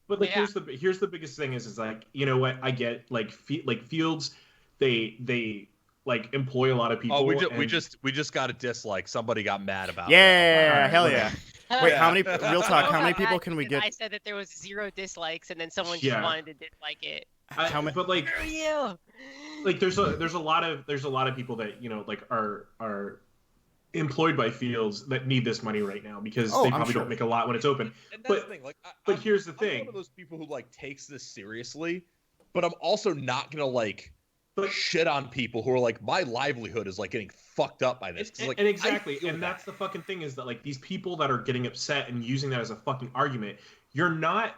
S4: But like, here's the biggest thing is like, you know what? I get like Fields, they like employ a lot of people.
S6: Oh, we just got a dislike. Somebody got mad about it.
S1: Yeah, hell yeah. Wait, how many real talk? How many people can we get?
S3: I said that there was 0 dislikes, and then someone just wanted to dislike it.
S1: How many?
S4: But like,
S3: You.
S4: like there's a lot of people that like are employed by Fields that need this money right now because they probably don't make a lot when it's open.
S6: And that's the thing. Like,
S4: but here's the thing.
S6: I'm one of those people who like takes this seriously, but I'm also not gonna like shit on people who are like, my livelihood is like getting fucked up by this.
S4: And exactly, and that's the fucking thing is that like these people that are getting upset and using that as a fucking argument, you're not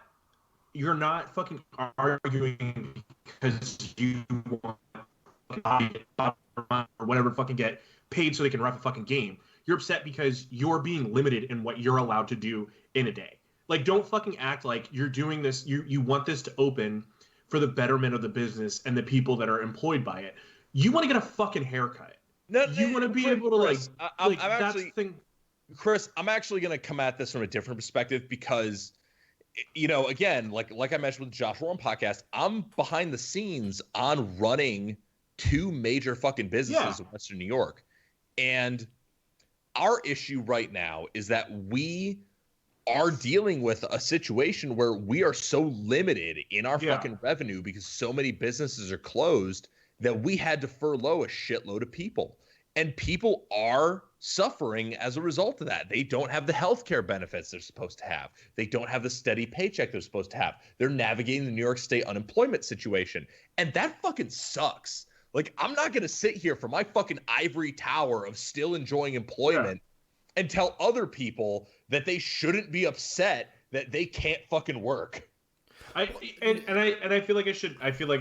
S4: fucking arguing because you want or whatever fucking get paid so they can ref a fucking game. You're upset because you're being limited in what you're allowed to do in a day. Like, don't fucking act like you're doing this. You want this to open for the betterment of the business and the people that are employed by it. You want to get a fucking haircut.
S6: No,
S4: you want to be able to
S6: Chris, Chris, I'm actually going to come at this from a different perspective because, again, like I mentioned with the Josh Warren podcast, I'm behind the scenes on running 2 major fucking businesses in Western New York. And our issue right now is that we are dealing with a situation where we are so limited in our fucking revenue because so many businesses are closed that we had to furlough a shitload of people. And people are suffering as a result of that. They don't have the healthcare benefits they're supposed to have. They don't have the steady paycheck they're supposed to have. They're navigating the New York State unemployment situation. And that fucking sucks. Like, I'm not going to sit here for my fucking ivory tower of still enjoying employment and tell other people that they shouldn't be upset that they can't fucking work.
S4: I feel like I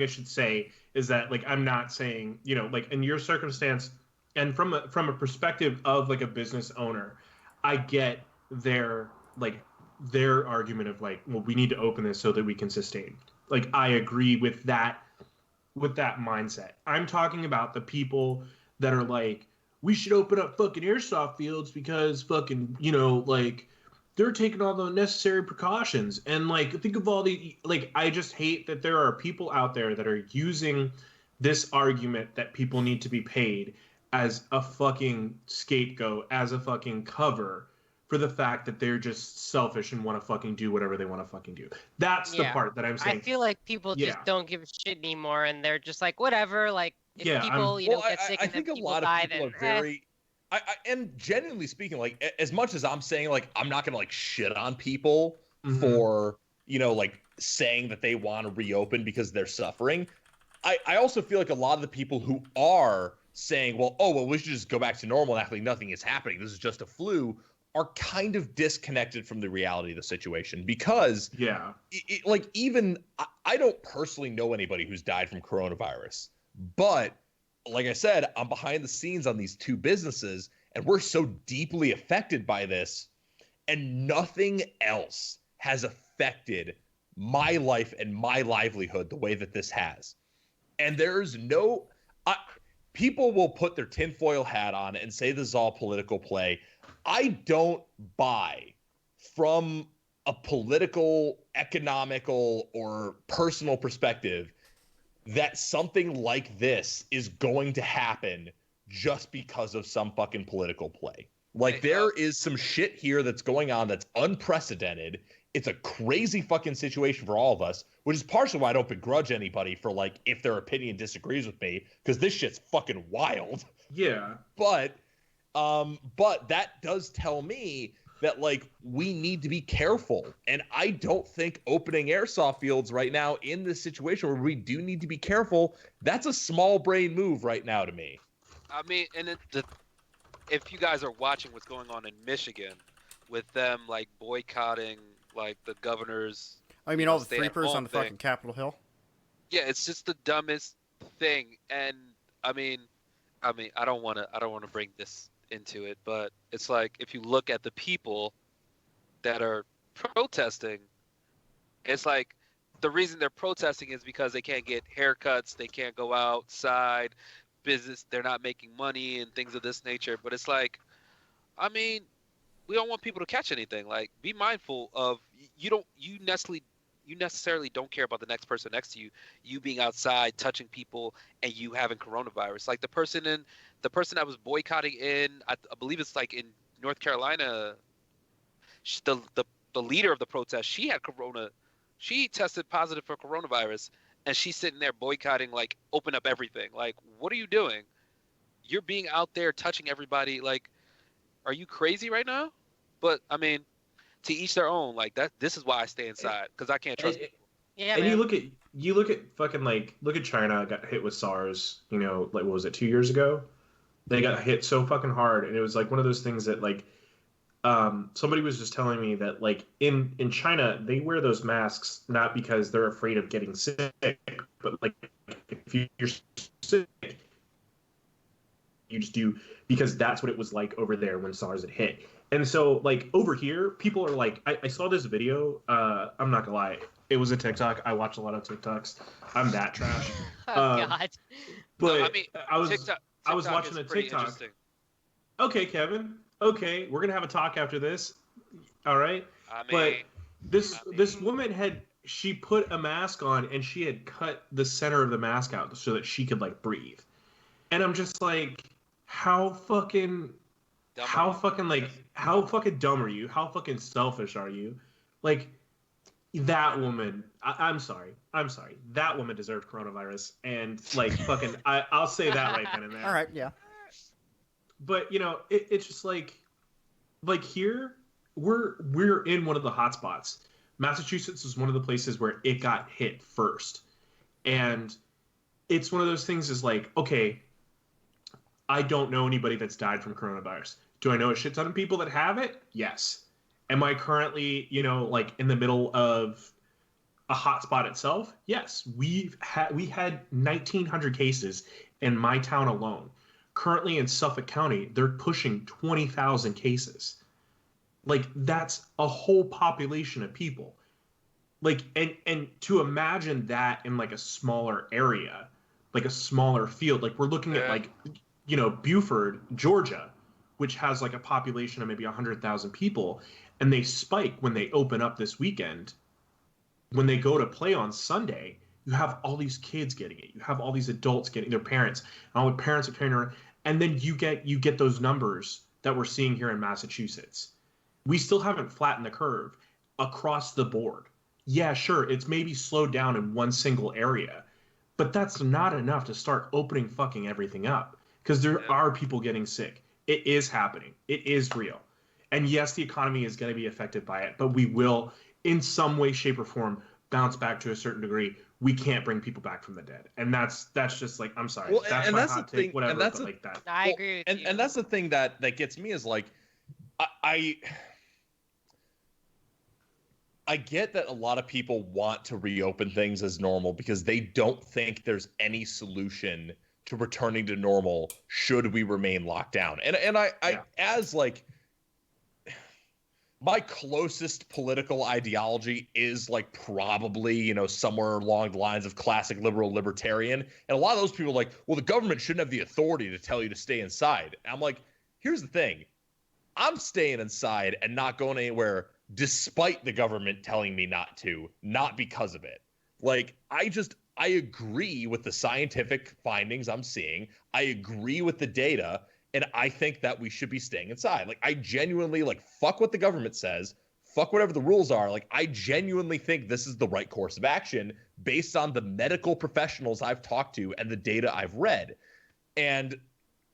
S4: should say is that, like, I'm not saying, like, in your circumstance and from a perspective of like a business owner, I get their argument of like, well, we need to open this so that we can sustain. Like, I agree with that mindset. I'm talking about the people that are like, we should open up fucking airsoft fields because fucking, like, they're taking all the necessary precautions. And like, think of all the, like, I just hate that there are people out there that are using this argument that people need to be paid as a fucking scapegoat, as a fucking cover for the fact that they're just selfish and want to fucking do whatever they want to fucking do. That's the part that I'm saying.
S3: I feel like people just don't give a shit anymore, and they're just like, whatever. Like, if people, get sick and then people die, then
S6: are very. And genuinely speaking, like, as much as I'm saying, like, I'm not gonna like shit on people for like saying that they want to reopen because they're suffering. I also feel like a lot of the people who are saying, well, we should just go back to normal and act like nothing is happening. This is just a flu. Are kind of disconnected from the reality of the situation because, I don't personally know anybody who's died from coronavirus, but like I said, I'm behind the scenes on these 2 businesses and we're so deeply affected by this and nothing else has affected my life and my livelihood the way that this has. And there's people will put their tinfoil hat on and say this is all political play. I don't buy from a political, economical, or personal perspective that something like this is going to happen just because of some fucking political play. Like, there is some shit here that's going on that's unprecedented. It's a crazy fucking situation for all of us, which is partially why I don't begrudge anybody for, like, if their opinion disagrees with me, because this shit's fucking wild.
S4: Yeah.
S6: But that does tell me that, like, we need to be careful. And I don't think opening airsoft fields right now in this situation where we do need to be careful, that's a small brain move right now to me.
S5: I mean, and if you guys are watching what's going on in Michigan with them, like, boycotting, like, the governor's...
S1: I mean, all the freepers on the fucking Capitol Hill?
S5: Yeah, it's just the dumbest thing. And, I mean, I don't want to bring this into it, but it's like, if you look at the people that are protesting, it's like the reason they're protesting is because they can't get haircuts, they can't go outside, business, they're not making money and things of this nature. But it's like, I mean, we don't want people to catch anything. Like, be mindful of you necessarily don't care about the next person next to you, you being outside touching people and you having coronavirus. Like the person that was boycotting I believe it's like in North Carolina, the leader of the protest, she had corona. She tested positive for coronavirus, and she's sitting there boycotting, like, open up everything. Like, what are you doing? You're being out there touching everybody. Like, are you crazy right now? But I mean, to each their own. Like that. This is why I stay inside, because I can't trust people.
S3: Yeah,
S4: and
S3: man.
S4: you look at fucking look at China got hit with SARS. You know, like what was it, 2 years ago? They got hit so fucking hard, and it was like one of those things that like somebody was just telling me that like in China they wear those masks not because they're afraid of getting sick, but like if you're sick, you just do because that's what it was like over there when SARS had hit. And so like over here, people are like, I saw this video. I'm not gonna lie, it was a TikTok. I watch a lot of TikToks. I'm that trash.
S3: Oh God.
S4: But
S5: No, I mean,
S4: I was watching a TikTok. Okay, Kevin. Okay, we're gonna have a talk after this. All right. But this woman she put a mask on and she had cut the center of the mask out so that she could like breathe. And I'm just like, how fucking dumb are you? How fucking selfish are you? Like that woman. I'm sorry. That woman deserved coronavirus, and like fucking. I'll say that right then and there.
S1: All right, yeah.
S4: But you know, it's just like here we're in one of the hot spots. Massachusetts is one of the places where it got hit first, and it's one of those things. Is like, okay, I don't know anybody that's died from coronavirus. Do I know a shit ton of people that have it? Yes. Am I currently, you know, like in the middle of a hotspot itself? Yes. We had 1,900 cases in my town alone. Currently in Suffolk County, they're pushing 20,000 cases. Like that's a whole population of people. Like and to imagine that in like a smaller area, like a smaller field, like we're looking at like, you know, Beaufort, Georgia, which has like a population of maybe 100,000 people, and they spike when they open up this weekend. When they go to play on Sunday, you have all these kids getting it. You have all these adults getting their parents. And all the parents are turning around, and then you get those numbers that we're seeing here in Massachusetts. We still haven't flattened the curve across the board. Yeah, sure, it's maybe slowed down in one single area, but that's not enough to start opening fucking everything up because there are people getting sick. It is happening. It is real. And yes, the economy is going to be affected by it, but we will, in some way, shape, or form, bounce back to a certain degree. We can't bring people back from the dead. And that's just like, I'm sorry.
S6: Well,
S4: that's my hot take, whatever, but like that.
S3: I agree with you.
S6: And that's the thing that gets me is like, I get that a lot of people want to reopen things as normal because they don't think there's any solution to returning to normal should we remain locked down. And I as like my closest political ideology is like probably, you know, somewhere along the lines of classic liberal libertarian. And a lot of those people are like, well, the government shouldn't have the authority to tell you to stay inside. And I'm like, here's the thing. I'm staying inside and not going anywhere despite the government telling me not to, not because of it. Like, I agree with the scientific findings I'm seeing. I agree with the data, and I think that we should be staying inside. Like, I genuinely, like, fuck what the government says, fuck whatever the rules are. Like, I genuinely think this is the right course of action based on the medical professionals I've talked to and the data I've read. And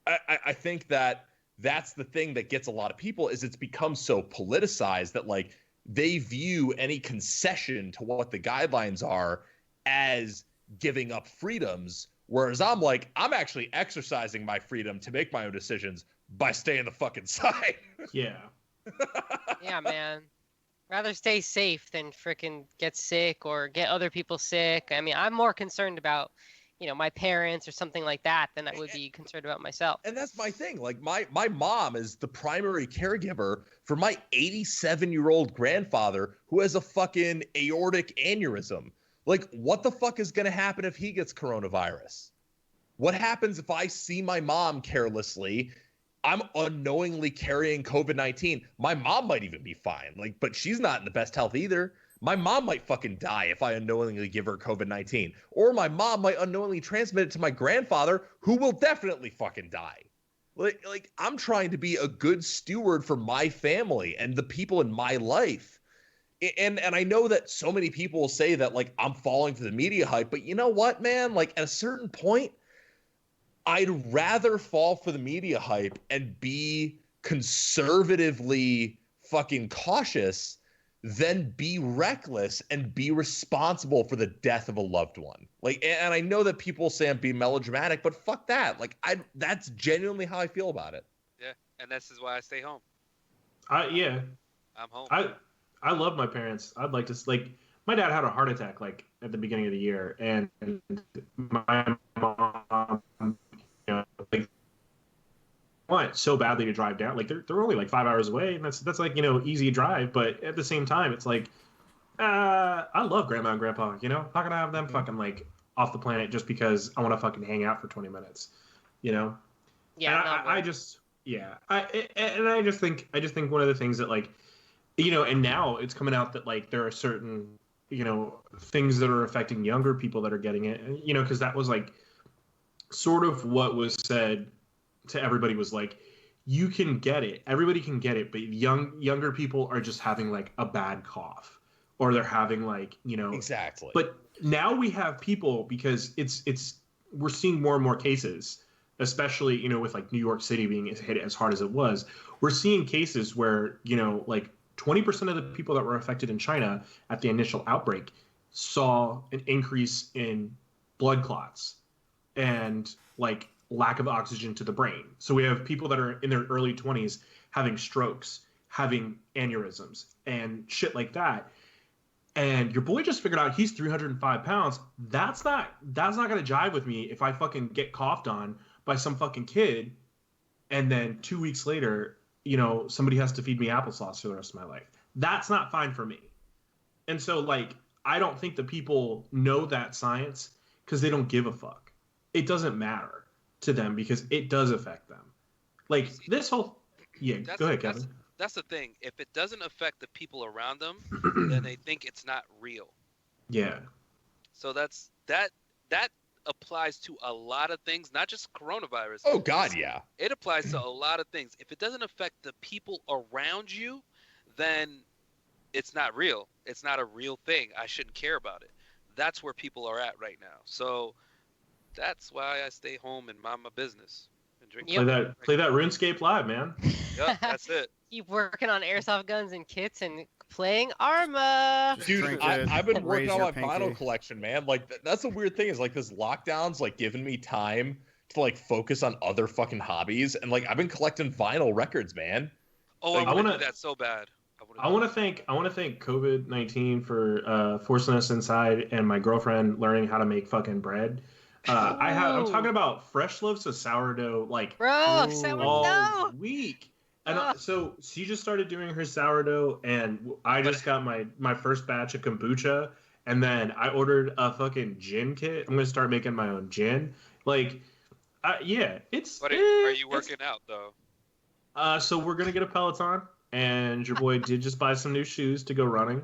S6: I think that that's the thing that gets a lot of people is it's become so politicized that like they view any concession to what the guidelines are as giving up freedoms. Whereas I'm like, I'm actually exercising my freedom to make my own decisions by staying the fuck inside.
S4: Yeah.
S3: Yeah, man. Rather stay safe than frickin' get sick or get other people sick. I mean, I'm more concerned about my parents or something like that, then I would be concerned about myself.
S6: And that's my thing. Like my mom is the primary caregiver for my 87-year-old grandfather who has a fucking aortic aneurysm. Like, what the fuck is going to happen if he gets coronavirus? What happens if I see my mom carelessly? I'm unknowingly carrying COVID-19. My mom might even be fine. Like, but she's not in the best health either. My mom might fucking die if I unknowingly give her COVID-19. Or my mom might unknowingly transmit it to my grandfather, who will definitely fucking die. Like I'm trying to be a good steward for my family and the people in my life. And I know that so many people will say that, like, I'm falling for the media hype, but you know what, man? Like, at a certain point, I'd rather fall for the media hype and be conservatively fucking cautious than be reckless and be responsible for the death of a loved one. Like, and I know that people say I'm being melodramatic, but fuck that. Like, that's genuinely how I feel about it.
S5: Yeah, and this is why I stay home.
S4: Yeah.
S5: I'm home.
S4: I love my parents. I'd like to, like, my dad had a heart attack, like, at the beginning of the year, and my mom, like, want so badly to drive down. Like, they're only like 5 hours away, and that's like, easy drive. But at the same time, it's like, I love grandma and grandpa. Not gonna have them fucking like off the planet just because I want to fucking hang out for 20 minutes.
S3: Yeah.
S4: And I just think one of the things that, like, and now it's coming out that, like, there are certain things that are affecting younger people that are getting it. Because that was like sort of what was said to everybody was like, you can get it, everybody can get it, but younger people are just having like a bad cough, or they're having like
S6: exactly.
S4: But now we have people, because we're seeing more and more cases, especially with like New York City being hit as hard as it was. We're seeing cases where like 20% of the people that were affected in China at the initial outbreak saw an increase in blood clots and like lack of oxygen to the brain. So we have people that are in their early 20s having strokes, having aneurysms, and shit like that. And your boy just figured out he's 305 pounds. That's not gonna jive with me if I fucking get coughed on by some fucking kid, and then 2 weeks later, somebody has to feed me applesauce for the rest of my life. That's not fine for me. And so, like, I don't think that people know that science because they don't give a fuck. It doesn't matter to them because it does affect them. Like, this whole... Yeah, go ahead, Kevin.
S5: That's the thing. If it doesn't affect the people around them, then they think it's not real.
S4: Yeah.
S5: So that applies to a lot of things, not just coronavirus.
S6: Oh, God, yeah.
S5: It applies to a lot of things. If it doesn't affect the people around you, then it's not real. It's not a real thing. I shouldn't care about it. That's where people are at right now. So that's why I stay home and mind my business and drink.
S4: Play that RuneScape Live, man.
S5: Yep, that's it.
S3: Keep working on airsoft guns and kits and playing Arma.
S6: Dude, I've been working on my vinyl collection, man. Like, that's the weird thing is, like, this lockdown's like giving me time to like focus on other fucking hobbies, and like I've been collecting vinyl records, man.
S5: Oh,
S6: like,
S5: I want to do that so bad.
S4: I want to thank COVID-19 for forcing us inside, and my girlfriend learning how to make fucking bread. I'm talking about fresh loaves of sourdough, like,
S3: sourdough
S4: all week. And so she just started doing her sourdough, and I just got my first batch of kombucha, and then I ordered a fucking gin kit. I'm gonna start making my own gin. Like, yeah, it's.
S5: But are you working out though?
S4: So we're gonna get a Peloton, and your boy did just buy some new shoes to go running.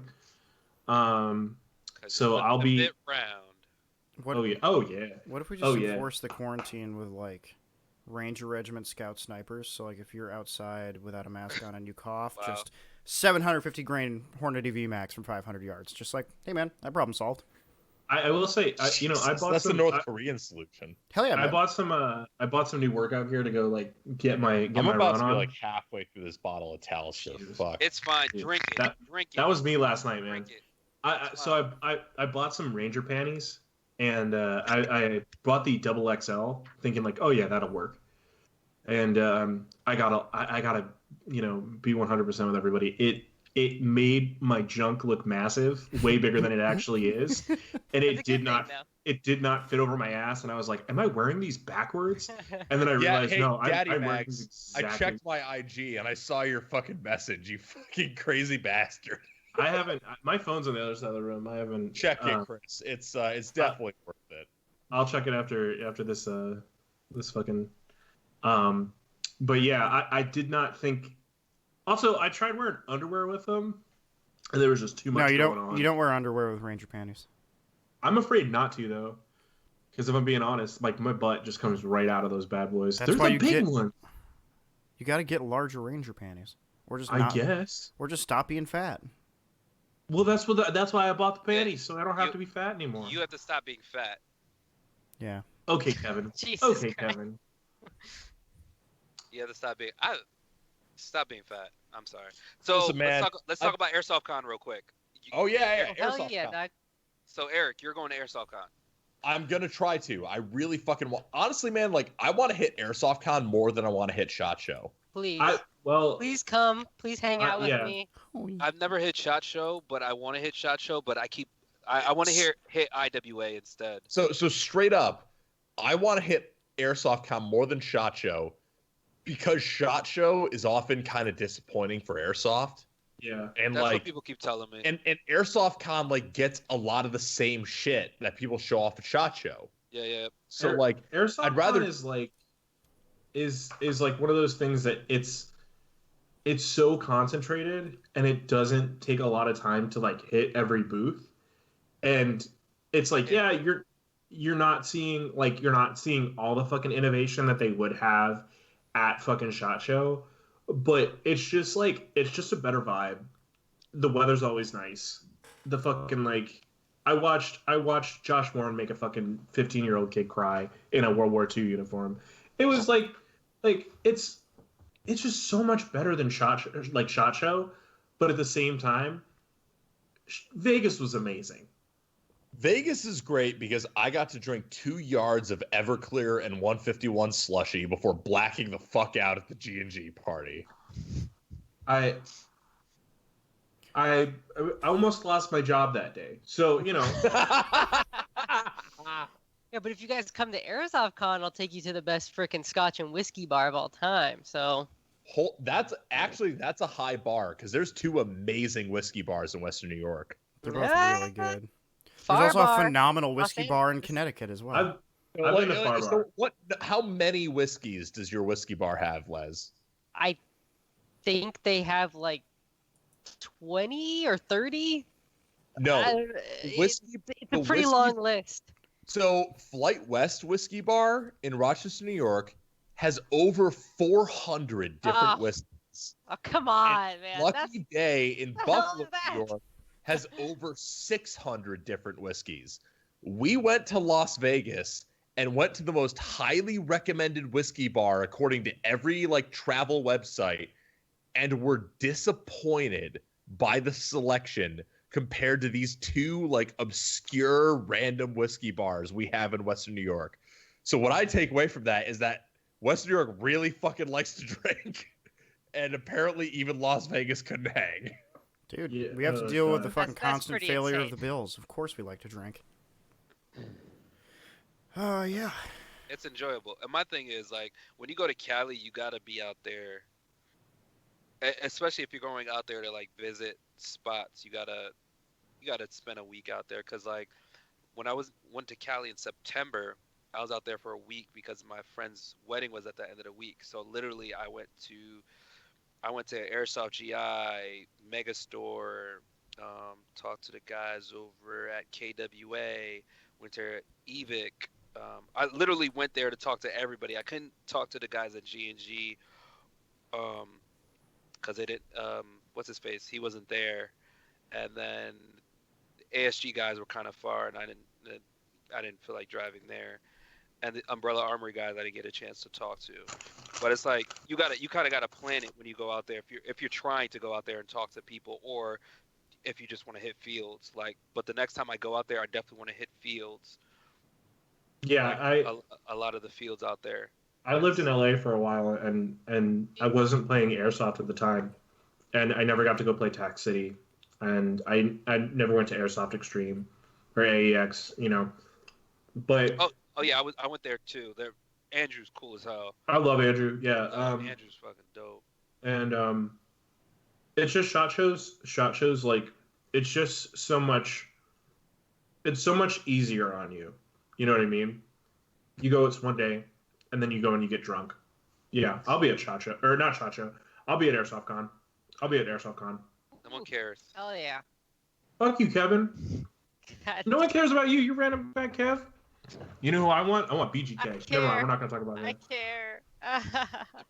S4: So I'll be.
S5: Bit round.
S4: Oh yeah.
S1: What if we just enforce the quarantine with like Ranger Regiment Scout snipers? So like if you're outside without a mask on and you cough, just 750 grain Hornady VMAX from 500 yards. Just like, hey man, that problem solved.
S4: I will say, I bought
S6: that's
S4: some,
S6: the North Korean solution.
S1: Hell yeah, man.
S4: I bought some new workout gear to go like get my
S6: I'm
S4: my
S6: about
S4: run
S6: to be
S4: on.
S6: like halfway through this bottle of Tal shit. Fuck.
S5: It's fine. Drink it. Drink it.
S4: That was me last night, man.
S5: Drink it.
S4: I bought some Ranger panties, and I bought the double XL, thinking like, oh yeah, that'll work. And I gotta be 100% with everybody. It made my junk look massive, way bigger than it actually is, and it did not. it did not fit over my ass, and I was like, "Am I wearing these backwards?" And then I
S6: Yeah,
S4: realized,
S6: hey,
S4: no,
S6: Daddy
S4: I'm wearing these
S6: Mags, I
S4: exactly.
S6: checked my IG and I saw your fucking message, you fucking crazy bastard.
S4: I haven't. My phone's on the other side of the room. I haven't.
S6: Check it, Chris. It's definitely worth it.
S4: I'll check it after this this fucking. But yeah, I did not think. Also, I tried wearing underwear with them, and there was just too much going on.
S1: You don't wear underwear with Ranger panties.
S4: I'm afraid not to though, because if I'm being honest, like my butt just comes right out of those bad boys.
S1: That's
S4: There's
S1: why
S4: a
S1: you
S4: big
S1: get-
S4: one.
S1: You got to get larger Ranger panties, or just
S4: I
S1: not,
S4: guess.
S1: or just stop being fat.
S4: Well, that's why I bought the panties, so I don't have
S5: You-
S4: to be fat anymore.
S5: You have to stop being fat.
S1: Yeah.
S4: Okay, Kevin.
S3: Jesus
S4: Okay,
S3: Christ.
S4: Kevin.
S5: You have to stop being. Stop being fat. I'm sorry. So
S6: Listen, man,
S5: let's talk about Airsoft Con real quick.
S6: Oh yeah,
S3: Hell
S6: Airsoft
S3: yeah,
S6: Con.
S3: dog.
S5: So Eric, you're going to Airsoft Con.
S6: I'm gonna try to. I really fucking want. Honestly, man, like I want to hit Airsoft Con more than I want to hit SHOT Show.
S3: Please. Please come. Please hang out with
S4: yeah.
S3: me.
S5: I've never hit SHOT Show, but I want to hit SHOT Show. But I want to hit IWA instead.
S6: So straight up, I want to hit Airsoft Con more than SHOT Show because SHOT Show is often kind of disappointing for Airsoft.
S4: Yeah.
S6: And
S5: That's
S6: like
S5: what people keep telling me.
S6: and Airsoft Con like gets a lot of the same shit that people show off at SHOT Show.
S5: Yeah.
S6: So like
S4: Airsoft
S6: I'd rather-
S4: Con is like one of those things that it's so concentrated and it doesn't take a lot of time to like hit every booth. And it's like, yeah, you're not seeing all the fucking innovation that they would have at fucking SHOT Show, but it's just a better vibe. The weather's always nice. The fucking like I watched Josh Warren make a fucking 15-year-old kid cry in a World War II uniform. It was like it's just so much better than SHOT Show, but at the same time, Vegas was amazing.
S6: Vegas is great because I got to drink 2 yards of Everclear and 151 slushy before blacking the fuck out at the G&G party.
S4: I almost lost my job that day. So, you know.
S3: Yeah, but if you guys come to Airsoft Con, I'll take you to the best frickin' scotch and whiskey bar of all time. So
S6: That's a high bar because there's 2 amazing whiskey bars in Western New York.
S1: They're both really good.
S3: Far
S1: There's also
S3: bar.
S1: a phenomenal
S3: Los
S1: whiskey bar in
S3: Angeles.
S1: Connecticut as well.
S4: I've been to Far Bar.
S6: How many whiskeys does your whiskey bar have, Lezz?
S3: I think they have like 20 or 30.
S6: No,
S3: It's a pretty long list.
S6: So Flight West Whiskey Bar in Rochester, New York, has over 400 different whiskeys.
S3: Oh, come on, man.
S6: Lucky Day in
S3: the hell
S6: Buffalo,
S3: is that?
S6: New York, has over 600 different whiskeys. We went to Las Vegas and went to the most highly recommended whiskey bar according to every like travel website, and were disappointed by the selection compared to these 2 like obscure random whiskey bars we have in Western New York. So what I take away from that is that Western New York really fucking likes to drink, and apparently even Las Vegas couldn't hang.
S1: Dude,
S4: Yeah,
S1: we have to deal with the fucking
S3: That's
S1: constant
S3: pretty
S1: failure of
S3: insane.
S1: the Bills. Of course we like to drink. Yeah.
S5: It's enjoyable. And my thing is like when you go to Cali, you gotta be out there. Especially if you're going out there to like visit spots, you gotta spend a week out there. Cause like when I went to Cali in September, I was out there for a week because my friend's wedding was at the end of the week. So literally, I went to Airsoft GI, Megastore, talked to the guys over at KWA, went to Evic. I literally went there to talk to everybody. I couldn't talk to the guys at G&G because they didn't. What's his face? He wasn't there, and then the ASG guys were kind of far, and I didn't feel like driving there. And the Umbrella Armory guys I didn't get a chance to talk to. But it's like you kind of gotta plan it when you go out there if you're trying to go out there and talk to people, or if you just want to hit fields. Like, but the next time I go out there, I definitely want to hit fields.
S4: Yeah,
S5: Like, a lot of the fields out there.
S4: I lived in LA for a while, and I wasn't playing Airsoft at the time, and I never got to go play Tax City, and I never went to Airsoft Extreme or AEX, you know. But
S5: Oh yeah, I went there too. Andrew's cool as hell.
S4: I love Andrew. Yeah.
S5: Andrew's fucking dope.
S4: And it's just shot shows. Shot shows, like, it's just so much. It's so much easier on you. You know what I mean? You go, it's one day, and then you go and you get drunk. Yeah, I'll be at shot show, or not shot show. I'll be at Airsoft Con. I'll be at Airsoft Con.
S5: No one cares.
S3: Hell yeah.
S4: Fuck you, Kevin.
S3: God.
S4: No one cares about you. You random guy, Kev. You know who I want? I want BGK. Never mind. We're not gonna talk about
S3: I
S4: that.
S3: care.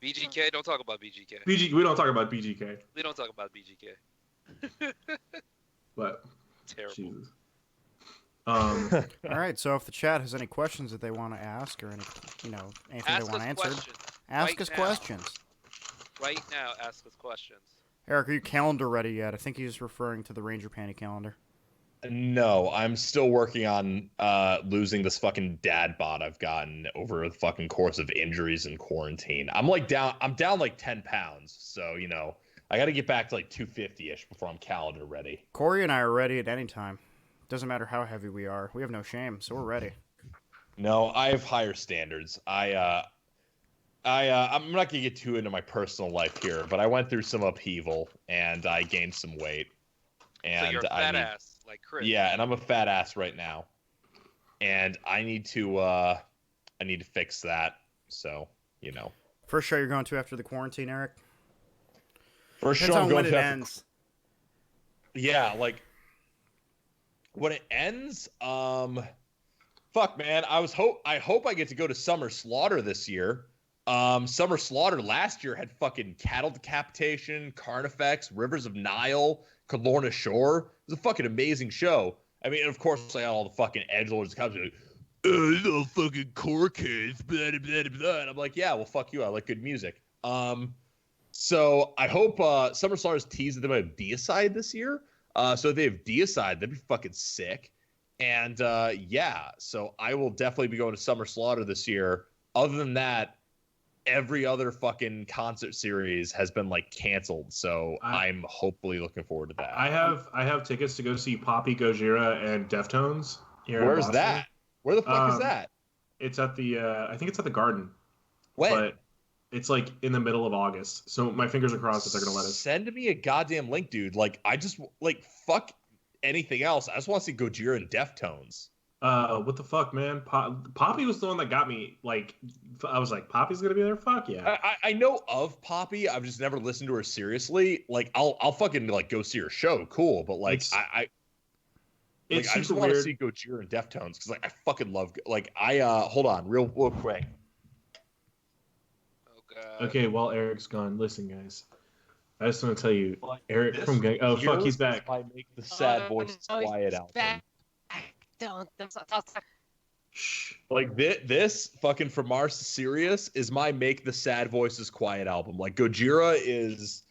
S5: BGK, don't talk about BGK.
S4: We don't talk about BGK.
S5: We don't talk about BGK.
S4: But
S5: Terrible.
S4: Jesus.
S1: All right. So if the chat has any questions that they want to ask or any, anything
S5: Ask
S1: they want
S5: us
S1: answered,
S5: questions.
S1: ask
S5: right
S1: us
S5: now.
S1: questions.
S5: Right now, ask us questions.
S1: Eric, are you calendar ready yet? I think he's referring to the Ranger Panty calendar.
S6: No, I'm still working on losing this fucking dad bod I've gotten over the fucking course of injuries and quarantine. I'm down like 10 pounds. So, I got to get back to like 250-ish before I'm calendar ready.
S1: Corey and I are ready at any time. Doesn't matter how heavy we are. We have no shame, so we're ready.
S6: No, I have higher standards. I'm not gonna get too into my personal life here, but I went through some upheaval and I gained some weight. And
S5: So you're a fat ass, like Chris.
S6: Yeah, and I'm a fat ass right now, and I need to fix that. So
S1: First show you're going to after the quarantine, Eric?
S6: First
S1: Depends
S6: show I'm
S1: on
S6: going
S1: when
S6: to
S1: it
S6: after-
S1: ends.
S6: Yeah, like when it ends, fuck man, I hope I get to go to Summer Slaughter this year. Summer Slaughter last year had fucking cattle decapitation, Carnifex, Rivers of Nile, Lorna Shore. It was a fucking amazing show. I mean, and of course, I had all the fucking edgelords come like, little fucking corkheads, blah, blah, blah, blah. And I'm like, yeah, well, fuck you. I like good music. So I hope Summer Slaughter's teased that they might have Deicide this year. So if they have Deicide, that'd be fucking sick. And yeah, so I will definitely be going to Summer Slaughter this year. Other than that, every other fucking concert series has been like canceled. So I'm hopefully looking forward to that.
S4: I have tickets to go see Poppy, Gojira, and Deftones. Here
S6: Where's
S4: in Boston.
S6: that? Where the fuck is that?
S4: It's at the I think it's at the Garden.
S6: When?
S4: But it's like in the middle of August. So my fingers are crossed that they're gonna let us.
S6: Send me a goddamn link, dude. Like I just like fuck anything else. I just want to see Gojira and Deftones.
S4: What the fuck, man? Poppy was the one that got me. Like, I was like, Poppy's gonna be there. Fuck yeah.
S6: I know of Poppy. I've just never listened to her seriously. Like, I'll fucking like go see her show. Cool, but like, I just want to see Gojira and Deftones because like I fucking love hold on real quick.
S5: Oh god.
S4: Okay, while Eric's gone, listen, guys. I just want to tell you, Eric
S6: This
S4: from Gang. Oh fuck, he's back.
S6: I make the sad voice quiet album.
S3: Back. Don't stop.
S4: Shh.
S6: Like this fucking From Mars to Sirius is my Make the Sad Voices Quiet album. Like Gojira is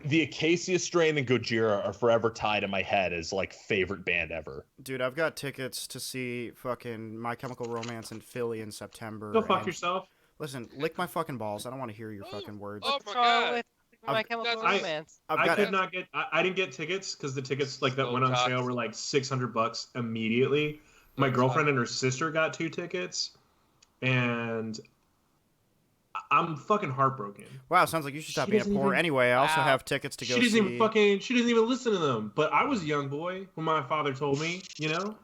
S6: the Acacia Strain and Gojira are forever tied in my head as like favorite band ever.
S1: Dude, I've got tickets to see fucking My Chemical Romance in Philly in September.
S4: Go fuck
S1: and-
S4: yourself.
S1: Listen, lick my fucking balls. I don't want to hear your fucking words.
S5: Oh
S3: What's
S5: my
S3: wrong
S5: god.
S3: with My Chemical
S4: I-
S3: Romance?
S1: I've got
S4: I didn't get tickets because the tickets like that
S5: So
S4: went on sale
S5: toxic.
S4: were like $600 immediately. My girlfriend and her sister got 2 tickets, and I'm fucking heartbroken.
S1: Wow, sounds like you should stop
S4: She
S1: being a
S4: doesn't
S1: poor.
S4: even-
S1: Anyway, I also
S3: Wow.
S1: have tickets to go
S4: She doesn't
S1: see.
S4: even she doesn't even listen to them. But I was a young boy when my father told me, you know.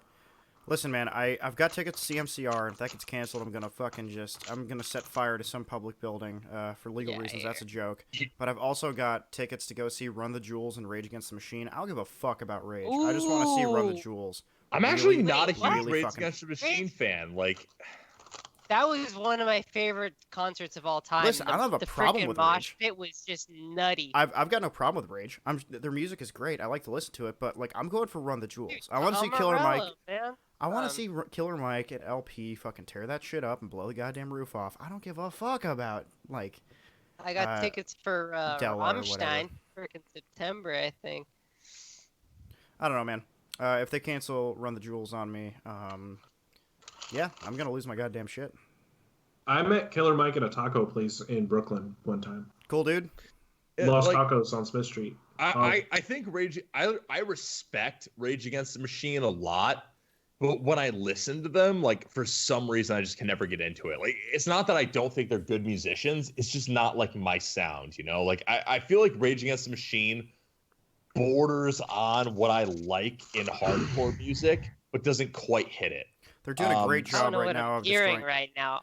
S1: Listen, man, I've got tickets to CMCR, and if that gets canceled, I'm gonna set fire to some public building for legal reasons. That's a joke. But I've also got tickets to go see Run the Jewels and Rage Against the Machine. I don't give a fuck about Rage. I just want to see Run the
S3: Ooh.
S1: Jewels.
S6: I'm actually
S3: Wait,
S6: not a
S3: what?
S6: huge
S1: Really
S6: Rage
S1: fucking-
S6: Against the Machine fan. Like,
S3: That was one of my favorite concerts of all time.
S1: Listen, I don't have a
S3: the
S1: problem
S3: frickin'
S1: with
S3: mosh
S1: Rage.
S3: pit was just nutty.
S1: I've got no problem with Rage. Their music is great. I like to listen to it, but like I'm going for Run the Jewels. I want to see Killer Mike.
S3: Man.
S1: I want to see Killer Mike and LP fucking tear that shit up and blow the goddamn roof off. I don't give a fuck about like.
S3: I got tickets for
S1: Della or
S3: Rammstein frickin' September, I think.
S1: I don't know, man. If they cancel Run the Jewels on me, yeah, I'm gonna lose my goddamn shit.
S4: I met Killer Mike at a taco place in Brooklyn one time.
S1: Cool, dude.
S4: Los
S6: like,
S4: Tacos on Smith Street.
S6: I think Rage. I respect Rage Against the Machine a lot, But when I listen to them, like for some reason, I just can never get into it. Like it's not that I don't think they're good musicians. It's just not like my sound, you know? Like I feel like Rage Against the Machine borders on what I like in hardcore music, but doesn't quite hit it.
S1: They're doing a great
S3: I don't
S1: job
S3: know
S1: right
S3: what
S1: now
S3: I'm
S1: of
S3: hearing
S1: destroying.
S3: right now.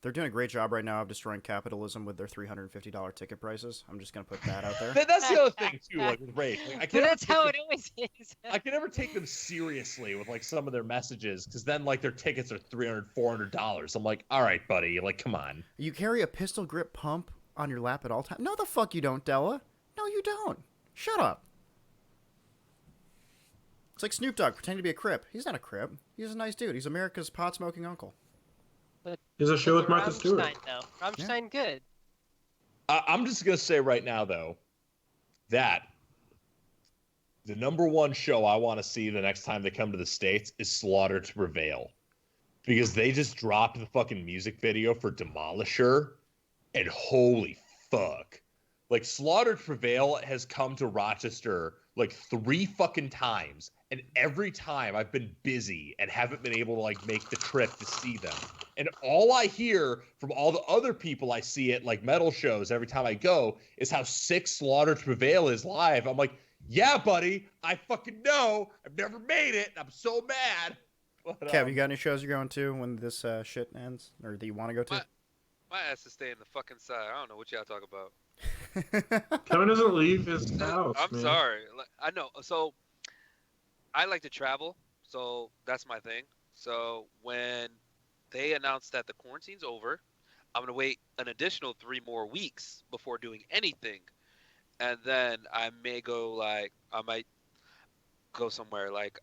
S1: They're doing a great job right now of destroying capitalism with their $350 ticket prices. I'm just gonna put that out there.
S6: That's the other thing too, like with Rage. Like, I
S3: But
S6: can
S3: that's how it always is.
S6: I can never take them seriously with like some of their messages because then like their tickets are $300-$400. I'm like, all right, buddy, like come on.
S1: You carry a pistol grip pump on your lap at all times? No, the fuck you don't, Della. No, you don't. Shut up. It's like Snoop Dogg pretending to be a Crip. He's not a Crip. He's a nice dude. He's America's pot-smoking uncle.
S4: There's a show with Martha
S3: Rammstein,
S4: Stewart.
S3: though. Rammstein, good.
S6: I'm just gonna say right now though that the number one show I want to see the next time they come to the States is Slaughter to Prevail. Because they just dropped the fucking music video for Demolisher, and holy fuck. Like, Slaughter to Prevail has come to Rochester like 3 fucking times, and every time I've been busy and haven't been able to, like, make the trip to see them. And all I hear from all the other people I see at, like, metal shows every time I go is how sick Slaughter to Prevail is live. I'm like, yeah, buddy, I fucking know. I've never made it. I'm so mad. But,
S1: Kev, you got any shows you're going to when this shit ends? Or that you want to go to?
S5: My ass is staying the fucking side. I don't know what y'all talk about.
S4: Kevin doesn't leave his house.
S5: I'm
S4: man.
S5: sorry. I know. So I like to travel, so that's my thing. So when they announced that the quarantine's over, I'm gonna wait an additional 3 more weeks before doing anything, and then I might go somewhere. Like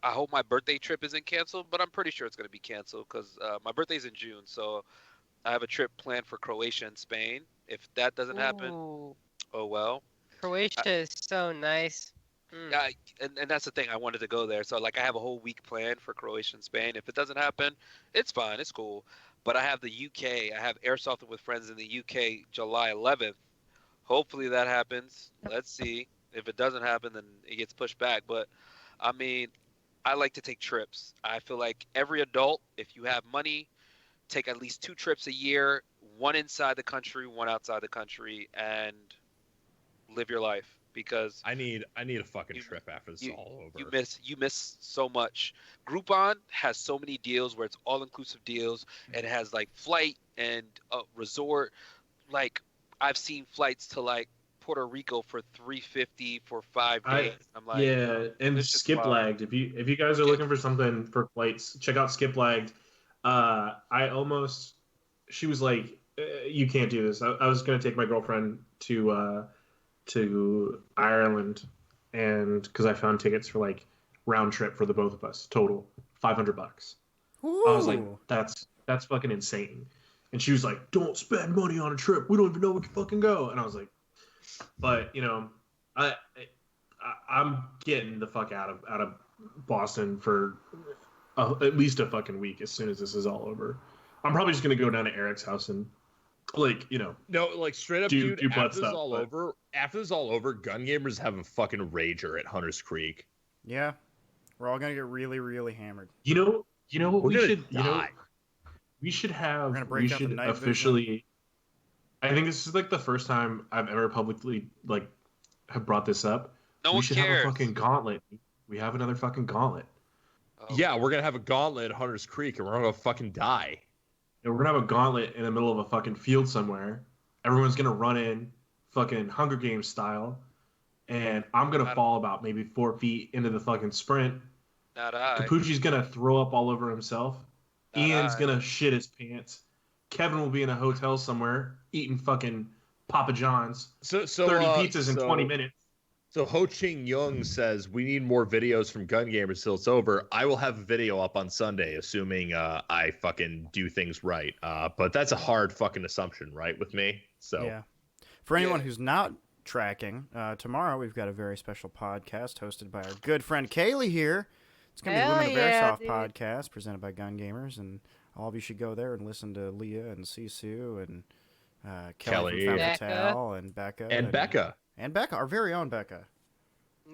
S5: I hope my birthday trip isn't canceled, but I'm pretty sure it's gonna be canceled because my birthday's in June, so I have a trip planned for Croatia and Spain. If that doesn't happen,
S3: Ooh,
S5: oh well.
S3: Croatia is so nice. Mm.
S5: And that's the thing. I wanted to go there, so like I have a whole week planned for Croatia and Spain. If it doesn't happen, it's fine, it's cool. But I have the UK. I have Airsoft with friends in the UK, July 11th. Hopefully that happens. Let's see. If it doesn't happen, then it gets pushed back. But I mean, I like to take trips. I feel like every adult, if you have money, take at least 2 trips a year, one inside the country, one outside the country, and live your life. Because
S6: I need a fucking trip after this is all over.
S5: You miss so much. Groupon has so many deals where it's all inclusive deals, and it has like flight and resort. Like I've seen flights to like Puerto Rico for $350 for 5 days. I'm like,
S4: yeah, and
S5: this is
S4: Skip
S5: wild.
S4: Lagged. If you guys are looking for something for flights, check out Skip Lagged. She was like, you can't do this. I was gonna take my girlfriend to Ireland, and because I found tickets for like round trip for the both of us, total $500. I was like, that's fucking insane. And she was like, don't spend money on a trip. We don't even know we can fucking go. And I was like, but you know, I'm getting the fuck out of Boston for at least a fucgun week as soon as this is all over. I'm probably just gonna go down to Eric's house and like, you know,
S6: no, like straight up,
S4: do
S6: dude.
S4: butt
S6: After this
S4: stuff,
S6: all
S4: but-
S6: over, Gun Gamers have a fucking rager at Hunters Creek.
S1: Yeah. We're all going to get really, really hammered.
S4: You know what
S6: We're
S4: we
S6: gonna
S4: should
S6: die.
S4: we should
S1: We're gonna
S4: have
S1: break
S4: we
S1: out the
S4: should
S1: night
S4: officially I think this is like the first time I've ever publicly like have brought this up.
S5: no
S4: We
S5: one
S4: should
S5: cares.
S4: have a fucking gauntlet. We have another fucking gauntlet.
S5: Oh.
S6: Yeah, we're gonna have a gauntlet at Hunters Creek, and we're gonna fucking die.
S4: And we're gonna have a gauntlet in the middle of a fucking field somewhere. Everyone's gonna run in, fucking Hunger Games style, and I'm gonna fall about maybe 4 feet into the fucking sprint.
S5: Not I.
S4: Capucci's gonna throw up all over himself.
S5: Not
S4: Ian's
S5: I.
S4: gonna shit his pants. Kevin will be in a hotel somewhere eating fucking Papa John's.
S6: So
S4: 30 pizzas in 20 minutes.
S6: So Ho Ching Young says we need more videos from Gun Gamers till it's over. I will have a video up on Sunday, assuming I fucking do things right. But that's a hard fucking assumption, right, with me? So
S1: Yeah. For anyone who's not tracking, tomorrow we've got a very special podcast hosted by our good friend Kaylee here. It's going to be
S3: Hell
S1: Women of
S3: yeah,
S1: Airsoft
S3: dude.
S1: podcast presented by Gun Gamers, and all of you should go there and listen to Leah and Sisu and Kelly
S6: Kelly.
S1: from
S3: Becca.
S1: Fatale and Becca.
S6: and Becca.
S1: And Becca, our very own Becca.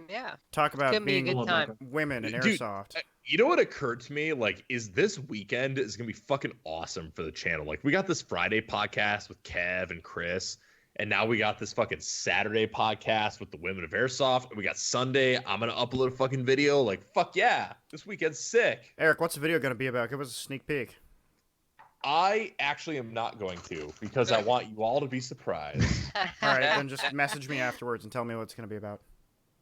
S3: Yeah.
S1: Talk about
S3: gonna be a
S1: being
S3: good time.
S1: women in
S6: Dude,
S1: Airsoft.
S6: You know what occurred to me? Like, is this weekend is gonna be fucking awesome for the channel. Like, we got this Friday podcast with Kev and Chris, and now we got this fucking Saturday podcast with the women of Airsoft, and we got Sunday. I'm gonna upload a fucking video. Like, fuck yeah, this weekend's sick.
S1: Eric, what's the video gonna be about? Give us a sneak peek.
S6: I actually am not going to because I want you all to be surprised.
S1: All right, then just message me afterwards and tell me what it's gonna be about.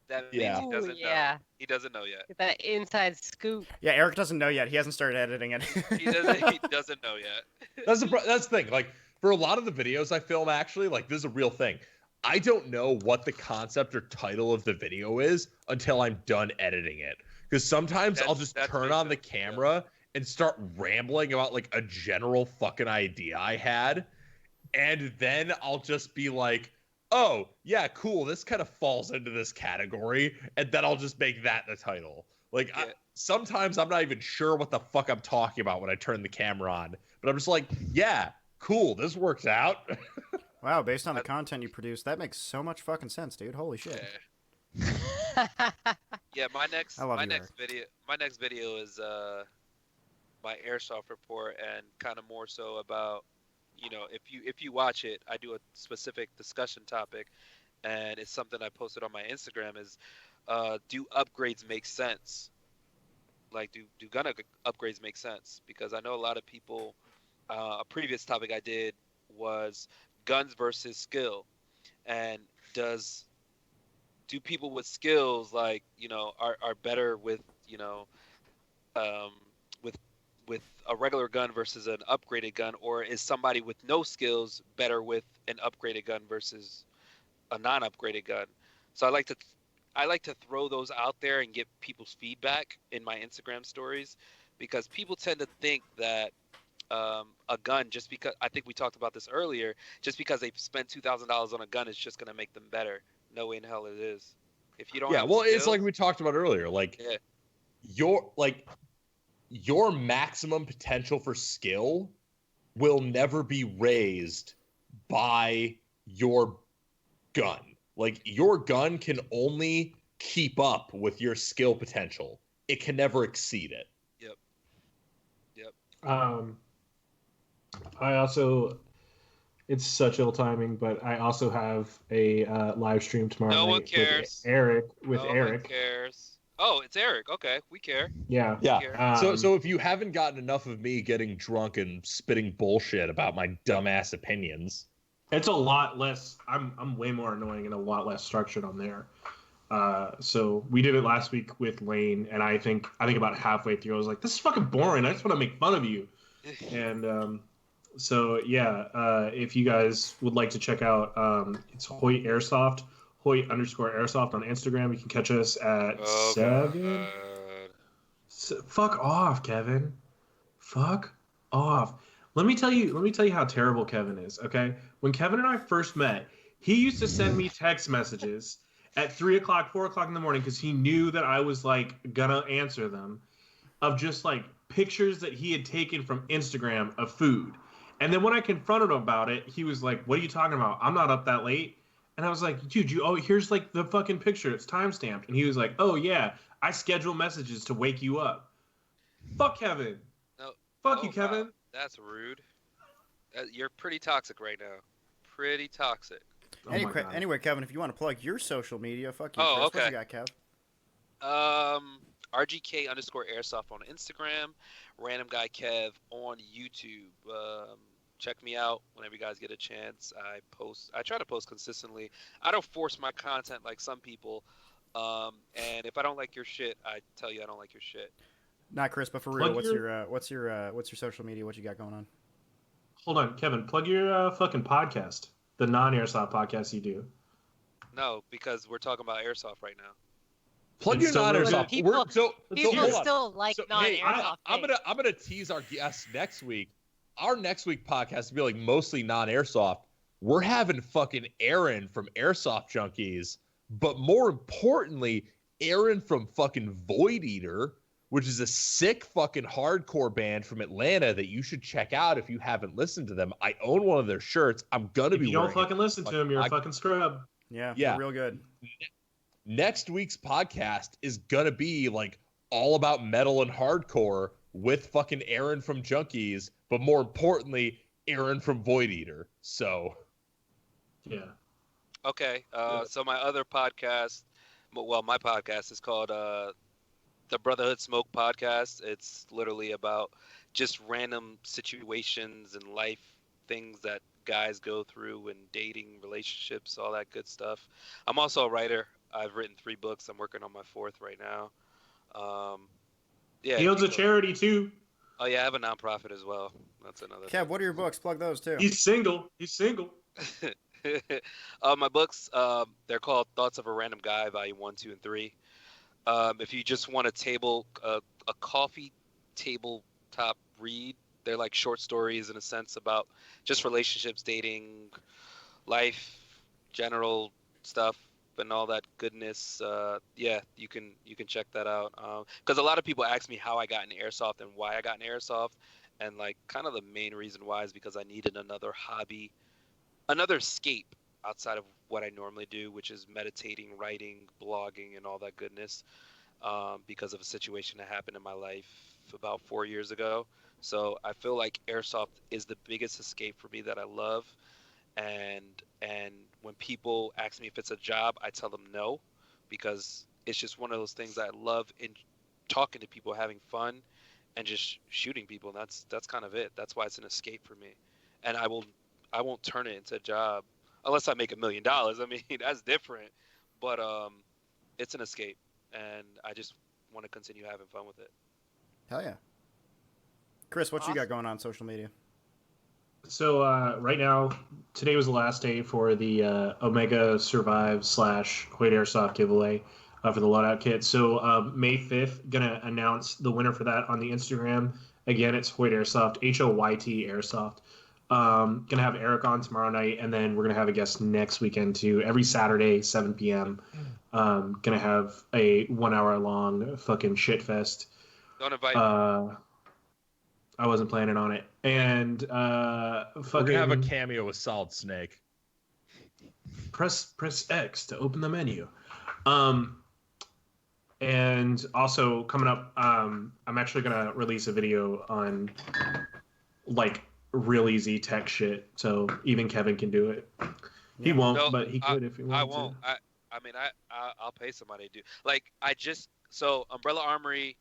S5: That means
S6: Yeah.
S5: he doesn't know. He doesn't know yet.
S3: Get that inside scoop.
S1: Yeah, Eric doesn't know yet. He hasn't started editing it.
S5: He doesn't know yet.
S6: That's the thing. Like, for a lot of the videos I film, actually, like, this is a real thing. I don't know what the concept or title of the video is until I'm done editing it. Because sometimes I'll just turn on the camera and start rambling about, like, a general fucking idea I had. And then I'll just be like, oh, yeah, cool, this kind of falls into this category. And then I'll just make that the title. Like,
S5: Yeah.
S6: sometimes I'm not even sure what the fuck I'm talking about when I turn the camera on. But I'm just like, yeah, cool, this works out.
S1: Wow, based on the content you produce, that makes so much fucking sense, dude. Holy shit.
S5: Yeah, my next
S1: I love you,
S5: video is my Airsoft report, and kind of more so about, you know, if you watch it, I do a specific discussion topic, and it's something I posted on my Instagram is, do upgrades make sense? Like, do gun upgrades make sense? Because I know a lot of people, a previous topic I did was guns versus skill, and do people with skills, like, you know, are better with, you know, with a regular gun versus an upgraded gun, or is somebody with no skills better with an upgraded gun versus a non-upgraded gun? So I like to throw those out there and get people's feedback in my Instagram stories, because people tend to think that a gun, just because, I think we talked about this earlier, just because they've spent $2,000 on a gun is just going to make them better. No way in hell it is. If you don't have
S6: well,
S5: skills,
S6: it's like we talked about earlier. Like, your maximum potential for skill will never be raised by your gun. Like, your gun can only keep up with your skill potential. It can never exceed it.
S5: Yep.
S4: I also, it's such ill timing, but I also have a live stream tomorrow
S5: No
S4: night
S5: one cares.
S4: with Eric.
S5: No one cares. Oh, it's Eric. Okay, we care.
S4: Yeah.
S6: Yeah. So if you haven't gotten enough of me getting drunk and spitting bullshit about my dumbass opinions,
S4: it's a lot less. I'm way more annoying and a lot less structured on there. So we did it last week with Lane, and I think about halfway through I was like, this is fucking boring. I just want to make fun of you. And so yeah, if you guys would like to check out, it's HoytAirsoft, Hoyt_Airsoft on Instagram. You can catch us at 7. Fuck off, Kevin. Fuck off. Let me tell you how terrible Kevin is. Okay, when Kevin and I first met, he used to send me text messages at 3 o'clock, 4 o'clock in the morning, because he knew that I was like gonna answer them, of just like pictures that he had taken from Instagram of food. And then when I confronted him about it, he was like, what are you talking about? I'm not up that late. And I was like, dude, here's like the fucking picture. It's timestamped. And he was like, oh yeah, I schedule messages to wake you up. Fuck Kevin.
S5: No.
S4: Fuck you, Kevin.
S5: Wow. That's rude. You're pretty toxic right now. Pretty toxic.
S1: Anyway, Kevin, if you want to plug your social media, fuck you.
S5: Oh,
S1: Chris.
S5: okay.
S1: What you got, Kev?
S5: RGK_Airsoft on Instagram, RandomGuyKev on YouTube. Check me out whenever you guys get a chance. I try to post consistently. I don't force my content like some people. And if I don't like your shit, I tell you I don't like your shit.
S1: Not Chris, but for real, what's your social media? What you got going on?
S4: Hold on, Kevin. Plug your fucking podcast, the non-Airsoft podcast you do.
S5: No, because we're talking about Airsoft right now.
S6: Plug your non-Airsoft.
S3: People
S6: Hold on.
S3: still like non-Airsoft.
S6: I'm gonna tease our guests next week. Our next week podcast will be like mostly non-Airsoft. We're having fucking Aaron from Airsoft Junkies, but more importantly, Aaron from fucking Void Eater, which is a sick fucking hardcore band from Atlanta that you should check out if you haven't listened to them. I own one of their shirts. I'm gonna be.
S4: If you don't fucking listen to them, you're a fucking scrub.
S1: Yeah, real good.
S6: Next week's podcast is gonna be like all about metal and hardcore with fucking Aaron from Junkies, but more importantly, Aaron from Void Eater. So,
S4: Yeah.
S5: Okay. So my other podcast, my podcast is called the Brotherhood Smoke Podcast. It's literally about just random situations in life, things that guys go through and dating, relationships, all that good stuff. I'm also a writer. I've written 3 books. I'm working on my 4th right now. Yeah.
S4: He owns a charity too.
S5: Oh yeah, I have a nonprofit as well. That's another.
S1: Kev, what are your books? Plug those too.
S4: He's single.
S5: My books, they're called Thoughts of a Random Guy, Volume 1, 2, and 3. If you just want a coffee tabletop read, they're like short stories in a sense about just relationships, dating, life, general stuff, and all that goodness. Yeah, you can check that out. Because a lot of people ask me how I got into airsoft and why I got into airsoft, and like kind of the main reason why is because I needed another hobby, another escape outside of what I normally do, which is meditating, writing, blogging, and all that goodness, because of a situation that happened in my life about 4 years ago. So I feel like airsoft is the biggest escape for me that I love. And when people ask me if it's a job, I tell them no, because it's just one of those things I love in talking to people, having fun, and just shooting people. And that's kind of it. That's why it's an escape for me. And I won't turn it into a job unless I make $1 million. I mean, that's different, but it's an escape, and I just want to continue having fun with it.
S1: Hell yeah. Chris, what you got going on social media?
S4: So right now, today was the last day for the Omega Survive / HoytAirsoft giveaway for the loadout kit. So May 5th, gonna announce the winner for that on the Instagram. Again, it's HoytAirsoft, HOYT Airsoft. Gonna have Eric on tomorrow night, and then we're gonna have a guest next weekend too. Every Saturday, 7 p.m. Gonna have a 1 hour long fucking shit fest.
S5: Don't invite me.
S4: I wasn't planning on it. And
S6: we're gonna have a cameo with Solid Snake.
S4: Press X to open the menu. And also coming up, I'm actually gonna release a video on like real easy tech shit, so even Kevin can do it. He won't, but he could if he wanted.
S5: I won't.
S4: To.
S5: I mean, I'll pay somebody to do. Like so Umbrella Armory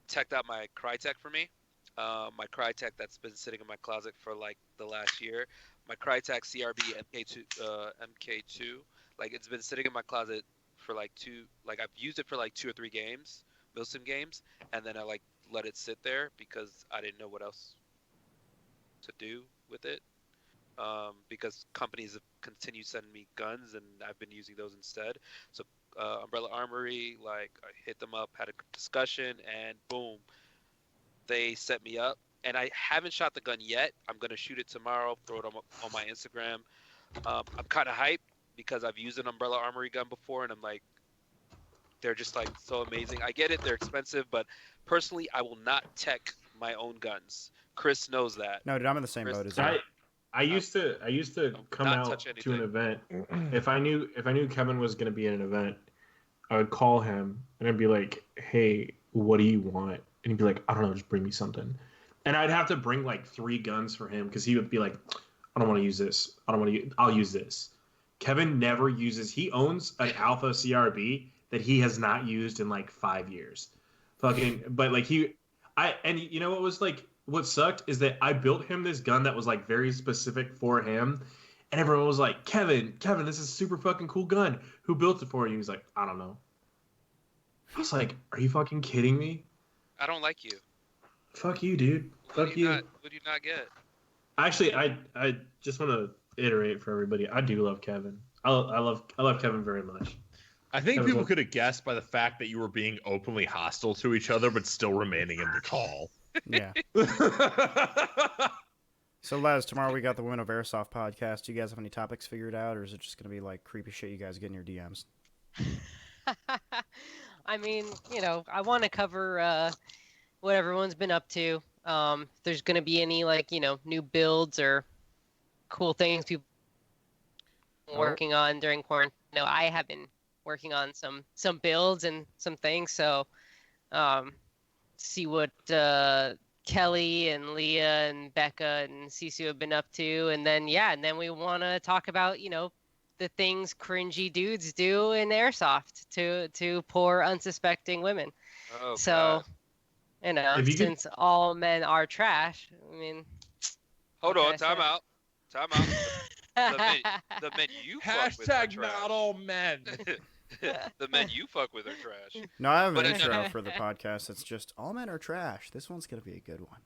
S5: teched out my Crytek for me. My Crytek that's been sitting in my closet for like the last year. My Crytek CRB MK2, like it's been sitting in my closet for like I've used it for like 2 or 3 games, Milsim games, and then I like let it sit there because I didn't know what else to do with it. Because companies have continued sending me guns, and I've been using those instead. So Umbrella Armory, like I hit them up, had a discussion, and boom, they set me up. And I haven't shot the gun yet. I'm gonna shoot it tomorrow, throw it on my Instagram. I'm kind of hyped because I've used an Umbrella Armory gun before, and I'm like, they're just like so amazing. I get it, they're expensive, but personally, I will not tech my own guns. Chris knows that.
S1: No, dude, I'm in the same boat as you.
S4: I used to come out to an event. If I knew Kevin was gonna be in an event, I would call him and I'd be like, "Hey, what do you want?" And he'd be like, "I don't know, just bring me something." And I'd have to bring like 3 guns for him because he would be like, "I don't want to use this. I'll use this." Kevin never uses. He owns an Alpha CRB that he has not used in like 5 years. Fucking, but like and you know what was like. What sucked is that I built him this gun that was like very specific for him, and everyone was like, Kevin, this is a super fucking cool gun. Who built it for you?" He's like, "I don't know." I was like, "Are you fucking kidding me?"
S5: I don't like you.
S4: Fuck you, dude. Fuck you.
S5: What do you not get?
S4: Actually, I just want to iterate for everybody. I do love Kevin. I love Kevin very much.
S6: I think people could have guessed by the fact that you were being openly hostile to each other, but still remaining in the call.
S1: Yeah. So, Lezz, tomorrow we got the Women of Airsoft podcast. Do you guys have any topics figured out, or is it just going to be like creepy shit you guys get in your DMs?
S3: I mean, I want to cover what everyone's been up to. If there's going to be any new builds or cool things people working on during quarantine. I have been working on some builds and some things, so see what Kelly and Leah and Becca and Sisu have been up to, and then we want to talk about, you know, the things cringy dudes do in airsoft to poor unsuspecting women.
S5: Oh,
S3: So,
S5: God.
S3: you know,
S4: If you could-
S3: since all men are trash, I mean,
S5: Hold
S3: what
S5: on,
S3: can I
S5: time out. Time out. The men you fuck with are
S6: Hashtag
S5: trash.
S6: not all men.
S5: The men you fuck with are trash.
S1: No, I have an
S5: But
S1: intro for the podcast. It's just all men are trash. This one's gonna be a good one.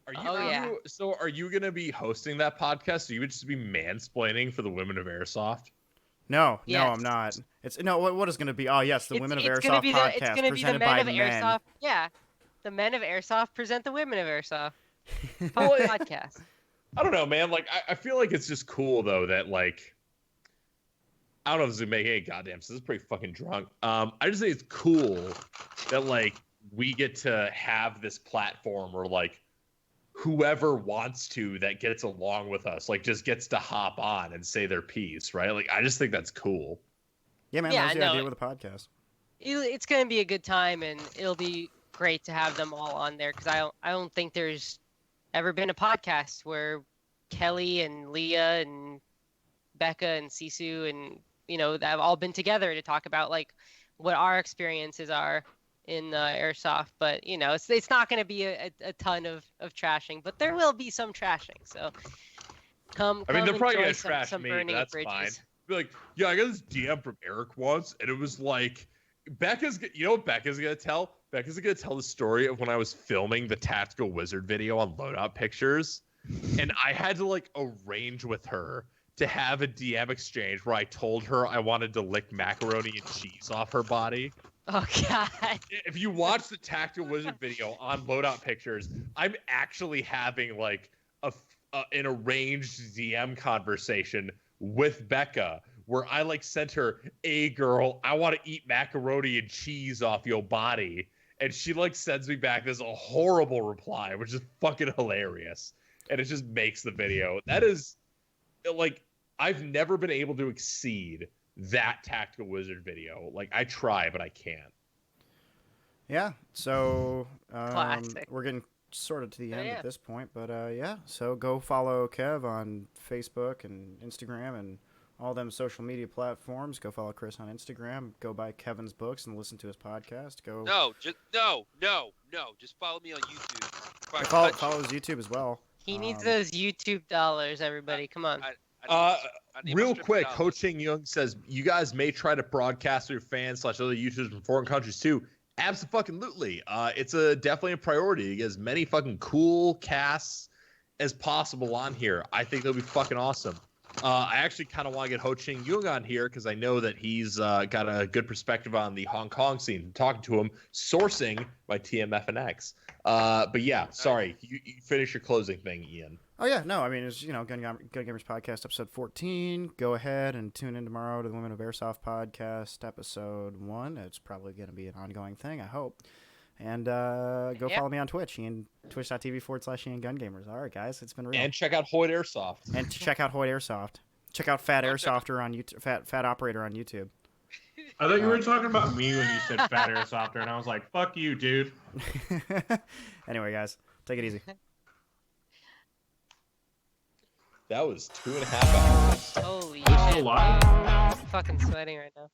S6: Are you gonna be hosting that podcast? Or you would just be mansplaining for the women of Airsoft?
S1: No,
S3: Yes.
S1: no, I'm not. It's no. What is gonna be? Oh yes, the Women of
S3: it's gonna
S1: Airsoft
S3: be
S1: podcast
S3: it's gonna be the
S1: presented
S3: men
S1: by
S3: of
S1: men.
S3: Airsoft. Yeah, the men of Airsoft present the women of Airsoft
S6: Well,
S3: podcast.
S6: I don't know, man. Like, I feel like it's just cool though that like, I don't know if this is gonna make any goddamn sense. This is pretty fucking drunk. I just think it's cool that like we get to have this platform where like whoever wants to that gets along with us like just gets to hop on and say their piece, right? Like, I just think that's cool.
S1: Yeah, man,
S3: Yeah,
S1: that was the
S3: no,
S1: idea with the podcast.
S3: It's gonna be a good time, and it'll be great to have them all on there, because I don't think there's ever been a podcast where Kelly and Leah and Becca and Sisu and, you know, that have all been together to talk about like what our experiences are in Airsoft. But, you know, it's not going to be a ton of trashing, but there will be some trashing. So come
S6: I mean, they're probably
S3: enjoy
S6: gonna
S3: some,
S6: trash
S3: some
S6: me,
S3: burning
S6: but that's
S3: of bridges.
S6: fine. Be like, yeah, I got this DM from Eric once, and it was like, you know what Becca's gonna tell? Becca's gonna tell the story of when I was filming the Tactical Wizard video on Loadout Pictures, and I had to like arrange with her to have a DM exchange where I told her I wanted to lick macaroni and cheese off her body.
S3: Oh, God.
S6: If you watch the Tactical Wizard video on Loadout Pictures, I'm actually having like an arranged DM conversation with Becca where I like sent her, "Hey girl, I want to eat macaroni and cheese off your body," and she like sends me back this horrible reply, which is fucking hilarious, and it just makes the video. That is like, I've never been able to exceed that Tactical Wizard video. Like, I try, but I can't.
S1: Yeah, so
S3: Classic.
S1: we're getting sort of to the end
S3: yeah.
S1: at this point, but yeah, so go follow Kev on Facebook and Instagram and all them social media platforms. Go follow Chris on Instagram. Go buy Kevin's books and listen to his podcast. Go
S5: No, no. Just follow me on YouTube. If I
S1: follow
S5: touch
S1: his YouTube as well.
S3: He needs those YouTube dollars, everybody. Come on.
S5: I need my
S6: Real
S5: strip
S6: quick,
S5: dollars.
S6: Ho Ching Young says you guys may try to broadcast to your fans / other YouTubers from foreign countries too. Absolutely. It's definitely a priority to get as many fucking cool casts as possible on here. I think they'll be fucking awesome. I actually kind of want to get Ho Ching Young on here because I know that he's got a good perspective on the Hong Kong scene. Talking to him, sourcing by TMFNX. But yeah, sorry, you finish your closing thing, Ian.
S1: Oh yeah, no, I mean it's Gun Gamers Podcast episode 14. Go ahead and tune in tomorrow to the Women of Airsoft Podcast episode 1. It's probably going to be an ongoing thing, I hope. And go follow me on Twitch, Ian, twitch.tv/Ian Gun Gamers. All right, guys, it's been real.
S6: And check out HoytAirsoft.
S1: And check out HoytAirsoft. Check out Fat Airsofter on YouTube. Fat Operator on YouTube.
S4: I thought you were talking about me when you said Fat Airsofter, and I was like, "Fuck you, dude."
S1: Anyway, guys, take it easy.
S6: That was 2.5 hours.
S3: Holy
S4: That's
S3: shit.
S4: a lot.
S3: I'm fucking sweating right now.